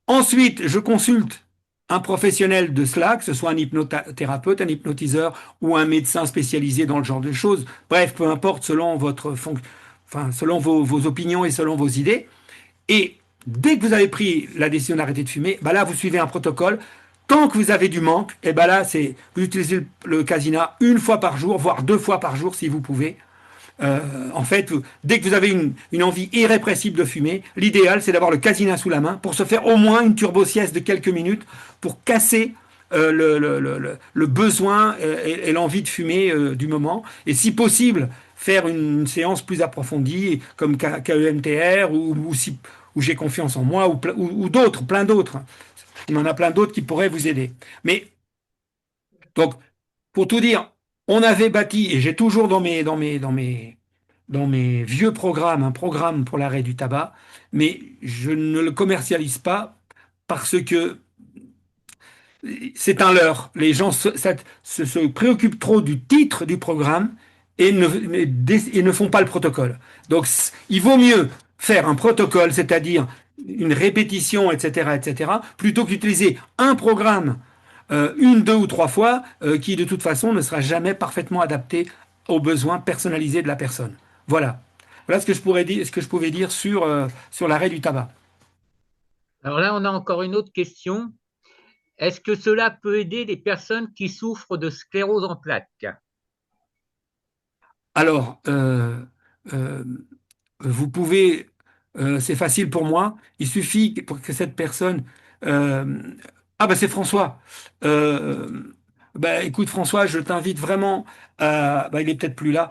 Ensuite, je consulte un professionnel de cela, que ce soit un hypnothérapeute, un hypnotiseur ou un médecin spécialisé dans le genre de choses. Bref, peu importe, selon enfin, selon vos opinions et selon vos idées. Et dès que vous avez pris la décision d'arrêter de fumer, bah là, vous suivez un protocole. Tant que vous avez du manque, et ben là, vous utilisez le casina une fois par jour, voire deux fois par jour si vous pouvez. En fait, dès que vous avez une envie irrépressible de fumer, l'idéal, c'est d'avoir le casina sous la main pour se faire au moins une turbo-sieste de quelques minutes pour casser le besoin et l'envie de fumer du moment. Et si possible, faire une séance plus approfondie, comme KEMTR, ou J'ai confiance en moi, ou d'autres, plein d'autres. Il y en a plein d'autres qui pourraient vous aider. Mais, donc, pour tout dire, on avait bâti, et j'ai toujours dans mes vieux programmes, un programme pour l'arrêt du tabac, mais je ne le commercialise pas parce que c'est un leurre. Les gens se préoccupent trop du titre du programme et ne font pas le protocole. Donc, il vaut mieux faire un protocole, c'est-à-dire une répétition, etc., etc., plutôt qu'utiliser un programme une, deux ou trois fois qui, de toute façon, ne sera jamais parfaitement adapté aux besoins personnalisés de la personne. Voilà. Voilà ce que je pourrais dire, ce que je pouvais dire sur l'arrêt du tabac. Alors là, on a encore une autre question. Est-ce que cela peut aider les personnes qui souffrent de sclérose en plaques? Alors, euh, vous pouvez, c'est facile pour moi, il suffit pour que cette personne... euh, ah ben c'est François. Écoute François, je t'invite vraiment il est peut-être plus là,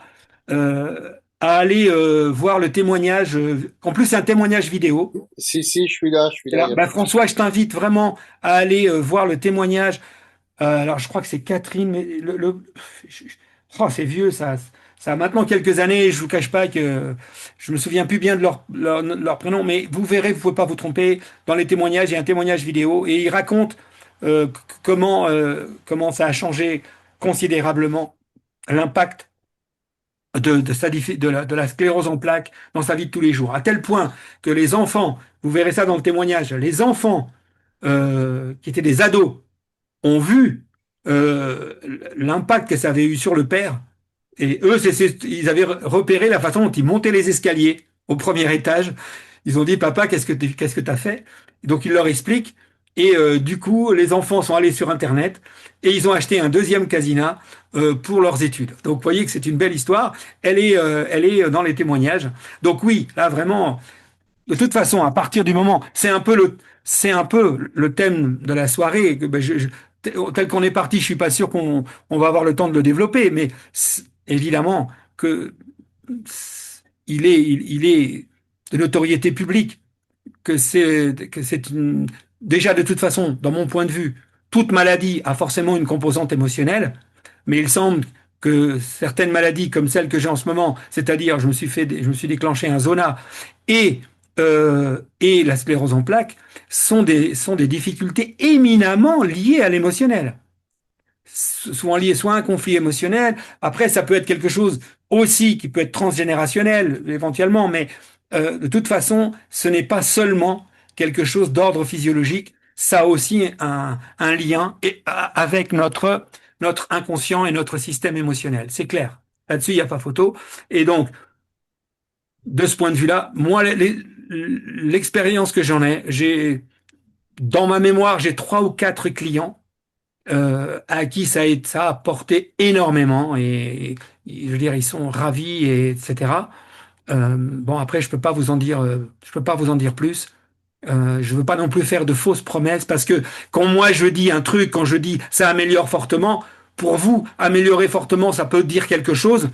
à aller voir le témoignage. En plus, c'est un témoignage vidéo. Si, je suis là, il n'y a pas de souci. François, je t'invite vraiment à aller voir le témoignage. Alors, je crois que c'est Catherine, mais oh, c'est vieux, ça. Ça a maintenant quelques années, je vous cache pas que je me souviens plus bien de leur prénom, mais vous verrez, vous pouvez pas vous tromper. Dans les témoignages, il y a un témoignage vidéo et ils racontent comment ça a changé considérablement l'impact de la sclérose en plaques dans sa vie de tous les jours. À tel point que les enfants, vous verrez ça dans le témoignage, les enfants qui étaient des ados ont vu euh, l'impact que ça avait eu sur le père. Et eux, ils avaient repéré la façon dont ils montaient les escaliers au premier étage. Ils ont dit, papa, qu'est-ce que t'as fait? Donc il leur explique. Et du coup, les enfants sont allés sur Internet et ils ont acheté un deuxième casina pour leurs études. Donc vous voyez que c'est une belle histoire. Elle est dans les témoignages. Donc oui, là vraiment, de toute façon, à partir du moment, c'est un peu le thème de la soirée. Ben, tel qu'on est parti, je suis pas sûr qu'on va avoir le temps de le développer, mais évidemment que il est de notoriété publique que c'est déjà de toute façon, dans mon point de vue, toute maladie a forcément une composante émotionnelle, mais il semble que certaines maladies comme celle que j'ai en ce moment, c'est-à-dire je me suis déclenché un zona et la sclérose en plaques, sont des difficultés éminemment liées à l'émotionnel, souvent lié soit à un conflit émotionnel. Après, ça peut être quelque chose aussi qui peut être transgénérationnel éventuellement, mais de toute façon, ce n'est pas seulement quelque chose d'ordre physiologique. Ça a aussi un lien avec notre inconscient et notre système émotionnel. C'est clair. Là-dessus, il n'y a pas photo. Et donc, de ce point de vue-là, moi, l'expérience que j'en ai, dans ma mémoire, j'ai 3 ou 4 clients à qui ça a porté énormément je veux dire, ils sont ravis, etc. Bon, après, je peux pas vous en dire plus. Je veux pas non plus faire de fausses promesses parce que quand moi je dis un truc, quand je dis ça améliore fortement, pour vous, améliorer fortement, ça peut dire quelque chose,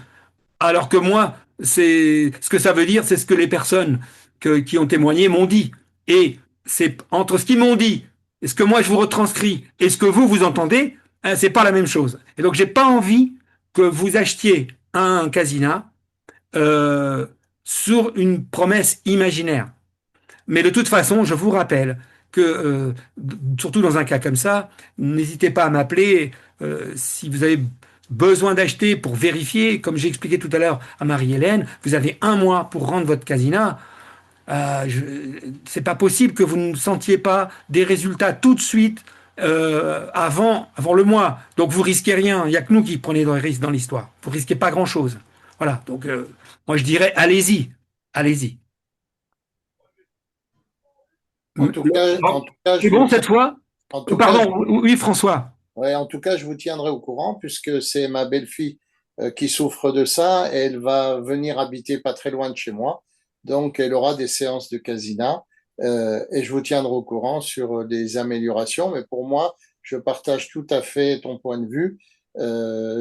alors que moi, c'est ce que ça veut dire, c'est ce que les personnes qui ont témoigné m'ont dit. Et c'est entre ce qu'ils m'ont dit et ce que moi je vous retranscris et ce que vous entendez, hein, c'est pas la même chose. Et donc j'ai pas envie que vous achetiez un casina euh, sur une promesse imaginaire. Mais de toute façon, je vous rappelle que, surtout dans un cas comme ça, n'hésitez pas à m'appeler si vous avez besoin d'acheter pour vérifier. Comme j'ai expliqué tout à l'heure à Marie-Hélène, vous avez 1 mois pour rendre votre casina. C'est pas possible que vous ne sentiez pas des résultats tout de suite avant le mois. Donc vous risquez rien. Il n'y a que nous qui prenons des risques dans l'histoire. Vous risquez pas grand-chose. Voilà. Donc moi je dirais allez-y, allez-y. C'est bon cette fois? Pardon, oui, François. Ouais, en tout cas, je vous tiendrai au courant puisque c'est ma belle-fille qui souffre de ça. Et elle va venir habiter pas très loin de chez moi. Donc, elle aura des séances de casina et je vous tiendrai au courant sur des améliorations. Mais pour moi, je partage tout à fait ton point de vue.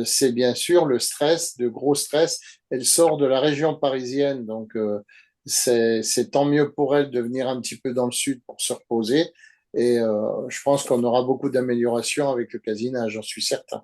C'est bien sûr le stress, de gros stress. Elle sort de la région parisienne, donc c'est tant mieux pour elle de venir un petit peu dans le sud pour se reposer. Et je pense qu'on aura beaucoup d'améliorations avec le casinage, j'en suis certain.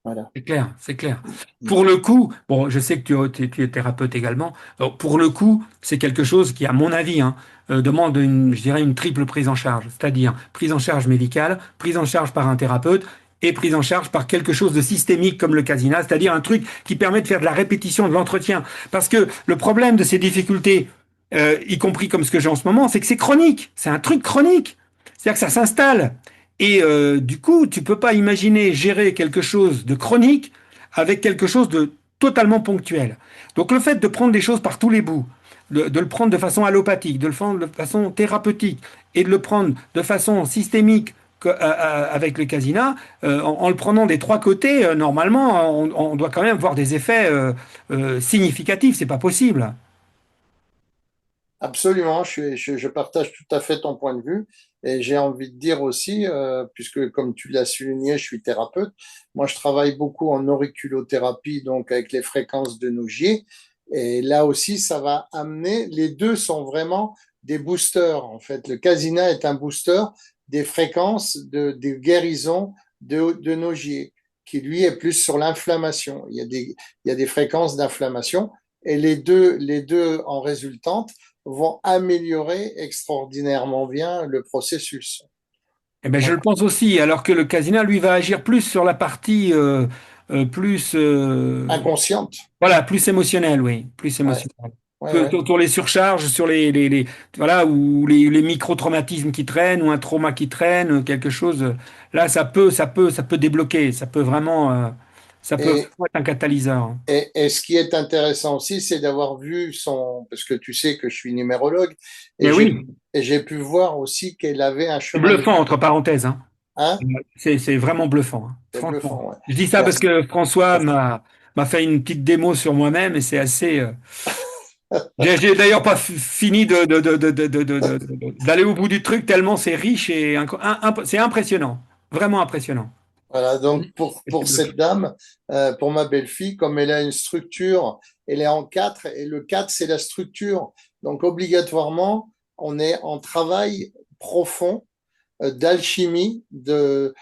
Voilà. C'est clair, c'est clair. Pour le coup, bon, je sais que tu es thérapeute également. Donc, pour le coup, c'est quelque chose qui, à mon avis, demande je dirais, une triple prise en charge. C'est-à-dire prise en charge médicale, prise en charge par un thérapeute et prise en charge par quelque chose de systémique comme le casina, c'est-à-dire un truc qui permet de faire de la répétition, de l'entretien. Parce que le problème de ces difficultés, y compris comme ce que j'ai en ce moment, c'est que c'est chronique. C'est un truc chronique. C'est-à-dire que ça s'installe. Et du coup, tu peux pas imaginer gérer quelque chose de chronique avec quelque chose de totalement ponctuel. Donc le fait de prendre des choses par tous les bouts, de le prendre de façon allopathique, de le prendre de façon thérapeutique et de le prendre de façon systémique avec le casina, en le prenant des 3 côtés, normalement, on doit quand même voir des effets significatifs. C'est pas possible. Absolument, je partage tout à fait ton point de vue et j'ai envie de dire aussi, puisque comme tu l'as souligné, je suis thérapeute, moi je travaille beaucoup en auriculothérapie, donc avec les fréquences de Nogier, et là aussi ça va amener, les deux sont vraiment des boosters en fait. Le casina est un booster des fréquences de guérison de Nogier. qui lui est plus sur l'inflammation. Il y a des fréquences d'inflammation et les deux en résultante vont améliorer extraordinairement bien le processus. Eh ben, je le pense aussi, alors que le casina, lui, va agir plus sur la partie plus, Inconsciente. voilà, plus émotionnelle, oui, plus Ouais, émotionnelle. ouais, ouais. Sur les surcharges, sur voilà, ou les micro-traumatismes qui traînent, ou un trauma qui traîne, quelque chose. Là, ça peut débloquer, ça peut vraiment, ça peut Et, vraiment être un catalyseur. et ce qui est intéressant aussi, c'est d'avoir vu parce que tu sais que je suis numérologue, Mais oui, et j'ai pu voir aussi qu'elle avait un c'est chemin de bluffant, vie. entre parenthèses, hein. Hein? C'est vraiment bluffant, hein, C'est franchement. bluffant, ouais. Je dis ça parce Merci. que François Merci. m'a fait une petite démo sur moi-même et c'est assez. J'ai d'ailleurs pas fini d'aller au bout du truc tellement c'est riche et c'est impressionnant, vraiment impressionnant. Voilà, donc C'est pour bluffant. cette dame, pour ma belle-fille, comme elle a une structure, elle est en 4 et le 4 c'est la structure. Donc obligatoirement, on est en travail profond d'alchimie de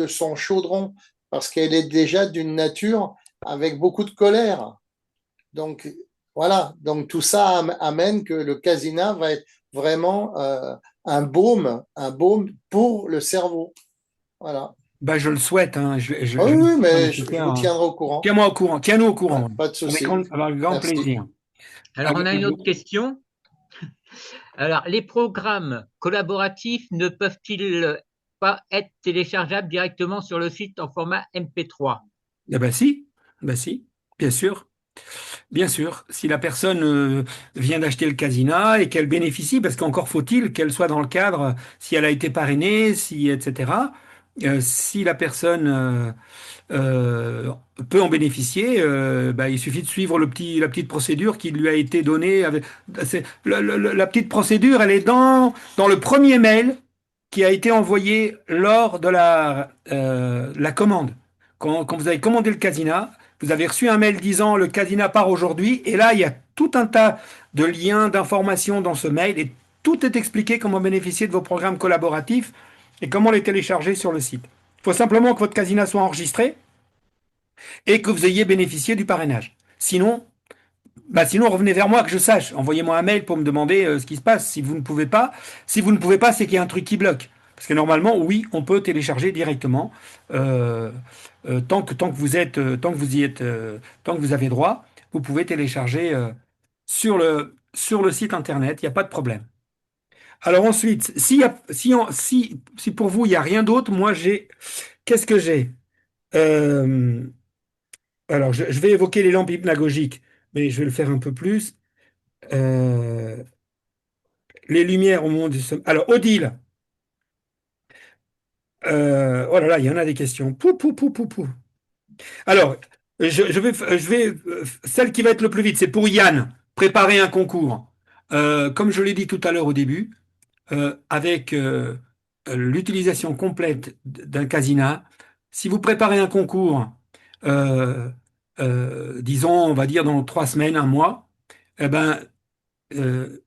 son chaudron, parce qu'elle est déjà d'une nature avec beaucoup de colère. Donc voilà, donc tout ça amène que le casina va être vraiment un baume pour le cerveau. Voilà. Bah, je le souhaite, hein, Ah oui, je vais oui, faire mais je nécessaire, vous hein. tiendrai au courant. Tiens-moi au courant, tiens-nous au Ouais, courant, pas de souci. avec grand Merci. plaisir. Alors, on Avec a une un- autre question. Alors, les programmes collaboratifs ne peuvent-ils pas être téléchargeables directement sur le site en format MP3? Eh ben si, bien sûr. Bien sûr, si la personne vient d'acheter le casina et qu'elle bénéficie, parce qu'encore faut-il qu'elle soit dans le cadre, si elle a été parrainée, si, etc. Si la personne euh, peut en bénéficier, bah, il suffit de suivre la petite procédure qui lui a été donnée. La petite procédure, elle est dans le premier mail qui a été envoyé lors de la commande. Quand vous avez commandé le casina, vous avez reçu un mail disant le casina part aujourd'hui, et là, il y a tout un tas de liens, d'informations dans ce mail, et tout est expliqué comment bénéficier de vos programmes collaboratifs et comment les télécharger sur le site. Il faut simplement que votre casina soit enregistré et que vous ayez bénéficié du parrainage. Sinon, revenez vers moi que je sache. Envoyez-moi un mail pour me demander ce qui se passe. Si vous ne pouvez pas, c'est qu'il y a un truc qui bloque. Parce que normalement, oui, on peut télécharger directement euh, tant que vous y êtes, tant que vous avez droit, vous pouvez télécharger sur le site internet. Il n'y a pas de problème. Alors ensuite, si pour vous il n'y a rien d'autre, qu'est-ce que j'ai? Euh, alors, je vais évoquer les lampes hypnagogiques, mais je vais le faire un peu plus. Euh, les lumières au moment du sommeil. Alors, Odile, oh là là, il y en a des questions. Pou, pou, pou, pou, pou. Alors, celle qui va être le plus vite, c'est pour Yann, préparer un concours. Comme je l'ai dit tout à l'heure au début, avec l'utilisation complète d'un casina, si vous préparez un concours, euh, disons, on va dire dans 3 semaines, un mois, eh ben, euh,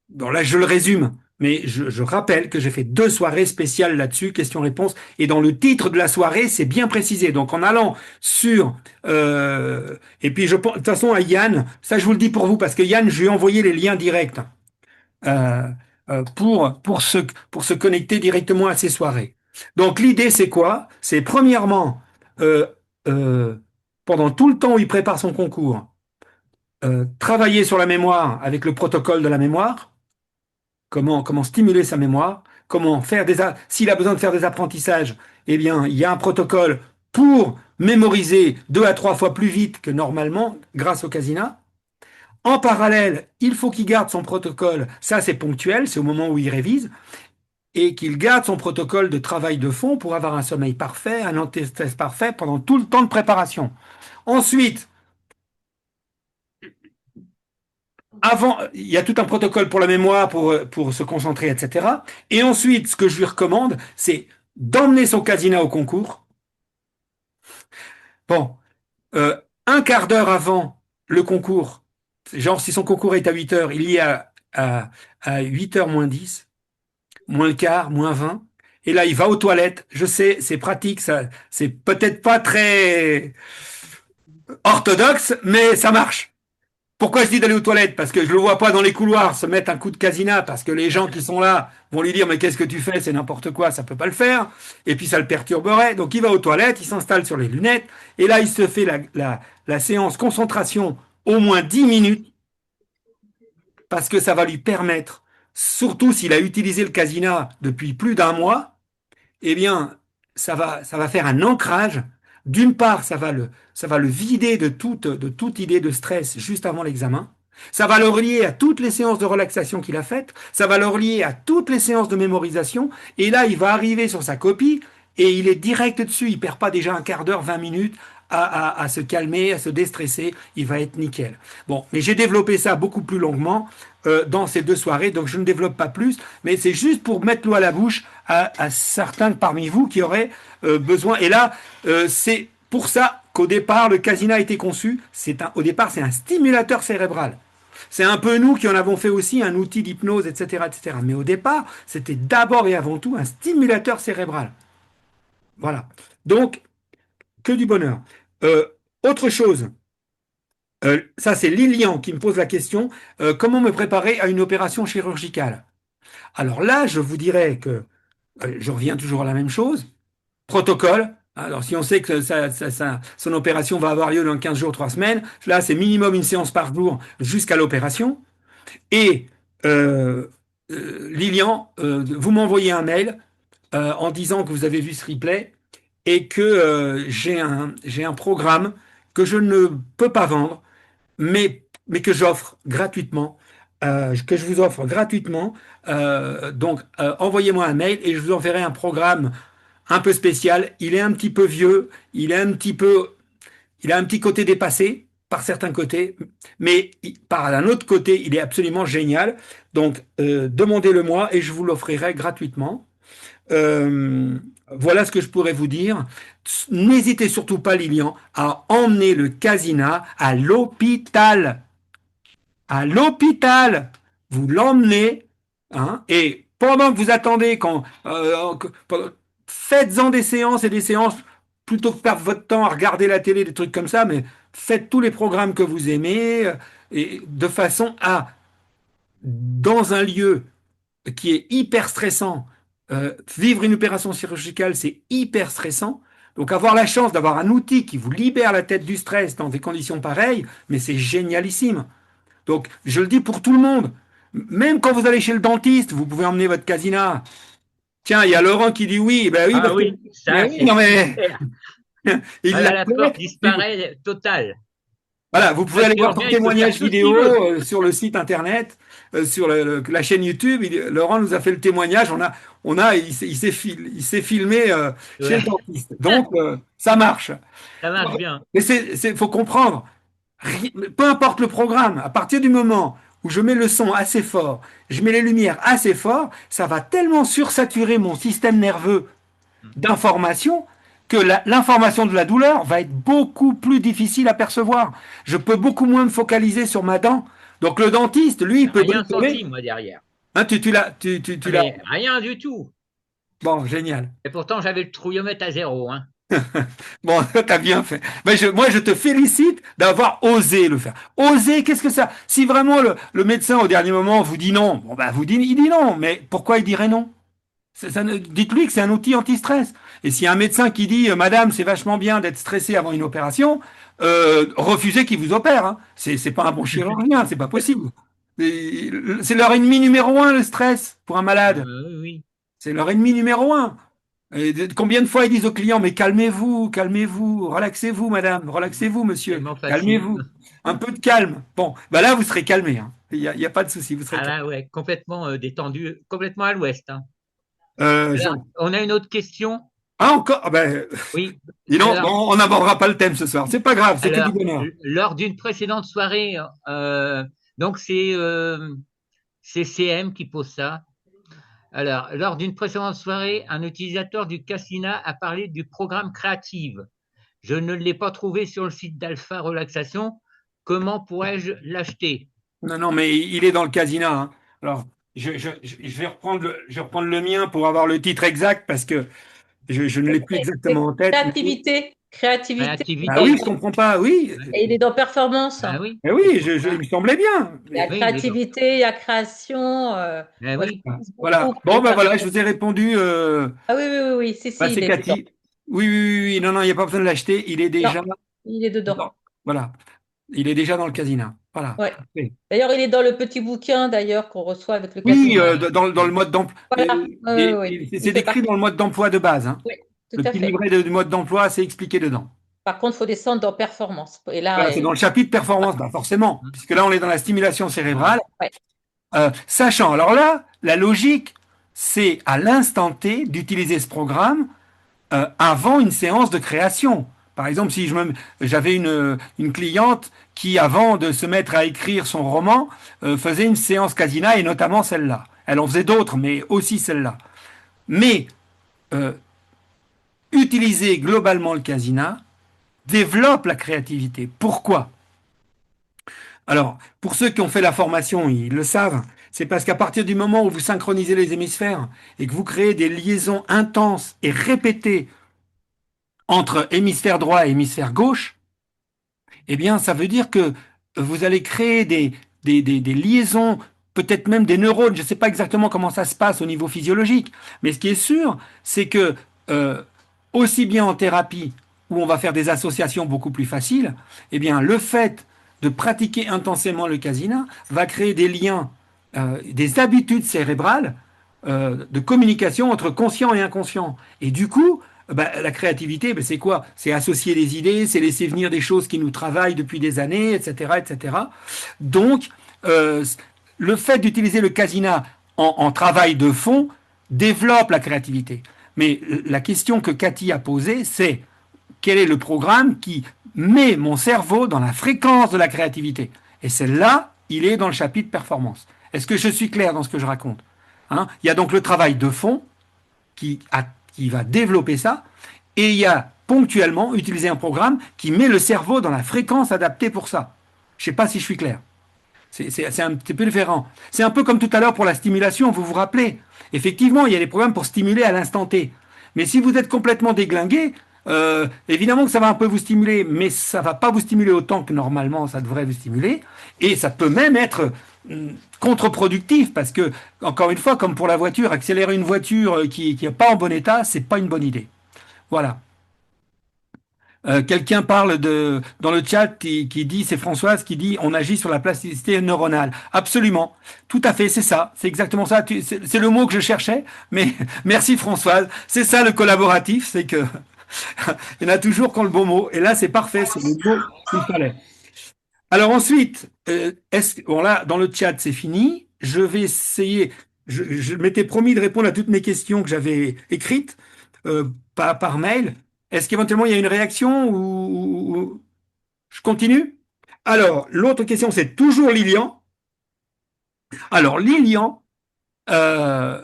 bon, là, je le résume, mais je rappelle que j'ai fait 2 soirées spéciales là-dessus, questions-réponses, et dans le titre de la soirée, c'est bien précisé. Donc, en allant sur... et puis, de toute façon, à Yann, ça, je vous le dis pour vous, parce que Yann, je lui ai envoyé les liens directs euh, pour se connecter directement à ces soirées. Donc, l'idée, c'est quoi? C'est premièrement, euh, euh, pendant tout le temps où il prépare son concours, travailler sur la mémoire avec le protocole de la mémoire, comment stimuler sa mémoire, s'il a besoin de faire des apprentissages, eh bien, il y a un protocole pour mémoriser 2 à 3 fois plus vite que normalement grâce au casina. En parallèle, il faut qu'il garde son protocole, ça c'est ponctuel, c'est au moment où il révise, et qu'il garde son protocole de travail de fond pour avoir un sommeil parfait, un anti-stress parfait pendant tout le temps de préparation. Ensuite, il y a tout un protocole pour la mémoire, pour se concentrer, etc. Et ensuite, ce que je lui recommande, c'est d'emmener son casina au concours. Bon, un quart d'heure avant le concours, genre si son concours est à 8 heures, il y a à 8 heures moins 10, moins le quart, moins 20. et là, il va aux toilettes. Je sais, c'est pratique, ça, c'est peut-être pas très orthodoxe, mais ça marche. Pourquoi je dis d'aller aux toilettes? Parce que je le vois pas dans les couloirs se mettre un coup de casina, parce que les gens qui sont là vont lui dire, mais qu'est-ce que tu fais? C'est n'importe quoi, ça peut pas le faire. Et puis ça le perturberait. Donc il va aux toilettes, il s'installe sur les lunettes, et là il se fait la séance concentration au moins 10 minutes, parce que ça va lui permettre, surtout s'il a utilisé le casina depuis plus d'un mois, eh bien, ça va faire un ancrage. D'une part, ça va le vider de toute idée de stress juste avant l'examen. Ça va le relier à toutes les séances de relaxation qu'il a faites. Ça va le relier à toutes les séances de mémorisation. Et là, il va arriver sur sa copie et il est direct dessus. Il perd pas déjà un quart d'heure, 20 minutes à se calmer, à se déstresser. Il va être nickel. Bon, mais j'ai développé ça beaucoup plus longuement dans ces 2 soirées, donc je ne développe pas plus, mais c'est juste pour mettre l'eau à la bouche à certains parmi vous qui auraient besoin. Et là, c'est pour ça qu'au départ, le casina a été conçu. Au départ, c'est un stimulateur cérébral. C'est un peu nous qui en avons fait aussi un outil d'hypnose, etc., etc. Mais au départ, c'était d'abord et avant tout un stimulateur cérébral. Voilà. Donc, que du bonheur. Euh, Autre chose, ça c'est Lilian qui me pose la question, comment me préparer à une opération chirurgicale? Alors là, je vous dirais que je reviens toujours à la même chose. Protocole. Alors, si on sait que son opération va avoir lieu dans 15 jours, 3 semaines, là, c'est minimum une séance par jour jusqu'à l'opération. Et Lilian, vous m'envoyez un mail en disant que vous avez vu ce replay et que j'ai un programme que je ne peux pas vendre, mais que j'offre gratuitement, que je vous offre gratuitement. Donc, envoyez-moi un mail et je vous enverrai un programme un peu spécial. Il est un petit peu vieux, il a un petit côté dépassé par certains côtés, mais par un autre côté, il est absolument génial. Donc, demandez-le-moi et je vous l'offrirai gratuitement. Euh, voilà ce que je pourrais vous dire. N'hésitez surtout pas, Lilian, à emmener le casina à l'hôpital. À l'hôpital, vous l'emmenez, hein, et pendant que vous attendez, faites-en des séances et des séances, plutôt que perdre votre temps à regarder la télé, des trucs comme ça, mais faites tous les programmes que vous aimez, et de façon à, dans un lieu qui est hyper stressant, vivre une opération chirurgicale, c'est hyper stressant. Donc avoir la chance d'avoir un outil qui vous libère la tête du stress dans des conditions pareilles, mais c'est génialissime. Donc, je le dis pour tout le monde. Même quand vous allez chez le dentiste, vous pouvez emmener votre casina. Tiens, il y a Laurent qui dit oui. Ben oui, Ah parce que. oui, ça, Mais oui, c'est non, mais. super. Il Ah là, l'a la fait. peur disparaît totale. Voilà, vous pouvez aller voir son Chirurgien, il peut faire témoignage tout ce vidéo qu'il veut. sur le site internet, sur la chaîne YouTube. Laurent nous a fait le témoignage. Il s'est filmé chez le Ouais, dentiste. Donc, ça marche. ça marche bien. Mais faut comprendre. Peu importe le programme, à partir du moment où je mets le son assez fort, je mets les lumières assez fort, ça va tellement sursaturer mon système nerveux d'information que l'information de la douleur va être beaucoup plus difficile à percevoir. Je peux beaucoup moins me focaliser sur ma dent. Donc le dentiste, lui, il peut Rien bricoler. senti, moi, derrière. Hein, tu l'as. Mais rien du tout. Bon, génial. Et pourtant, j'avais le trouillomètre à 0. Hein. Bon, t'as bien fait. Mais moi, je te félicite d'avoir osé le faire. Oser, qu'est-ce que ça? Si vraiment le médecin au dernier moment vous dit non, bon bah il dit non. Mais pourquoi il dirait non? Dites-lui que c'est un outil anti-stress. Et s'il y a un médecin qui dit, Madame, c'est vachement bien d'être stressé avant une opération, refusez qu'il vous opère. Hein. C'est pas un bon chirurgien, c'est pas possible. C'est leur ennemi numéro un, le stress, pour un malade. Oui. C'est leur ennemi numéro un. Et combien de fois ils disent aux clients, mais calmez-vous, relaxez-vous, madame, relaxez-vous, monsieur, Tellement facile. calmez-vous. Un peu de calme. Bon, bah là, vous serez calmé. Hein. Y a pas de souci, vous serez Ah calmé. là, ouais, complètement détendu, complètement à l'ouest. Hein. Euh, Alors, on a une autre question. Ah, encore? Ah ben, Oui. dis donc, Alors, bon, on n'abordera pas le thème ce soir. C'est pas grave, c'est que alors, du bonheur. lors d'une précédente soirée, donc c'est CM qui pose ça. Alors, lors d'une précédente soirée, un utilisateur du Casina a parlé du programme Créative. Je ne l'ai pas trouvé sur le site d'Alpha Relaxation. Comment pourrais-je l'acheter? Non, mais il est dans le casina. Hein. Alors, je vais je vais reprendre le mien pour avoir le titre exact parce que je ne l'ai plus C'est exactement en tête. créativité. Créativité. Ah Créativité. oui, je comprends pas, oui. Et il est dans performance. Ah oui, Eh oui, il me semblait bien. Il y a oui, créativité, il y a création. ah Moi, je oui. pense Voilà. beaucoup Bon, ben voilà, je vous ai répondu. Ah oui, oui, oui, oui, si, Bah, si, c'est il est dedans. Cathy. Oui, oui, oui, oui. Non, non, il n'y a pas besoin de l'acheter. Il est Non, déjà il est dedans. Voilà. Il est déjà dans le casino. Voilà. Ouais. Parfait. D'ailleurs, il est dans le petit bouquin d'ailleurs qu'on reçoit avec le Oui, casino. dans le mode d'emploi. Voilà. Oui, oui, oui. C'est Il fait décrit partie. dans le mode d'emploi de base, hein. Oui, tout Le à petit fait. livret du mode d'emploi, c'est expliqué dedans. Par contre, il faut descendre dans performance. Et là, Voilà, c'est dans le chapitre performance, bah forcément, puisque là, on est dans la stimulation cérébrale. ouais. Sachant, alors là, la logique, c'est à l'instant T d'utiliser ce programme avant une séance de création. Par exemple, si j'avais une cliente qui, avant de se mettre à écrire son roman, faisait une séance Casina, et notamment celle-là. Elle en faisait d'autres, mais aussi celle-là. Mais euh, utiliser globalement le Casina développe la créativité. Pourquoi? Alors, pour ceux qui ont fait la formation, ils le savent, c'est parce qu'à partir du moment où vous synchronisez les hémisphères et que vous créez des liaisons intenses et répétées entre hémisphère droit et hémisphère gauche, eh bien, ça veut dire que vous allez créer des liaisons, peut-être même des neurones. Je ne sais pas exactement comment ça se passe au niveau physiologique, mais ce qui est sûr, c'est que euh, aussi bien en thérapie, où on va faire des associations beaucoup plus faciles, eh bien, le fait de pratiquer intensément le casina va créer des liens, des habitudes cérébrales de communication entre conscient et inconscient. Et du coup, bah, la créativité, bah, c'est quoi? C'est associer les idées, c'est laisser venir des choses qui nous travaillent depuis des années, etc., etc. Donc, euh, le fait d'utiliser le casina en travail de fond développe la créativité. Mais la question que Cathy a posée, c'est quel est le programme qui met mon cerveau dans la fréquence de la créativité? Et celle-là, il est dans le chapitre performance. Est-ce que je suis clair dans ce que je raconte? Hein? Il y a donc le travail de fond qui va développer ça, et il y a ponctuellement utiliser un programme qui met le cerveau dans la fréquence adaptée pour ça. Je ne sais pas si je suis clair. C'est un petit peu différent. C'est un peu comme tout à l'heure pour la stimulation, vous vous rappelez. Effectivement, il y a des programmes pour stimuler à l'instant T. Mais si vous êtes complètement déglingué, évidemment que ça va un peu vous stimuler, mais ça ne va pas vous stimuler autant que normalement ça devrait vous stimuler. Et ça peut même être contre-productif parce que, encore une fois, comme pour la voiture, accélérer une voiture qui n'est pas en bon état, c'est pas une bonne idée. Voilà. Quelqu'un parle dans le chat qui dit, c'est Françoise qui dit, on agit sur la plasticité neuronale. Absolument, tout à fait, c'est ça, c'est exactement ça. C'est le mot que je cherchais, mais merci Françoise. C'est ça le collaboratif, c'est que il y en a toujours quand le bon mot. Et là, c'est parfait, c'est le mot qu'il fallait. Alors ensuite, bon là, dans le chat, c'est fini. Je vais essayer. Je m'étais promis de répondre à toutes mes questions que j'avais écrites par mail. Est-ce qu'éventuellement il y a une réaction ou je continue? Alors, l'autre question, c'est toujours Lilian. Alors, Lilian, euh,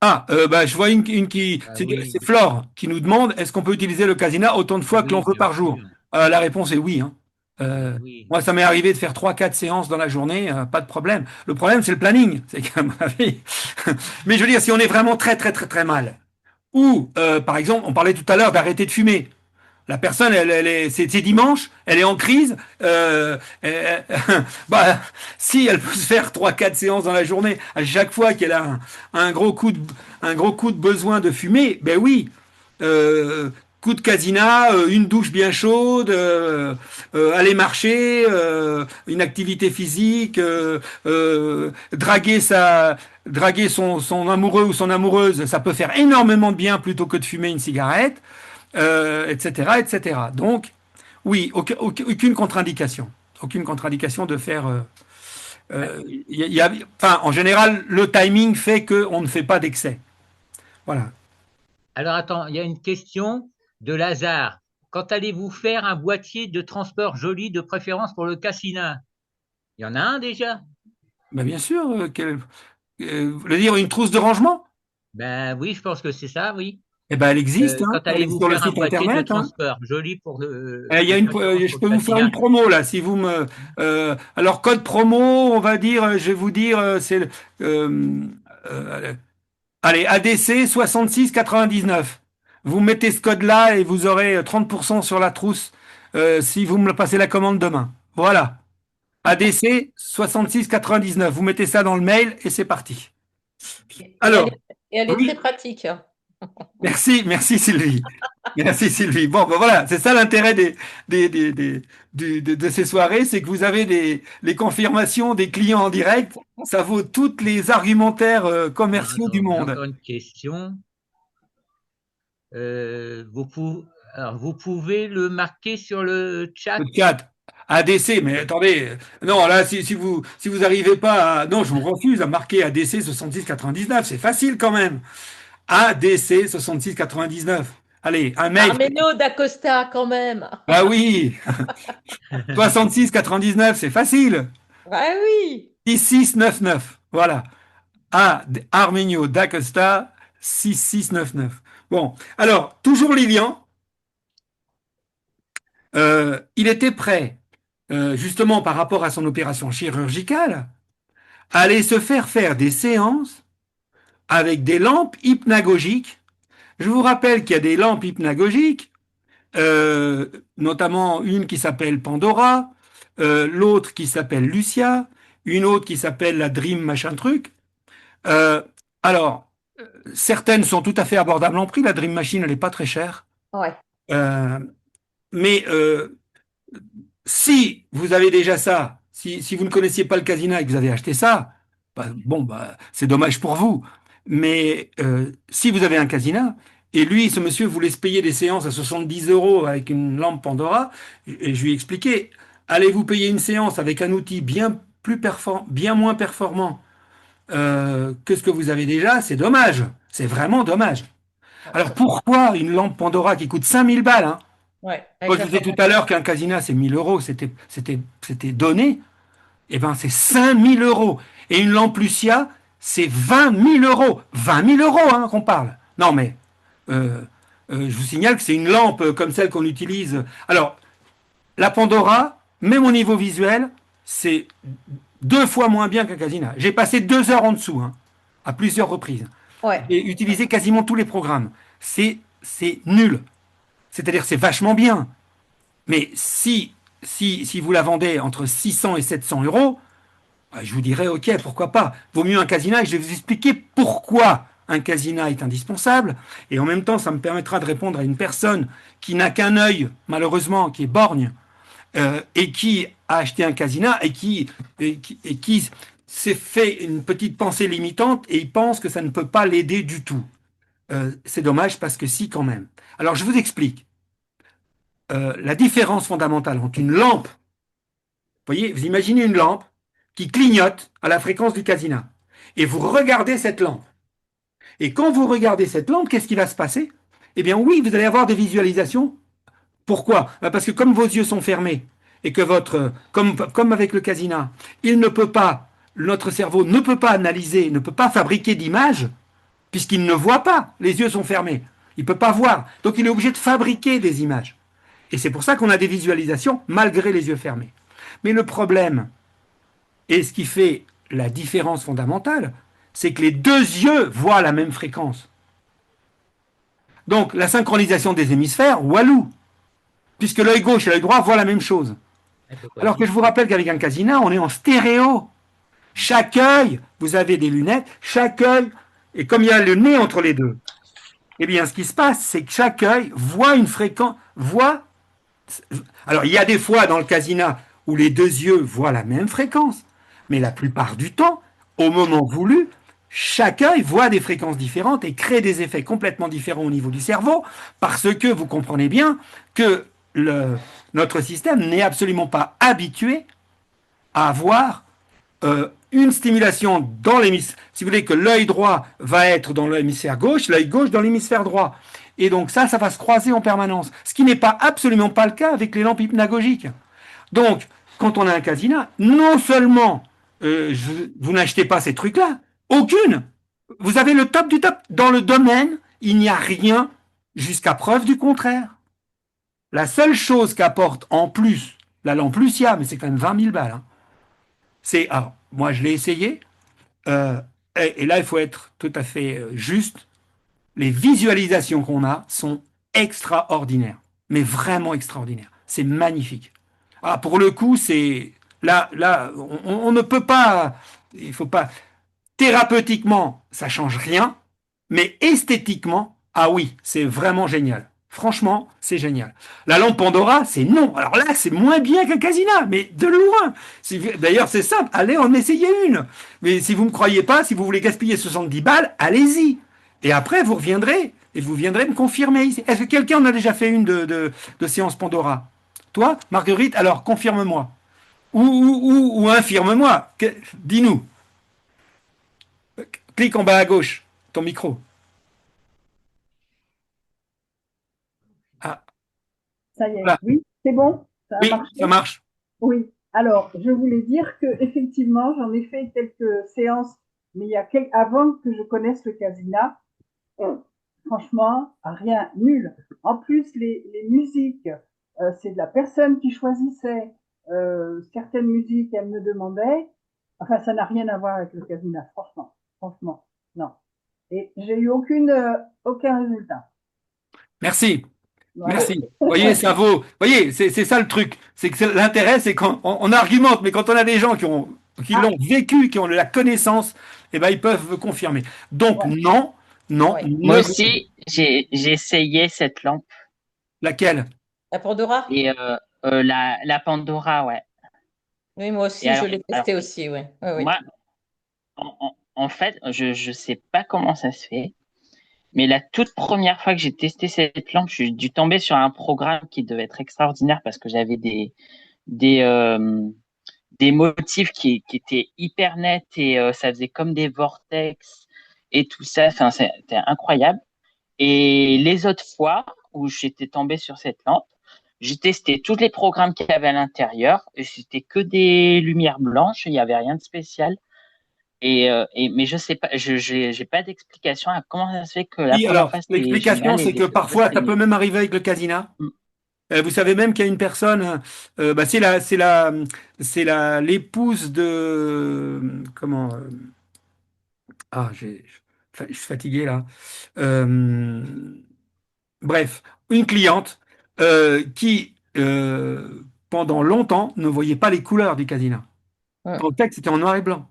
bah, je vois une qui, Ah c'est oui, Flore qui nous demande est-ce qu'on peut utiliser le casina autant de fois que l'on oui, veut bien par jour? sûr. La réponse est oui, hein. Oui. Moi, ça m'est arrivé de faire 3, 4 séances dans la journée, pas de problème. Le problème, c'est le planning. C'est qu'à mon avis. Mais je veux dire, si on est vraiment très, très, très, très mal, ou par exemple, on parlait tout à l'heure d'arrêter de fumer. La personne, c'est dimanche, elle est en crise. Bah, si elle peut se faire 3, 4 séances dans la journée, à chaque fois qu'elle a un gros coup de besoin de fumer, ben oui. Coup de casina, une douche bien chaude, aller marcher, une activité physique, draguer son amoureux ou son amoureuse, ça peut faire énormément de bien plutôt que de fumer une cigarette, etc., etc. Donc, oui, aucune contre-indication. Aucune contre-indication de faire. Enfin, en général, le timing fait qu'on ne fait pas d'excès. Voilà. Alors attends, il y a une question de Lazare. Quand allez-vous faire un boîtier de transport joli de préférence pour le Cassina? Il y en a un déjà? Ben, bien sûr. Dire une trousse de rangement? Ben oui, je pense que c'est ça, oui. Eh ben, elle existe, hein. Quand Elle est allez-vous sur le faire un site boîtier de internet, hein. transport? Joli pour le, Il y a les une, assurances je pour peux le vous faire Casina. une promo là, si vous me. Alors code promo, on va dire, je vais vous dire, c'est euh, euh, allez ADC 66,99. Vous mettez ce code-là et vous aurez 30% sur la trousse si vous me passez la commande demain. Voilà. ADC 66,99. Vous mettez ça dans le mail et c'est parti. Et Alors, elle est très oui, pratique. merci Sylvie. Merci Sylvie. Bon, ben voilà, c'est ça l'intérêt de ces soirées, c'est que vous avez les confirmations des clients en direct. Ça vaut toutes les argumentaires Alors, commerciaux du attends, j'ai monde. encore une question. Vous pouvez le marquer sur le chat. Le chat, ADC, mais attendez, non, là, si vous arrivez pas à. Non, je vous refuse à marquer ADC 66,99, c'est facile quand même. ADC 66,99. Allez, un mail. Armeno d'Acosta, quand même. Ah oui, 66,99, c'est facile. Ah oui. 6699. Voilà. A. Armenio d'Acosta, 6699. Bon, alors, toujours Lilian, il était prêt, justement par rapport à son opération chirurgicale, à aller se faire des séances avec des lampes hypnagogiques. Je vous rappelle qu'il y a des lampes hypnagogiques, euh, notamment une qui s'appelle Pandora, l'autre qui s'appelle Lucia, une autre qui s'appelle la Dream machin truc. Euh, alors, certaines sont tout à fait abordables en prix. La Dream Machine, elle n'est pas très chère. Ouais. Euh, mais si vous avez déjà ça, si vous ne connaissiez pas le Casina et que vous avez acheté ça, bah, c'est dommage pour vous. Mais si vous avez un Casina, et lui, ce monsieur voulait se payer des séances à 70 € avec une lampe Pandora, et je lui ai expliqué, allez-vous payer une séance avec un outil bien moins performant que ce que vous avez déjà, c'est dommage. C'est vraiment dommage. Alors pourquoi une lampe Pandora qui coûte 5000 balles, hein? Ouais, Moi, avec je la disais tout formation. à l'heure qu'un Casina, c'est 1000 €, c'était donné. Eh ben, c'est 5000 €. Et une lampe Lucia, c'est 20 000 €. 20 000 € hein, qu'on parle. Non, mais euh, je vous signale que c'est une lampe comme celle qu'on utilise. Alors, la Pandora, même au niveau visuel, c'est 2 fois moins bien qu'un Casina. J'ai passé 2 heures en dessous, hein, à plusieurs reprises. Ouais. J'ai utilisé quasiment tous les programmes. C'est nul. C'est-à-dire, c'est vachement bien. Mais si vous la vendez entre 600 et 700 €, bah, je vous dirais, ok, pourquoi pas. Vaut mieux un Casina et je vais vous expliquer pourquoi un Casina est indispensable. Et en même temps, ça me permettra de répondre à une personne qui n'a qu'un œil, malheureusement, qui est borgne, et qui a acheté un Casina et qui s'est fait une petite pensée limitante et il pense que ça ne peut pas l'aider du tout. C'est dommage parce que si, quand même. Alors, je vous explique. La différence fondamentale entre une lampe, vous voyez, vous imaginez une lampe qui clignote à la fréquence du Casina. Et vous regardez cette lampe. Et quand vous regardez cette lampe, qu'est-ce qui va se passer? Eh bien oui, vous allez avoir des visualisations. Pourquoi? Parce que comme vos yeux sont fermés, et que comme avec le Casina, notre cerveau ne peut pas analyser, ne peut pas fabriquer d'images, puisqu'il ne voit pas, les yeux sont fermés. Il ne peut pas voir. Donc il est obligé de fabriquer des images. Et c'est pour ça qu'on a des visualisations malgré les yeux fermés. Mais le problème, et ce qui fait la différence fondamentale, c'est que les deux yeux voient la même fréquence. Donc la synchronisation des hémisphères, walou, puisque l'œil gauche et l'œil droit voient la même chose. Alors que je vous rappelle qu'avec un Casina, on est en stéréo. Chaque œil, vous avez des lunettes, chaque œil, et comme il y a le nez entre les deux, eh bien ce qui se passe, c'est que chaque œil voit une fréquence, alors il y a des fois dans le Casina où les deux yeux voient la même fréquence, mais la plupart du temps, au moment voulu, chaque œil voit des fréquences différentes et crée des effets complètement différents au niveau du cerveau, parce que vous comprenez bien que notre système n'est absolument pas habitué à avoir une stimulation dans l'hémisphère. Si vous voulez que l'œil droit va être dans l'hémisphère gauche, l'œil gauche dans l'hémisphère droit. Et donc ça va se croiser en permanence. Ce qui n'est pas absolument pas le cas avec les lampes hypnagogiques. Donc, quand on a un Casina, non seulement vous n'achetez pas ces trucs-là, aucune. Vous avez le top du top. Dans le domaine, il n'y a rien jusqu'à preuve du contraire. La seule chose qu'apporte en plus la lampe Lucia, mais c'est quand même 20 000 balles, hein, c'est, alors, moi je l'ai essayé, euh, et là il faut être tout à fait juste, les visualisations qu'on a sont extraordinaires, mais vraiment extraordinaires. C'est magnifique. Ah, pour le coup, c'est là, on ne peut pas, il faut pas. Thérapeutiquement, ça change rien, mais esthétiquement, ah oui, c'est vraiment génial. Franchement, c'est génial. La lampe Pandora, c'est non. Alors là, c'est moins bien qu'un Casina, mais de loin. D'ailleurs, c'est simple, allez en essayer une. Mais si vous ne me croyez pas, si vous voulez gaspiller 70 balles, allez-y. Et après, vous reviendrez et vous viendrez me confirmer ici. Est-ce que quelqu'un en a déjà fait une de séance Pandora? Toi, Marguerite, alors confirme-moi. Ou infirme-moi. Dis-nous. Clique en bas à gauche, ton micro. Ah, Ça y est. voilà. Oui, c'est bon? Ça a Oui, marché? ça marche. Oui. Alors, je voulais dire que effectivement, j'en ai fait quelques séances, mais avant que je connaisse le Casina, franchement, rien, nul. En plus, les musiques, c'est de la personne qui choisissait certaines musiques, elle me demandait. Enfin, ça n'a rien à voir avec le Casina, franchement. Franchement, non. Et j'ai eu aucun résultat. Merci. Voilà. Merci. Vous voyez, ça vaut. Vous voyez, c'est ça le truc. C'est que l'intérêt, c'est qu'on on argumente, mais quand on a des gens qui Ah, l'ont vécu, qui ont de la connaissance, eh ben, ils peuvent confirmer. Donc, ouais. non, non, Ouais. Moi ne. aussi, j'ai essayé cette lampe Laquelle? La Pandora? et la Pandora, ouais. Oui, moi Et aussi, je l'ai testé aussi, oui. Oui, oui. moi, en fait, je sais pas comment ça se fait, mais la toute première fois que j'ai testé cette lampe, j'ai dû tomber sur un programme qui devait être extraordinaire parce que j'avais des euh, des motifs qui étaient hyper nets et ça faisait comme des vortex et tout ça. Enfin, c'était incroyable. Et les autres fois où j'étais tombé sur cette lampe, j'ai testé tous les programmes qu'il y avait à l'intérieur et c'était que des lumières blanches, il n'y avait rien de spécial. Mais je sais pas, j'ai pas d'explication à comment ça se fait que la Oui, première alors, fois c'était l'explication, génial et c'est les que autres fois parfois, c'était ça peut nul. même arriver avec le Casina. Mm. Vous savez même qu'il y a une personne, bah, c'est l'épouse de, comment, ah, je suis fatigué là. Euh, Bref, une cliente qui, pendant longtemps, ne voyait pas les couleurs du Casina. Mm. Pour le texte, c'était en noir et blanc.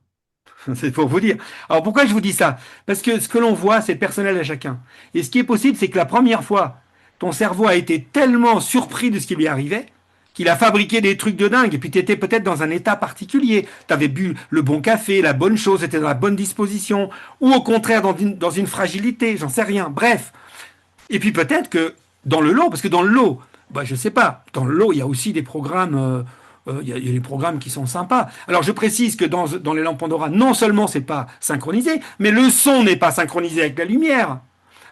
C'est pour vous dire. Alors pourquoi je vous dis ça? Parce que ce que l'on voit, c'est personnel à chacun. Et ce qui est possible, c'est que la première fois, ton cerveau a été tellement surpris de ce qui lui arrivait qu'il a fabriqué des trucs de dingue. Et puis tu étais peut-être dans un état particulier. Tu avais bu le bon café, la bonne chose, tu étais dans la bonne disposition. Ou au contraire, dans une fragilité, j'en sais rien. Bref. Et puis peut-être que dans le lot, parce que dans le lot, bah, je sais pas, dans le lot, il y a aussi des programmes, il y a des programmes qui sont sympas. Alors je précise que dans les lampes Pandora, non seulement c'est pas synchronisé, mais le son n'est pas synchronisé avec la lumière.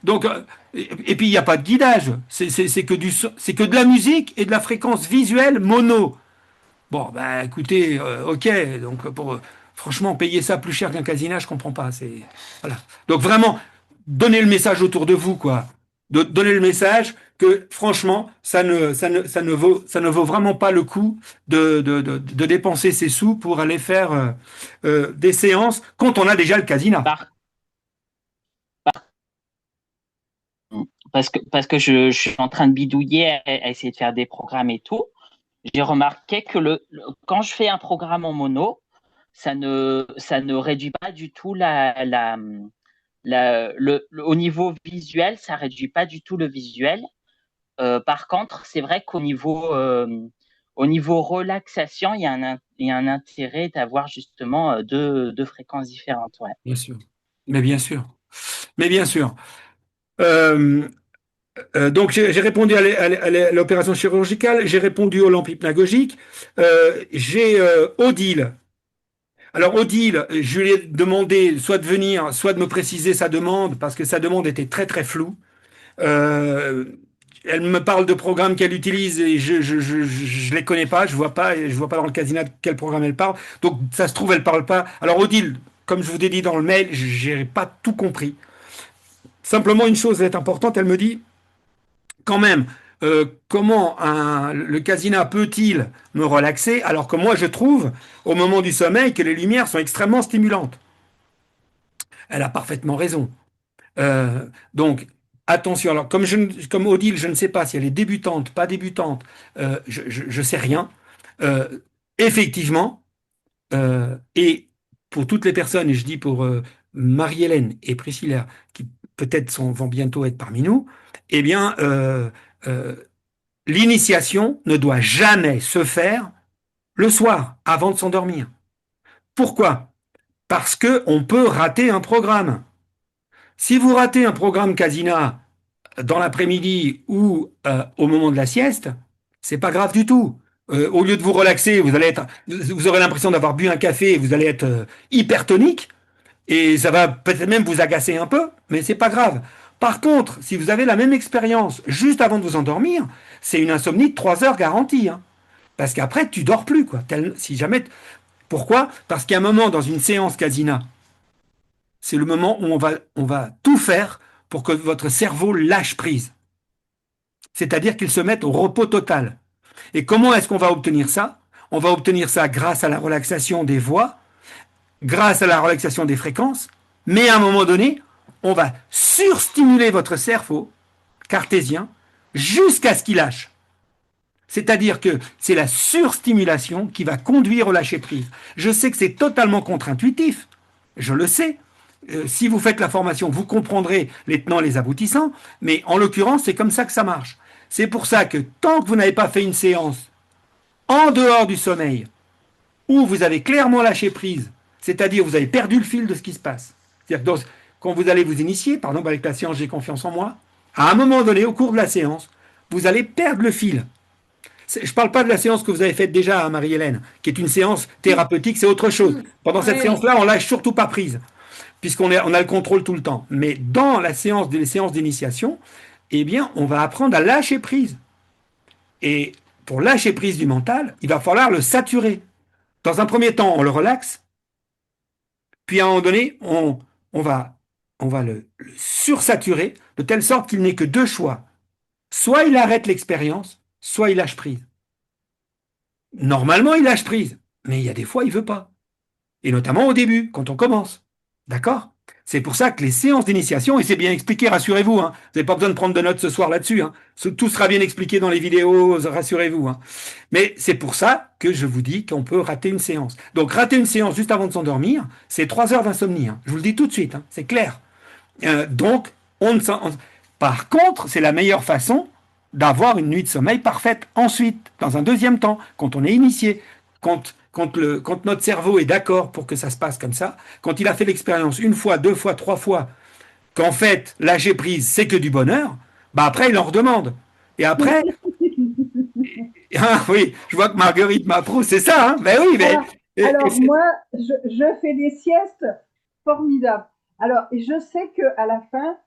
Donc, et puis il n'y a pas de guidage. C'est que de la musique et de la fréquence visuelle mono. Bon, bah écoutez, ok, donc franchement, payer ça plus cher qu'un casino, je comprends pas. Voilà. Donc vraiment, donnez le message autour de vous, quoi. Donnez le message que franchement, ça ne vaut vraiment pas le coup de dépenser ses sous pour aller faire des séances quand on a déjà le casino. Par- parce que je suis en train de bidouiller à essayer de faire des programmes et tout. J'ai remarqué que quand je fais un programme en mono, ça ne réduit pas du tout au niveau visuel, ça réduit pas du tout le visuel. Par contre, c'est vrai au niveau relaxation, il y a un intérêt d'avoir justement deux fréquences différentes. Ouais. Bien sûr. Mais bien sûr. Mais bien sûr. Euh, donc j'ai répondu à l'opération chirurgicale, j'ai répondu aux lampes hypnagogiques, j'ai Odile. Alors Odile, je lui ai demandé soit de venir, soit de me préciser sa demande, parce que sa demande était très très floue. Euh, Elle me parle de programmes qu'elle utilise et je les connais pas, je vois pas dans le casino de quel programme elle parle. Donc ça se trouve elle parle pas. Alors Odile, comme je vous ai dit dans le mail, j'ai pas tout compris. Simplement une chose est importante, elle me dit quand même, comment le casina peut-il me relaxer alors que moi je trouve au moment du sommeil que les lumières sont extrêmement stimulantes. Elle a parfaitement raison. Donc, attention. Alors, comme Odile, je ne sais pas si elle est débutante, pas débutante, je sais rien. Effectivement, et pour toutes les personnes, et je dis pour Marie-Hélène et Priscilla, qui peut-être vont bientôt être parmi nous, eh bien, euh, l'initiation ne doit jamais se faire le soir, avant de s'endormir. Pourquoi? Parce que on peut rater un programme. Si vous ratez un programme Casina dans l'après-midi ou au moment de la sieste, c'est pas grave du tout. Au lieu de vous relaxer, vous aurez l'impression d'avoir bu un café, vous allez être hypertonique et ça va peut-être même vous agacer un peu, mais c'est pas grave. Par contre, si vous avez la même expérience juste avant de vous endormir, c'est une insomnie de 3 heures garantie, hein. Parce qu'après, tu dors plus, quoi. Si jamais. Pourquoi? Parce qu'il y a un moment dans une séance Casina, c'est le moment où on va tout faire pour que votre cerveau lâche prise. C'est-à-dire qu'il se mette au repos total. Et comment est-ce qu'on va obtenir ça? On va obtenir ça grâce à la relaxation des voix, grâce à la relaxation des fréquences, mais à un moment donné, on va surstimuler votre cerveau cartésien jusqu'à ce qu'il lâche. C'est-à-dire que c'est la surstimulation qui va conduire au lâcher-prise. Je sais que c'est totalement contre-intuitif, je le sais. Si vous faites la formation, vous comprendrez les tenants, les aboutissants, mais en l'occurrence, c'est comme ça que ça marche. C'est pour ça que tant que vous n'avez pas fait une séance en dehors du sommeil, où vous avez clairement lâché prise, c'est-à-dire vous avez perdu le fil de ce qui se passe. C'est-à-dire que quand vous allez vous initier, par exemple avec la séance J'ai confiance en moi, à un moment donné, au cours de la séance, vous allez perdre le fil. Je ne parle pas de la séance que vous avez faite déjà à Marie-Hélène, qui est une séance thérapeutique, c'est autre chose. Pendant cette séance-là, on lâche surtout pas prise, puisqu'on a le contrôle tout le temps. Mais dans les séances d'initiation, eh bien, on va apprendre à lâcher prise. Et pour lâcher prise du mental, il va falloir le saturer. Dans un premier temps, on le relaxe, puis à un moment donné, on va le sursaturer, de telle sorte qu'il n'ait que deux choix. Soit il arrête l'expérience, soit il lâche prise. Normalement, il lâche prise, mais il y a des fois, il ne veut pas. Et notamment au début, quand on commence. D'accord? C'est pour ça que les séances d'initiation, et c'est bien expliqué, rassurez-vous, hein, vous n'avez pas besoin de prendre de notes ce soir là-dessus, hein, tout sera bien expliqué dans les vidéos, rassurez-vous. Hein. Mais c'est pour ça que je vous dis qu'on peut rater une séance. Donc rater une séance juste avant de s'endormir, c'est 3 heures d'insomnie. Hein. Je vous le dis tout de suite, hein, c'est clair. Donc, par contre, c'est la meilleure façon d'avoir une nuit de sommeil parfaite ensuite, dans un deuxième temps, quand on est initié, quand notre cerveau est d'accord pour que ça se passe comme ça, quand il a fait l'expérience une fois, deux fois, trois fois, qu'en fait, lâcher prise, c'est que du bonheur, bah après, il en redemande. Et après, oui, je vois que Marguerite m'approuve, c'est ça, hein? Ben oui, mais. Alors moi, je fais des siestes formidables. Alors, et je sais qu'à la fin,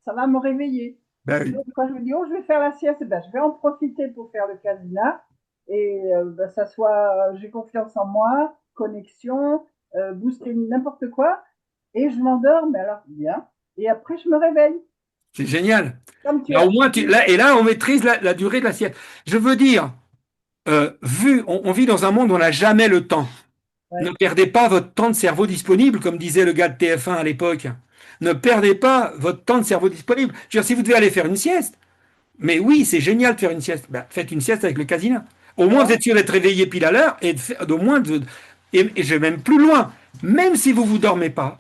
ça va me réveiller. Ben oui. Donc, quand je me dis, oh, je vais faire la sieste, ben, je vais en profiter pour faire le casina. Et ben, ça soit, j'ai confiance en moi, connexion, booster n'importe quoi. Et je m'endors, mais alors bien. Et après, je me réveille. C'est génial. Comme tu Là, as au moins, dit. là, on maîtrise la durée de la sieste. Je veux dire, on vit dans un monde où on n'a jamais le temps. Ouais. Ne perdez pas votre temps de cerveau disponible, comme disait le gars de TF1 à l'époque. Ne perdez pas votre temps de cerveau disponible. Je veux dire, si vous devez aller faire une sieste, mais oui, c'est génial de faire une sieste. Ben, faites une sieste avec le casino. Au moins, vous êtes sûr d'être réveillé pile à l'heure et et je vais même plus loin. Même si vous ne vous dormez pas,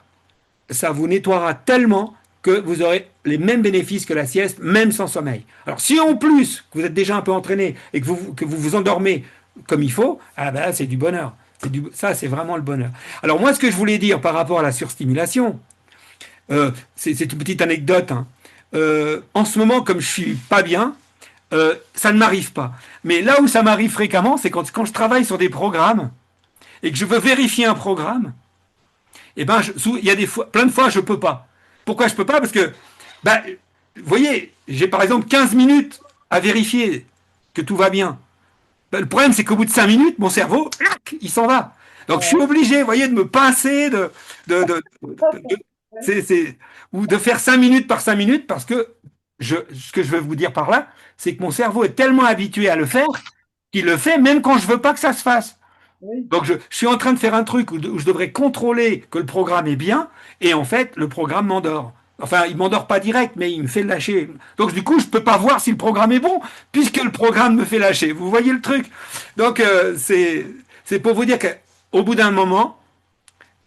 ça vous nettoiera tellement que vous aurez les mêmes bénéfices que la sieste, même sans sommeil. Alors, si en plus, que vous êtes déjà un peu entraîné et que vous vous endormez comme il faut, ah ben, c'est du bonheur. Ça, c'est vraiment le bonheur. Alors, moi, ce que je voulais dire par rapport à la surstimulation, c'est une petite anecdote. Hein. En ce moment, comme je suis pas bien, ça ne m'arrive pas. Mais là où ça m'arrive fréquemment, c'est quand je travaille sur des programmes et que je veux vérifier un programme, eh ben, il y a plein de fois, je peux pas. Pourquoi je peux pas? Parce que, ben, vous voyez, j'ai par exemple 15 minutes à vérifier que tout va bien. Ben, le problème, c'est qu'au bout de 5 minutes, mon cerveau, il s'en va. Donc, je suis obligé, vous voyez, de me pincer, ou de faire 5 minutes par 5 minutes parce que ce que je veux vous dire par là, c'est que mon cerveau est tellement habitué à le faire qu'il le fait même quand je veux pas que ça se fasse. Oui. Donc je suis en train de faire un truc où je devrais contrôler que le programme est bien, et en fait, le programme m'endort. Enfin, il m'endort pas direct, mais il me fait lâcher. Donc du coup, je peux pas voir si le programme est bon, puisque le programme me fait lâcher. Vous voyez le truc? Donc c'est pour vous dire qu'au bout d'un moment,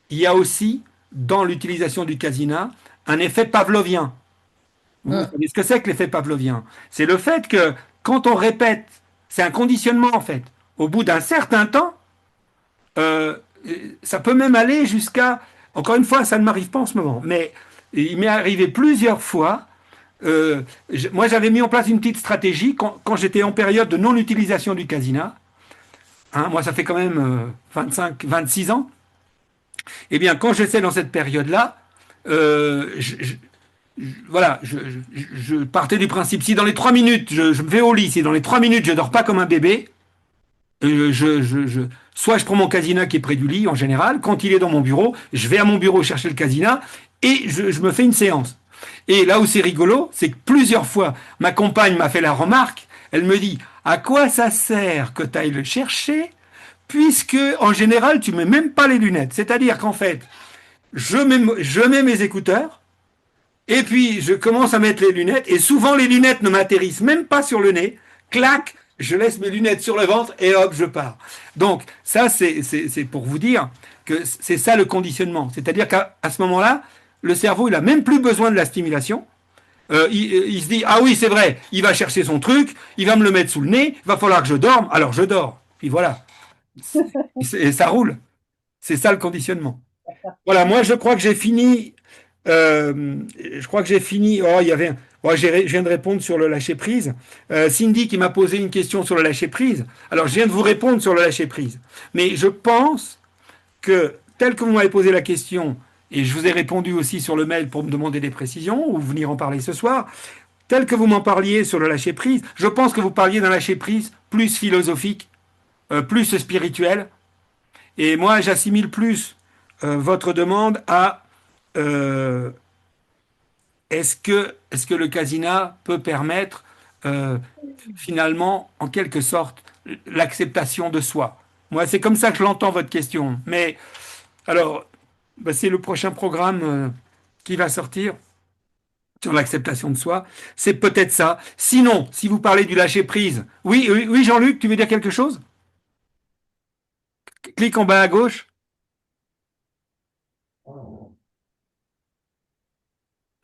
il y a aussi, dans l'utilisation du casina, un effet pavlovien. Vous Mm. savez ce que c'est que l'effet pavlovien? C'est le fait que quand on répète, c'est un conditionnement en fait. Au bout d'un certain temps, euh, ça peut même aller jusqu'à, encore une fois, ça ne m'arrive pas en ce moment, mais il m'est arrivé plusieurs fois. Moi, j'avais mis en place une petite stratégie quand j'étais en période de non-utilisation du casina. Hein, moi, ça fait quand même 25, 26 ans. Eh bien, quand j'étais dans cette période-là, euh, je, je- voilà, je partais du principe, si dans les 3 minutes, je me vais au lit, si dans les 3 minutes, je dors pas comme un bébé, soit je prends mon casina qui est près du lit en général, quand il est dans mon bureau, je vais à mon bureau chercher le casina et je me fais une séance. Et là où c'est rigolo, c'est que plusieurs fois, ma compagne m'a fait la remarque, elle me dit, à quoi ça sert que tu ailles le chercher, puisque en général, tu mets même pas les lunettes. C'est-à-dire qu'en fait, je mets mes écouteurs, et puis je commence à mettre les lunettes, et souvent les lunettes ne m'atterrissent même pas sur le nez. Clac, je laisse mes lunettes sur le ventre et hop, je pars. Donc ça, c'est pour vous dire que c'est ça le conditionnement. C'est-à-dire qu'à ce moment-là, le cerveau, il a même plus besoin de la stimulation. Il se dit, ah oui, c'est vrai, il va chercher son truc, il va me le mettre sous le nez, il va falloir que je dorme, alors je dors. Puis voilà, et ça roule. C'est ça le conditionnement. Voilà, moi je crois que j'ai fini. Je crois que j'ai fini. Oh, il y avait. Oh, je viens de répondre sur le lâcher prise. Cindy qui m'a posé une question sur le lâcher prise. Alors je viens de vous répondre sur le lâcher prise. Mais je pense que tel que vous m'avez posé la question, et je vous ai répondu aussi sur le mail pour me demander des précisions ou venir en parler ce soir, tel que vous m'en parliez sur le lâcher prise, je pense que vous parliez d'un lâcher prise plus philosophique, plus spirituel. Et moi j'assimile plus votre demande à euh, est-ce que le casina peut permettre finalement, en quelque sorte, l'acceptation de soi? Moi, c'est comme ça que je l'entends votre question. Mais alors, bah, c'est le prochain programme qui va sortir sur l'acceptation de soi. C'est peut-être ça. Sinon, si vous parlez du lâcher prise, oui, oui, oui, Jean-Luc, tu veux dire quelque chose? Clique en bas à gauche.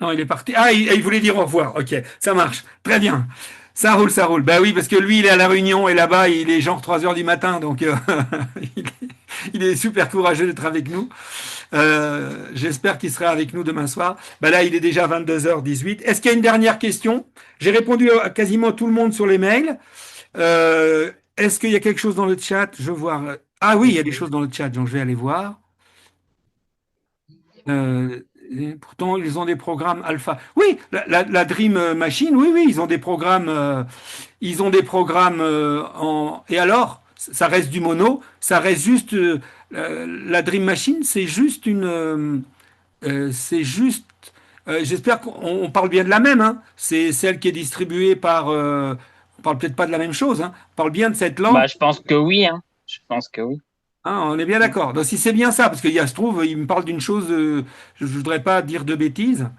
Non, il est parti. Ah, il voulait dire au revoir. Ok, ça marche. Très bien. Ça roule, ça roule. Ben oui, parce que lui, il est à la Réunion et là-bas, il est genre 3 heures du matin. Donc, il est, il est super courageux d'être avec nous. J'espère qu'il sera avec nous demain soir. Ben là, il est déjà 22h18. Est-ce qu'il y a une dernière question? J'ai répondu à quasiment tout le monde sur les mails. Est-ce qu'il y a quelque chose dans le chat? Je vois. Ah oui, il y a des choses dans le chat, donc je vais aller voir. Et pourtant, ils ont des programmes alpha. Oui, la Dream Machine, oui, oui, ils ont des programmes en. Et alors, ça reste du mono, ça reste juste. La Dream Machine, c'est juste une. C'est juste. J'espère qu'on parle bien de la même. Hein. C'est celle qui est distribuée par. On parle peut-être pas de la même chose. Hein. On parle bien de cette langue. Bah, je pense que oui, hein. Je pense que oui. Ah, on est bien d'accord. Donc, si c'est bien ça, parce qu'il y a, se trouve, il me parle d'une chose, je ne voudrais pas dire de bêtises.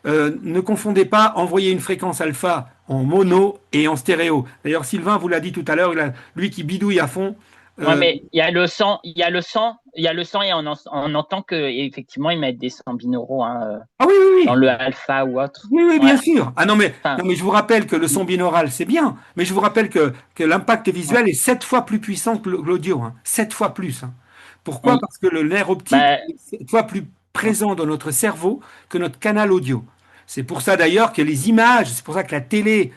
Ne confondez pas envoyer une fréquence alpha en mono et en stéréo. D'ailleurs, Sylvain vous l'a dit tout à l'heure, lui qui bidouille à fond. Ouais, mais il y a le son, il y a le son, il y a le son et on entend que effectivement ils mettent des sons binauraux hein, Ah oui, oui, dans oui. le alpha ou autre. Oui, oui, bien Ouais. sûr. Ah Enfin, non, mais je vous rappelle que le son binaural, c'est bien, mais je vous rappelle que l'impact visuel est 7 fois plus puissant que l'audio, hein. 7 fois plus. Hein. Pourquoi? oui. Parce que le nerf optique Bah, est 7 fois plus présent dans notre cerveau que notre canal audio. C'est pour ça d'ailleurs que les images, c'est pour ça que la télé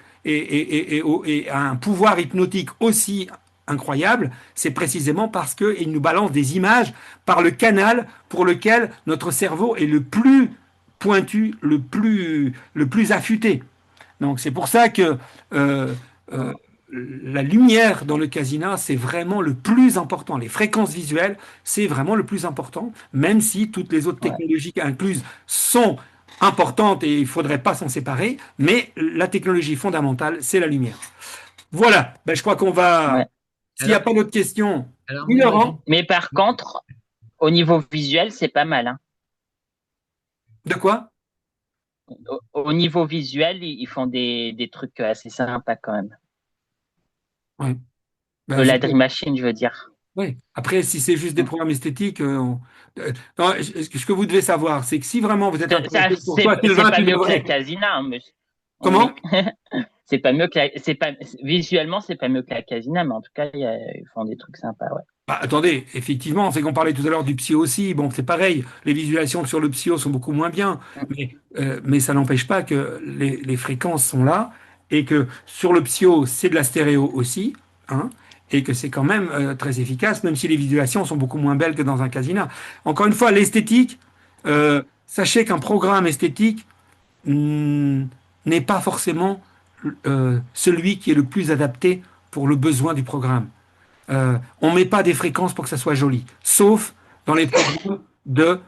a un pouvoir hypnotique aussi incroyable, c'est précisément parce qu'il nous balance des images par le canal pour lequel notre cerveau est le plus pointu, le plus affûté. Donc c'est pour ça que euh, la lumière dans le casino, c'est vraiment le plus important. Les fréquences visuelles, c'est vraiment le plus important, même si toutes les autres ouais. technologies incluses sont importante et il ne faudrait pas s'en séparer, mais la technologie fondamentale, c'est la lumière. Voilà, ben, je crois qu'on va, Ouais. s'il n'y a Alors, pas d'autres questions, alors oui, moi, Laurent, Mais par contre, au niveau visuel, c'est pas mal, hein. de quoi? Au niveau visuel, ils font des trucs assez sympas quand même. Ouais. Ben, La Dream Machine, je veux dire. oui. Après, si c'est juste des programmes esthétiques, non, ce que vous devez savoir, c'est que si vraiment vous êtes intéressé pour toi, C'est Sylvain, pas tu mieux que la devrais. Casina, hein, Comment? c'est pas mieux que c'est pas, visuellement, c'est pas mieux que la Casina, mais en tout cas, ils font des trucs sympas, ouais. Bah, attendez, effectivement, c'est qu'on parlait tout à l'heure du psy aussi. Bon, c'est pareil, les visualisations sur le psyo sont beaucoup moins bien, mais ça n'empêche pas que les fréquences sont là et que sur le psyo, c'est de la stéréo aussi, hein, et que c'est quand même très efficace, même si les visualisations sont beaucoup moins belles que dans un casino. Encore une fois, l'esthétique, sachez qu'un programme esthétique n'est pas forcément celui qui est le plus adapté pour le besoin du programme. On ne met pas des fréquences pour que ça soit joli, sauf dans les programmes de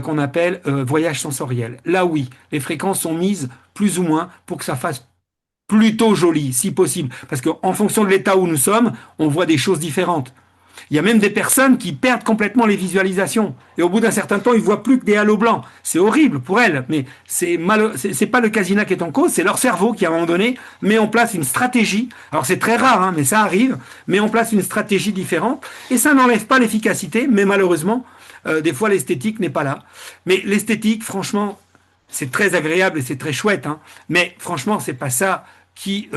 qu'on appelle voyage sensoriel. Là, oui, les fréquences sont mises plus ou moins pour que ça fasse plutôt joli, si possible. Parce qu'en fonction de l'état où nous sommes, on voit des choses différentes. Il y a même des personnes qui perdent complètement les visualisations. Et au bout d'un certain temps, ils voient plus que des halos blancs. C'est horrible pour elles, mais c'est pas le casina qui est en cause, c'est leur cerveau qui, à un moment donné, met en place une stratégie. Alors c'est très rare, hein, mais ça arrive, met en place une stratégie différente. Et ça n'enlève pas l'efficacité, mais malheureusement, des fois, l'esthétique n'est pas là. Mais l'esthétique, franchement, c'est très agréable et c'est très chouette, hein. Mais franchement, c'est pas ça qui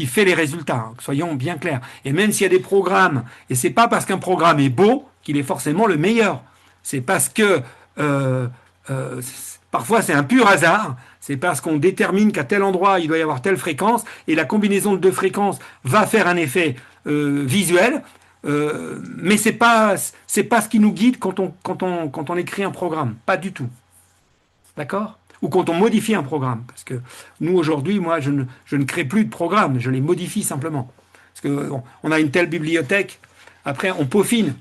fait les résultats, hein, soyons bien clairs. Et même s'il y a des programmes, et c'est pas parce qu'un programme est beau qu'il est forcément le meilleur. C'est parce que euh, euh, parfois c'est un pur hasard. C'est parce qu'on détermine qu'à tel endroit il doit y avoir telle fréquence et la combinaison de deux fréquences va faire un effet visuel. Mais c'est pas ce qui nous guide quand on écrit un programme, pas du tout. D'accord? Ou quand on modifie un programme. Parce que nous, aujourd'hui, moi, je ne crée plus de programmes, je les modifie simplement. Parce qu'on a une telle bibliothèque, après, on peaufine.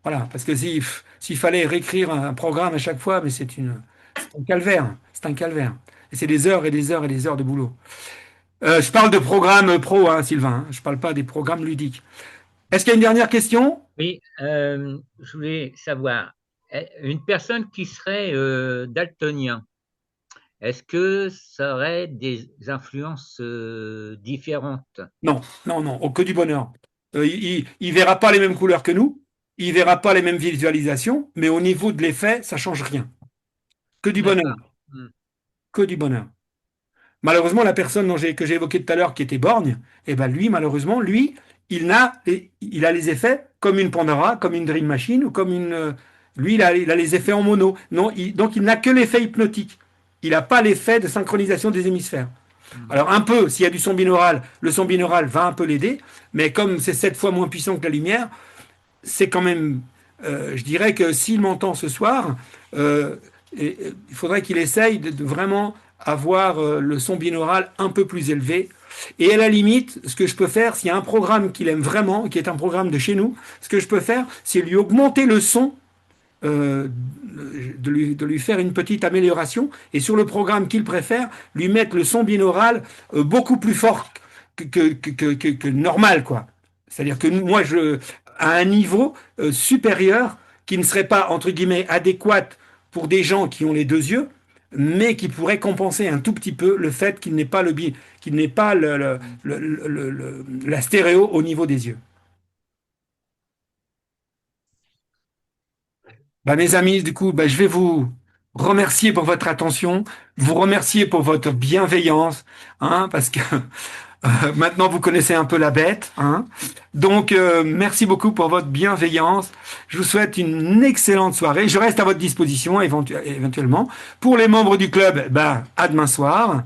Voilà, parce que s'il fallait réécrire un programme à chaque fois, mais c'est un calvaire. C'est un calvaire. Et c'est des heures et des heures et des heures de boulot. Je parle de programmes pro, hein, Sylvain. Hein, je ne parle pas des programmes ludiques. Est-ce qu'il y a une dernière question? oui, je voulais savoir, une personne qui serait daltonien, est-ce que ça aurait des influences différentes? Non, non, non, oh, que du bonheur. Il verra pas les mêmes couleurs que nous, il verra pas les mêmes visualisations, mais au niveau de l'effet, ça change rien. Que du bonheur, D'accord. Hmm. que du bonheur. Malheureusement, la personne que j'ai évoquée tout à l'heure, qui était borgne, eh ben lui, malheureusement, lui, il a les effets comme une Pandora, comme une Dream Machine ou comme une. Lui, il a les effets en mono. Non, donc il n'a que l'effet hypnotique. Il n'a pas l'effet de synchronisation des hémisphères. Alors un peu, s'il y a du son binaural, le son binaural va un peu l'aider, mais comme c'est 7 fois moins puissant que la lumière, c'est quand même, je dirais que s'il m'entend ce soir, il faudrait qu'il essaye de vraiment avoir le son binaural un peu plus élevé. Et à la limite, ce que je peux faire, s'il y a un programme qu'il aime vraiment, qui est un programme de chez nous, ce que je peux faire, c'est lui augmenter le son, euh, de lui faire une petite amélioration, et sur le programme qu'il préfère, lui mettre le son binaural beaucoup plus fort que normal, quoi. C'est-à-dire que moi, à un niveau supérieur qui ne serait pas, entre guillemets, adéquat pour des gens qui ont les deux yeux, mais qui pourrait compenser un tout petit peu le fait qu'il n'ait pas la stéréo au niveau des yeux. Bah, mes amis, du coup, bah, je vais vous remercier pour votre attention, vous remercier pour votre bienveillance, hein, parce que maintenant vous connaissez un peu la bête, hein. Donc, merci beaucoup pour votre bienveillance. Je vous souhaite une excellente soirée. Je reste à votre disposition éventuellement. Pour les membres du club, bah, à demain soir.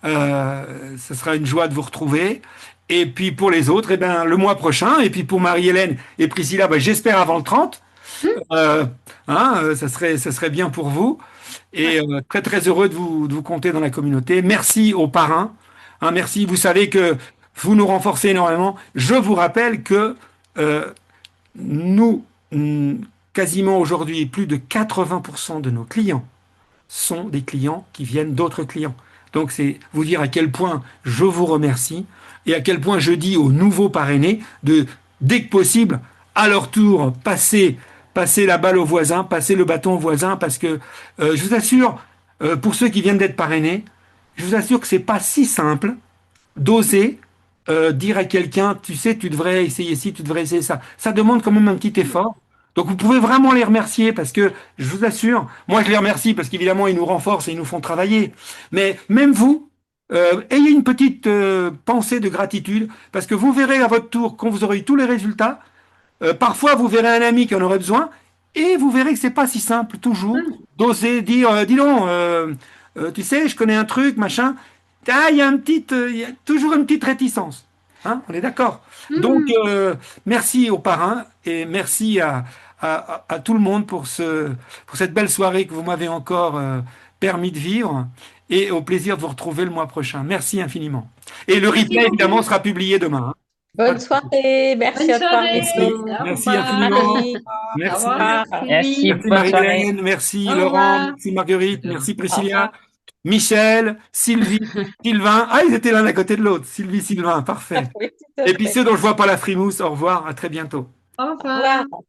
Ce sera une joie de vous retrouver. Et puis pour les autres, eh ben, le mois prochain. Et puis pour Marie-Hélène et Priscilla, bah, j'espère avant le 30. Euh, ça serait bien pour vous. Et très très heureux de vous compter dans la communauté. Merci aux parrains. Hein, merci. Vous savez que vous nous renforcez énormément. Je vous rappelle que nous, quasiment aujourd'hui, plus de 80% de nos clients sont des clients qui viennent d'autres clients. Donc c'est vous dire à quel point je vous remercie et à quel point je dis aux nouveaux parrainés de, dès que possible, à leur tour, passer la balle au voisin, passer le bâton au voisin, parce que je vous assure, pour ceux qui viennent d'être parrainés, je vous assure que c'est pas si simple d'oser dire à quelqu'un, tu sais, tu devrais essayer ci, tu devrais essayer ça. Ça demande quand même un petit effort. Donc vous pouvez vraiment les remercier parce que je vous assure, moi je les remercie parce qu'évidemment ils nous renforcent et ils nous font travailler. Mais même vous, ayez une petite pensée de gratitude parce que vous verrez à votre tour quand vous aurez eu tous les résultats. Parfois vous verrez un ami qui en aurait besoin et vous verrez que c'est pas si simple toujours d'oser dire, dis donc, tu sais, je connais un truc, machin. Ah, il y a toujours une petite réticence. Hein, on est d'accord. Donc, merci aux parrains et merci à tout le monde pour pour cette belle soirée que vous m'avez encore permis de vivre et au plaisir de vous retrouver le mois prochain. Merci infiniment. Et le Merci replay, évidemment, beaucoup. sera publié demain. Hein. Bonne soirée, merci Bonne à toi. soirée. Merci, Au merci revoir. infiniment. Marie. Au Merci. revoir, Merci, Sylvie. Merci bonne soirée. Marie-Hélène, merci Au Laurent, revoir. merci Marguerite, merci Au Priscilla, revoir. Michel, Sylvie, Sylvain. Ah, ils étaient l'un à côté de l'autre. Sylvie, Sylvain, parfait. Oui, tout à Et puis fait. ceux dont je vois pas la frimousse, au revoir, à très bientôt. Au Au revoir. revoir.